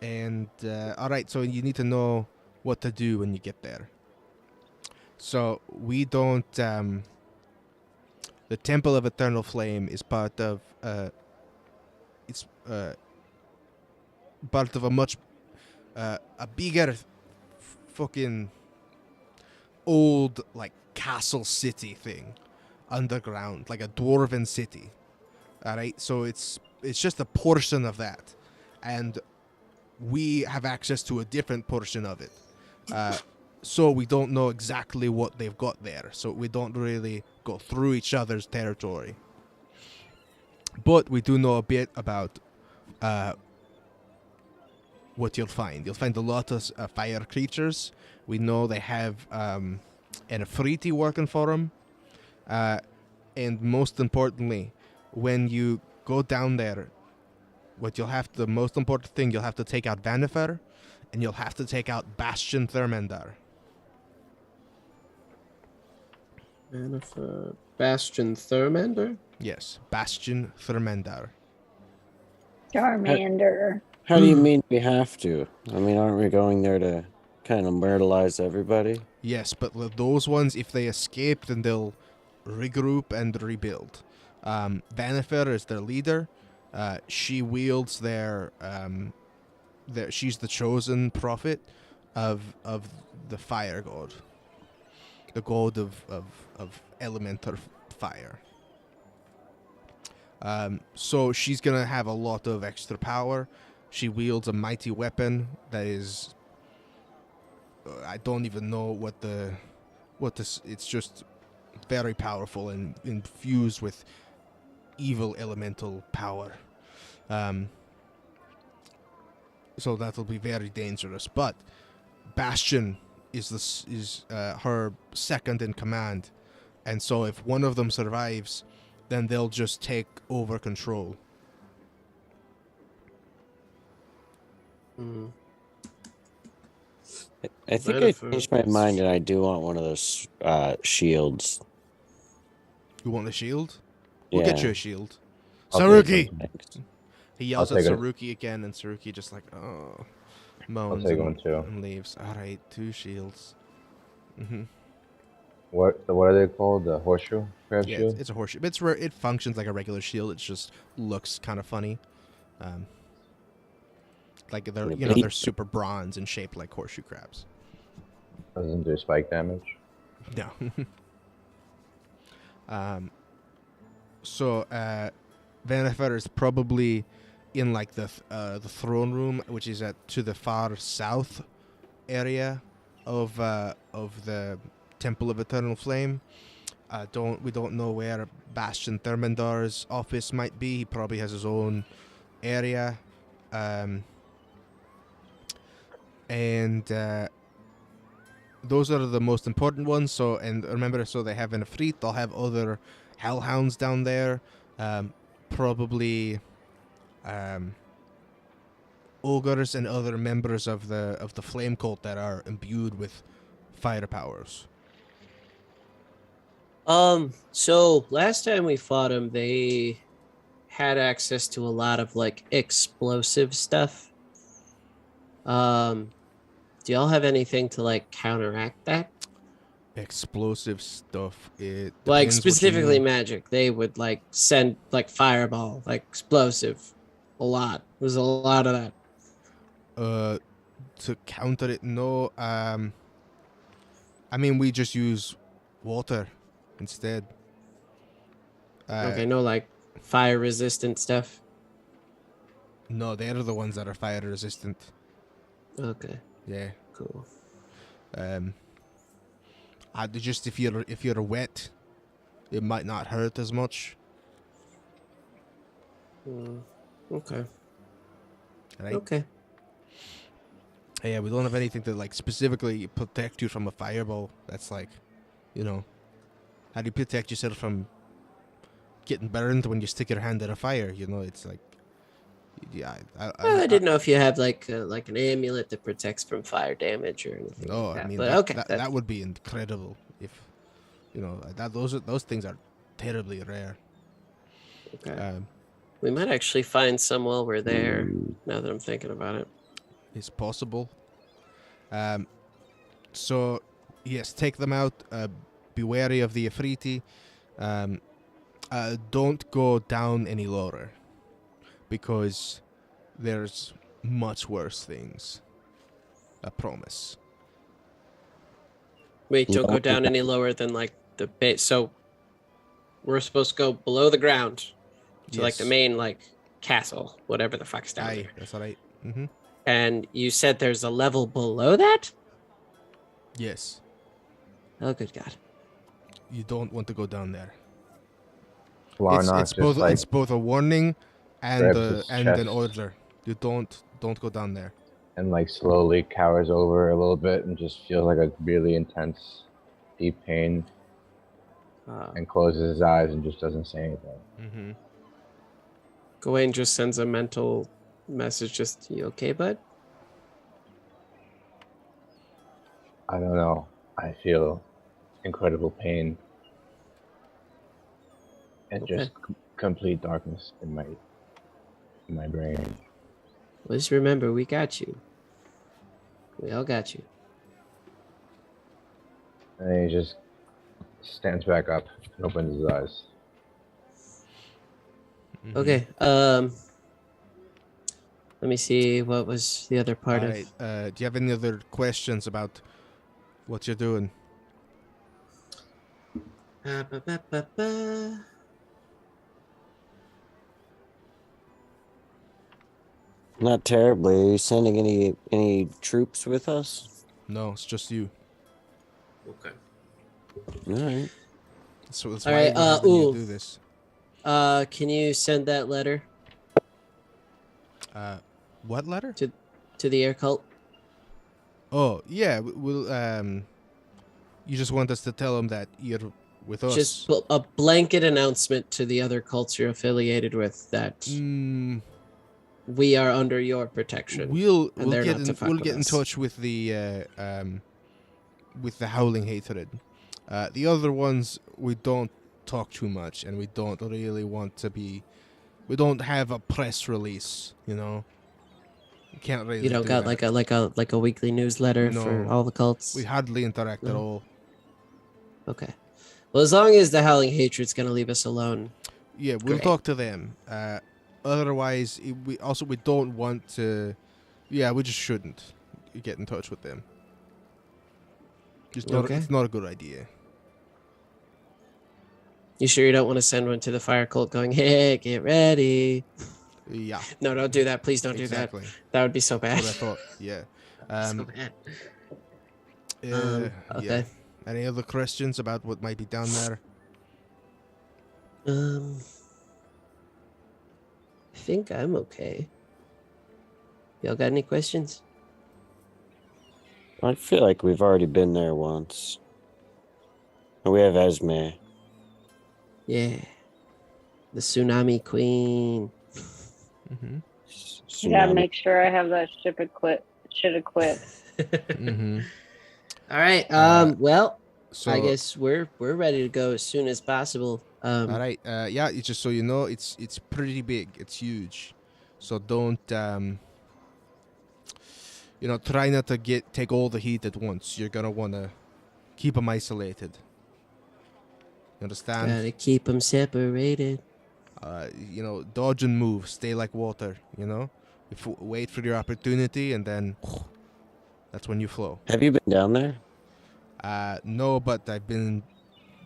And all right, so you need to know what to do when you get there. So we don't. The Temple of Eternal Flame is part of. It's part of a much a bigger fucking old like castle city thing underground, like a dwarven city. All right, so it's just a portion of that, and we have access to a different portion of it. So we don't know exactly what they've got there, so we don't really go through each other's territory. But we do know a bit about what you'll find. You'll find a lot of fire creatures. We know they have an Afriti working for them. And most importantly, when you go down there, the most important thing, you'll have to take out Vanifer, and you'll have to take out Bastion Thermendar. Bastion Thermander? Yes, Bastion Thermendar. Charmander. How do you mean we have to? I mean, aren't we going there to kind of myrtleize everybody? Yes, but those ones, if they escape, then they'll regroup and rebuild. Vanifer is their leader. She wields she's the chosen prophet of the fire god. The god of elemental fire. So she's gonna have a lot of extra power. She wields a mighty weapon that is... I don't even know what this... It's just very powerful and infused with evil elemental power. So that'll be very dangerous. But Bastion is her second in command, and so if one of them survives, then they'll just take over control. I think I changed my mind, and I do want one of those shields. You want the shield? We'll get you a shield. I'll Saruki! Thanks. He yells I'll at take it. Saruki again, and Saruki just like, oh, I'll moans take one too. and leaves. All right, 2 shields. Mm-hmm. What are they called? The horseshoe crab Yeah, shield? it's a horseshoe. It functions like a regular shield. It just looks kind of funny. Like they're super bronze and shaped like horseshoe crabs. Doesn't do spike damage. No. So Vanifer is probably in like the throne room, which is to the far south area of the Temple of Eternal Flame. We don't know where Bastion Thermendar's office might be. He probably has his own area. And those are the most important ones. So, and remember, so they have an Ifrit. They'll have other hellhounds down there. Probably ogres and other members of the flame cult that are imbued with fire powers. So last time we fought them, they had access to a lot of like explosive stuff. Um, do y'all have anything to like counteract that? Explosive stuff. It Like depends what you specifically mean. magic. They would like send like fireball, like explosive. A lot. There's a lot of that. To counter it, no. I mean, we just use water instead. Okay, no like fire resistant stuff. No, they're the ones that are fire resistant. Okay, Yeah. cool. Just if you're wet, it might not hurt as much. Okay. Right? Okay. Yeah, we don't have anything to like specifically protect you from a fireball. That's like, how do you protect yourself from getting burned when you stick your hand in a fire? It's like, yeah. I didn't know if you have like an amulet that protects from fire damage or anything. No, like that. I mean But that, okay, that would be incredible if, those things are terribly rare. okay. We might actually find some while we're there. Now that I'm thinking about it. It's possible. So yes, take them out. Be wary of the Ifriti. Don't go down any lower, because there's much worse things. I promise. Wait, don't go down any lower than like the base. So we're supposed to go below the ground to like the Yes. main like castle, whatever the fuck's down Aye, there. that's all right. Mm-hmm. And you said there's a level below that? Yes, Oh, good God. you don't want to go down there. Glarnock It's just both like it's both a warning and grabs his and an chest. order. You don't go down there. and like slowly cowers over a little bit and just feels like a really intense, deep pain, and closes his eyes and just doesn't say anything. Mm-hmm. Gawain just sends a mental message, just, you okay, bud? I don't know. I feel incredible pain and Okay. just complete darkness in my brain. Well, just remember, we got you. We all got you. And then he just stands back up and opens his eyes. Mm-hmm. Okay. Let me see. What was the other part All of? right. Do you have any other questions about what you're doing? Ba-ba-ba-ba-ba. Not terribly. Are you sending any troops with us? No, it's just you. Okay. All right. So that's All why right, we're having you ooh. do this. Can you send that letter What letter? to the air cult? Oh, yeah. We'll. You just want us to tell them that you're with us. Just a blanket announcement to the other cults you're affiliated with that we are under your protection. We'll and they're get not to fuck with in us. touch with the howling hatred. The other ones we don't talk too much, and we don't really want to be. We don't have a press release, you know. We can't really. You don't do got that. like a weekly newsletter for No. all the cults. We hardly interact at No. all. Okay. Well, as long as the howling hatred's gonna leave us alone. Yeah, we'll Great. talk to them. Otherwise, we don't want to. Yeah, we just shouldn't get in touch with them. Okay. It's not a good idea. You sure you don't want to send one to the fire cult going, hey, get ready? Yeah, No, don't do that. Please don't exactly. do that. That would be so bad. That's what I thought. Yeah. So bad. Yeah. Okay. Any other questions about what might be down there? I think I'm okay. Y'all got any questions? I feel like we've already been there once. And we have Esme. Yeah. The tsunami queen. Mm-hmm. You gotta make sure I have that shit equipped. Mm-hmm. All right. Well, So I guess we're ready to go as soon as possible. all right. Yeah. It's just so you know, it's pretty big. It's huge. So don't try not to take all the heat at once. You're gonna wanna keep them isolated. You understand? Gotta keep them separated. Dodge and move. Stay like water. Wait for your opportunity, and then that's when you flow. Have you been down there? No, but I've been.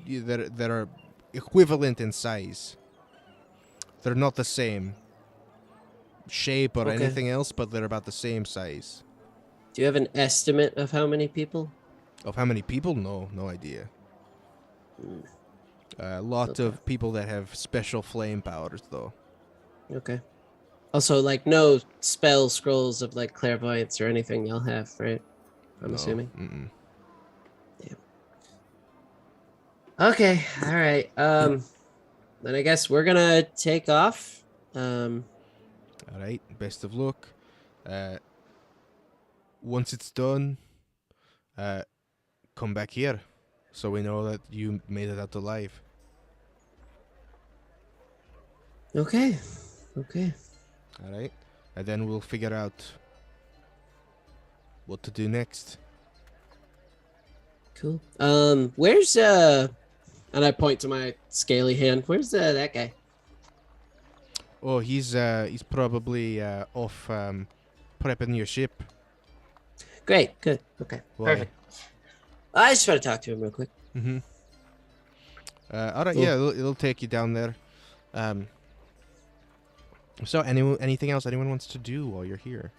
That are equivalent in size. They're not the same shape or Okay. anything else, but they're about the same size. Do you have an estimate of how many people? Of how many people? No idea. A lot of people that have special flame powers, though. Okay. Also, like, no spell scrolls of like clairvoyance or anything you'll have, right? I'm No. assuming. Mm-mm. Okay. All right. Then I guess we're gonna take off. All right. Best of luck. Once it's done, come back here, so we know that you made it out alive. Okay. Okay. All right. And then we'll figure out what to do next. Cool. Where's and I point to my scaly hand. Where's that guy? Oh, he's probably off prepping your ship. Great. Good. Okay. Why? Perfect. I just want to talk to him real quick. Mm-hmm. All right. Cool. Yeah, it'll take you down there. So, anything else anyone wants to do while you're here?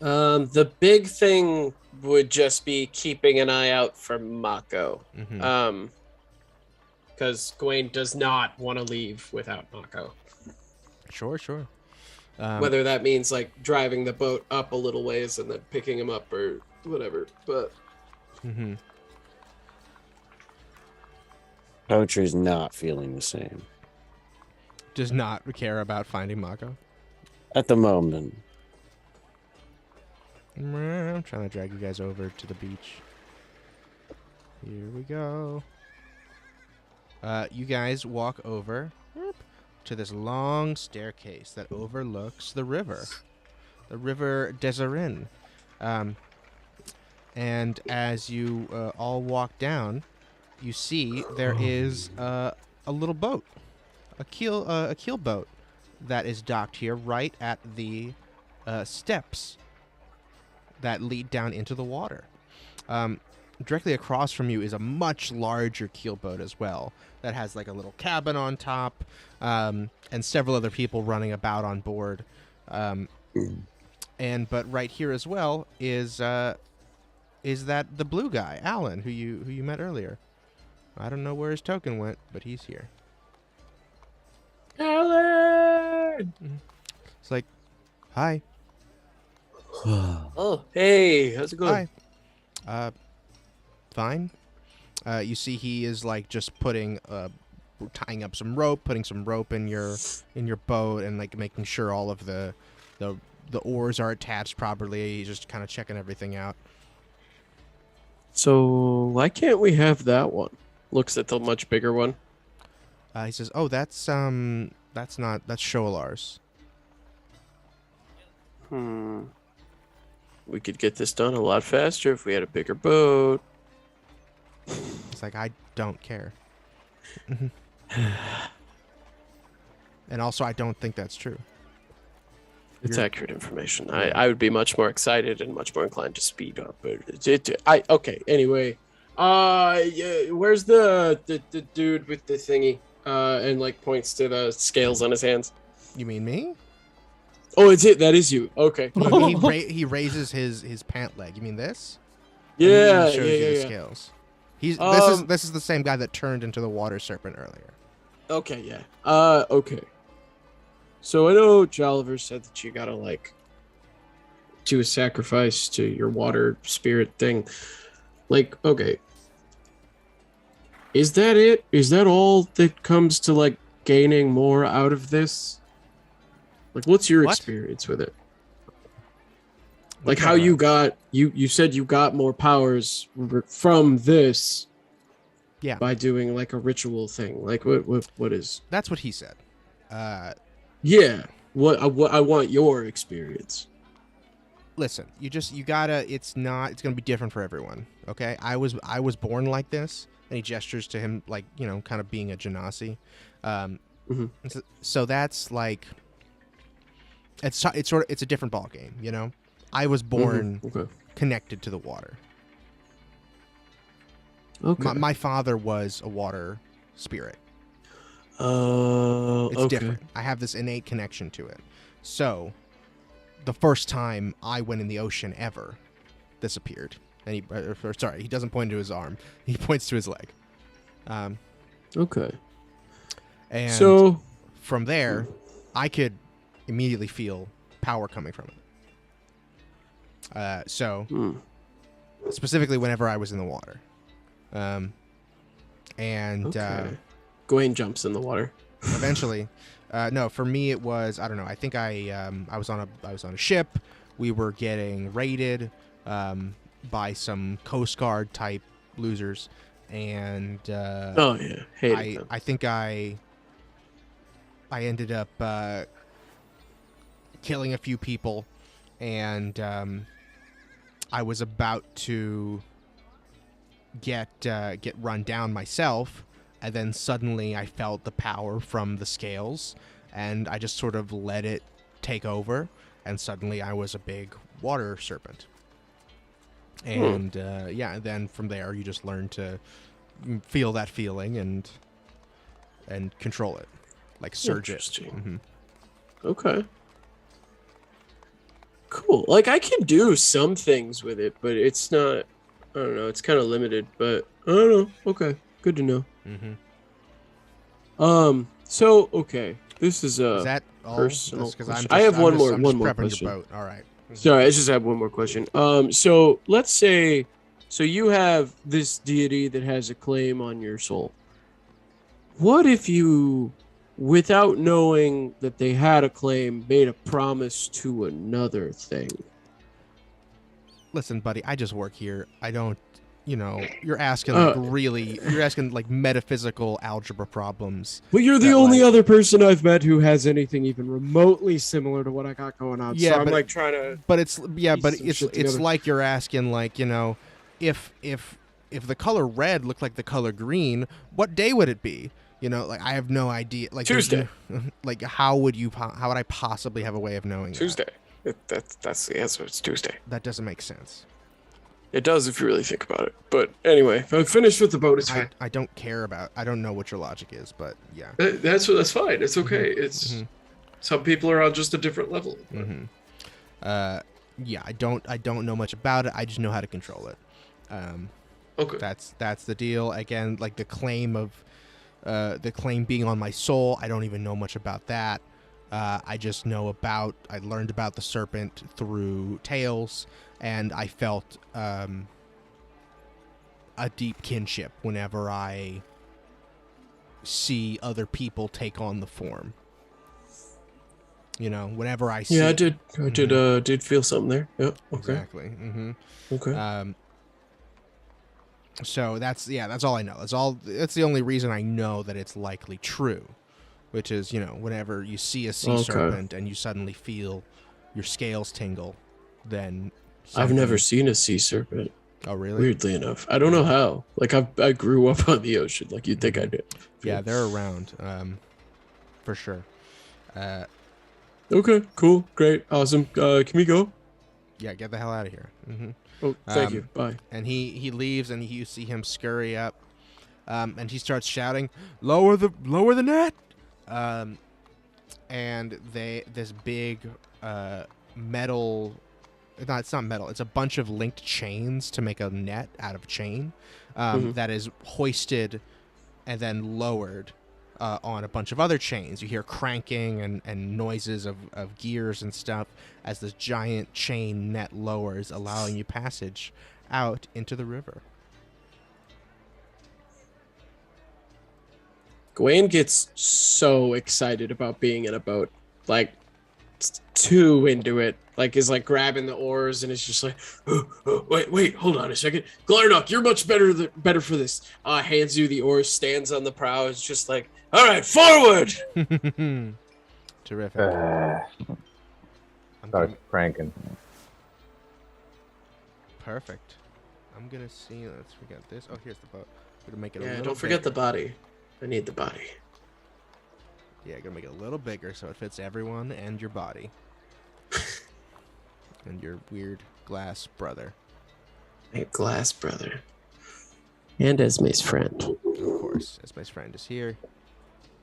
The big thing would just be keeping an eye out for Mako. Mm-hmm. Because Gawain does not want to leave without Mako. Sure. Whether that means like driving the boat up a little ways and then picking him up or whatever. But Mm-hmm. Poetry's not feeling the same Does not care about finding Mako. at the moment. I'm trying to drag you guys over to the beach. Here we go. You guys walk over to this long staircase that overlooks the River Deserin. And as you all walk down, you see there is a little boat, a keel boat that is docked here right at the steps that lead down into the water. Directly across from you is a much larger keelboat as well that has like a little cabin on top, and several other people running about on board. But right here as well is that the blue guy, Alan, who you met earlier. I don't know where his token went, but he's here. Alan! It's like, hi. Oh, hey, how's it going? Hi. Fine. You see he is like just tying up some rope, putting some rope in your boat, and like making sure all of the oars are attached properly. He's just kind of checking everything out. So why can't we have that one? Looks at the much bigger one. He says, "Oh, that's Sholar's." We could get this done a lot faster if we had a bigger boat. It's like, I don't care. And also, I don't think that's true. It's You're- accurate information. I would be much more excited and much more inclined to speed up. But okay. Anyway, yeah, where's the dude with the thingy? And like points to the scales on his hands. You mean me? Oh, it's it. That is you. Okay. He raises his pant leg. You mean this? And Yeah. he shows you the Yeah. scales. This is the same guy that turned into the water serpent earlier. Okay. Yeah. Okay. So I know Joliver said that you gotta like do a sacrifice to your water spirit thing. Like, okay. Is that it? Is that all that comes to like gaining more out of this? Like, what's your What? experience with it? Like how you got you said you got more powers from this. Yeah. By doing like a ritual thing. Like what is? That's what he said. Yeah. What I want your experience. Listen, you gotta. It's gonna be different for everyone. Okay. I was born like this, and he gestures to him like kind of being a genasi. So that's like. It's a different ball game. I was born connected to the water. Okay. My father was a water spirit. It's different. I have this innate connection to it. So, the first time I went in the ocean ever, this appeared. And he doesn't point to his arm. He points to his leg. Okay. And so from there, I could immediately feel power coming from it. Specifically whenever I was in the water. Gawain jumps in the water. Eventually, no. For me, it was I don't know. I think I was on a ship. We were getting raided by some Coast Guard type losers, and I think I ended up killing a few people, and I was about to get run down myself, and then suddenly I felt the power from the scales, and I just sort of let it take over, and suddenly I was a big water serpent. And then from there you just learn to feel that feeling and control it, like surge it. Interesting. Okay. Cool. Like I can do some things with it, but it's not. I don't know. It's kind of limited, but I don't know. Okay, good to know. So okay, this is that all? personal. I have one more question. Your boat. All right. Sorry, I just have one more question. So let's say, you have this deity that has a claim on your soul. What if you, without knowing that they had a claim, made a promise to another thing? Listen, buddy, I just work here. I don't, you're asking you're asking like metaphysical algebra problems. But you're the only other person I've met who has anything even remotely similar to what I got going on. Yeah, so I'm trying to. But it's like you're asking if the color red looked like the color green, what day would it be? I have no idea. Like Tuesday. Like how would I possibly have a way of knowing Tuesday? That's the answer. It's Tuesday. That doesn't make sense. It does if you really think about it. But anyway, if I'm finished with the boat, it's fine. I don't care about. I don't know what your logic is, but yeah. That's fine. It's okay. It's some people are on just a different level. Yeah, I don't know much about it. I just know how to control it. Okay. That's the deal. Again, like the claim being on my soul, I don't even know much about that. I just know I learned about the serpent through tales, and I felt a deep kinship whenever I see other people take on the form. Whenever I see. Yeah, I did feel something there. Yeah. Okay. Exactly. Okay. So that's all I know. That's the only reason I know that it's likely true, which is, whenever you see a sea serpent and you suddenly feel your scales tingle, then I've never seen a sea serpent. Oh, really? Weirdly enough. I don't know how. Like I grew up on the ocean, like you'd think I did. Yeah, they're around. For sure. Okay, cool, great, awesome. Can we go? Yeah, get the hell out of here. Oh, thank you. Bye. And he leaves, and you see him scurry up, and he starts shouting, "Lower the net!" And this big metal. No, it's not metal. It's a bunch of linked chains to make a net out of chain that is hoisted and then lowered on a bunch of other chains. You hear cranking and noises of gears and stuff as this giant chain net lowers, allowing you passage out into the river. Gawain gets so excited about being in a boat. Like, too into it. Like is like grabbing the oars and it's just like, wait, hold on a second. Glarnock, you're much better for this. Hands you the oars, stands on the prow. It's just like, all right, forward. Terrific. Starts cranking. Perfect. I'm gonna see. Let's forget this. Oh, here's the boat. We're gonna make it a Yeah, little don't forget the bigger. body. I need the body. Yeah, gonna make it a little bigger so it fits everyone and your body. And your weird glass brother. My glass brother. And Esme's friend. Of course, Esme's friend is here.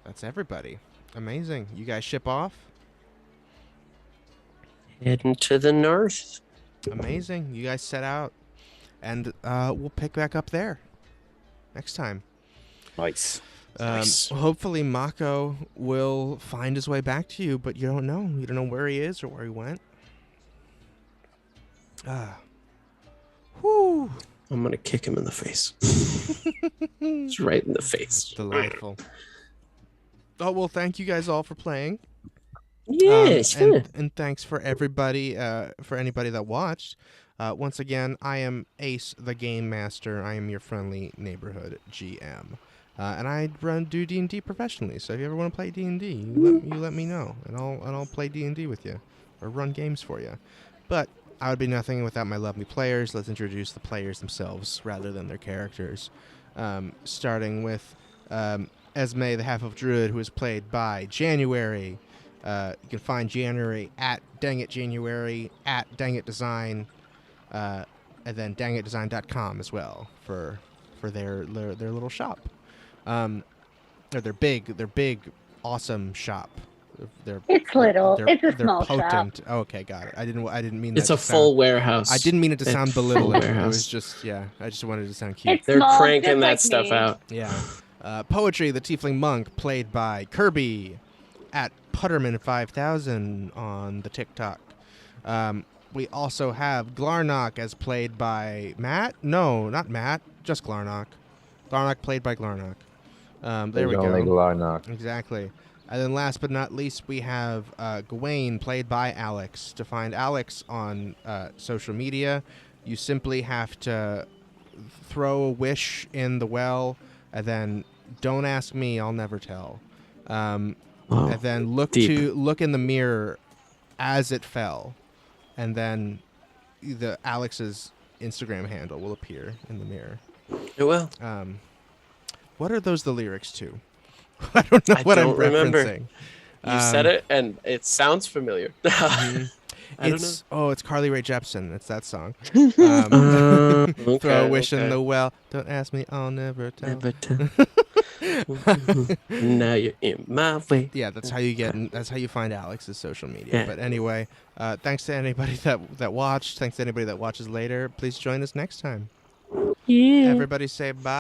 That's everybody. Amazing. You guys ship off? Heading to the north. Amazing. You guys set out. And we'll pick back up there next time. Nice. Nice. Hopefully Mako will find his way back to you, but you don't know. You don't know where he is or where he went. Whew. I'm gonna kick him in the face. It's right in the face. Delightful. Oh, well, thank you guys all for playing. Yeah, sure. And thanks for everybody, for anybody that watched. Once again, I am Ace, the Game Master. I am your friendly neighborhood GM. And I do D&D professionally, so if you ever want to play D&D, you let me know, and I'll play D&D with you, or run games for you. But I would be nothing without my lovely players. Let's introduce the players themselves rather than their characters. Starting with Esme, the half-elf druid, who is played by January. You can find January at DangItJanuary, at DangItDesign, and then dangitdesign.com as well for their little shop. Or their big, awesome shop. It's little. It's a they're small potent. shop. Oh, okay, got it. I didn't mean It's that a to full sound, warehouse. I didn't mean it to sound belittling. It warehouse. was just I just wanted it to sound cute. It's They're small, cranking just that like stuff me. out. Yeah. Poetry, the Tiefling Monk, played by Kirby at Putterman5000 on the TikTok. We also have Glarnock as played by Matt. No, not Matt. Just Glarnock. Glarnock played by Glarnock. There we There's only go. Glarnock. Exactly. And then last but not least, we have Gawain, played by Alex. To find Alex on social media, you simply have to throw a wish in the well, and then don't ask me, I'll never tell. And then look in the mirror as it fell, and then Alex's Instagram handle will appear in the mirror. It will. What are those the lyrics to? I don't know what I'm remember. referencing. You said it, and it sounds familiar. I don't know. It's Carly Rae Jepsen. It's that song. Okay, Throw a wish in okay. the well. Don't ask me, I'll never tell. Never tell. Now you're in my way. Yeah, that's how you find Alex's social media. Yeah. But anyway, thanks to anybody that watched. Thanks to anybody that watches later. Please join us next time. Yeah. Everybody say bye.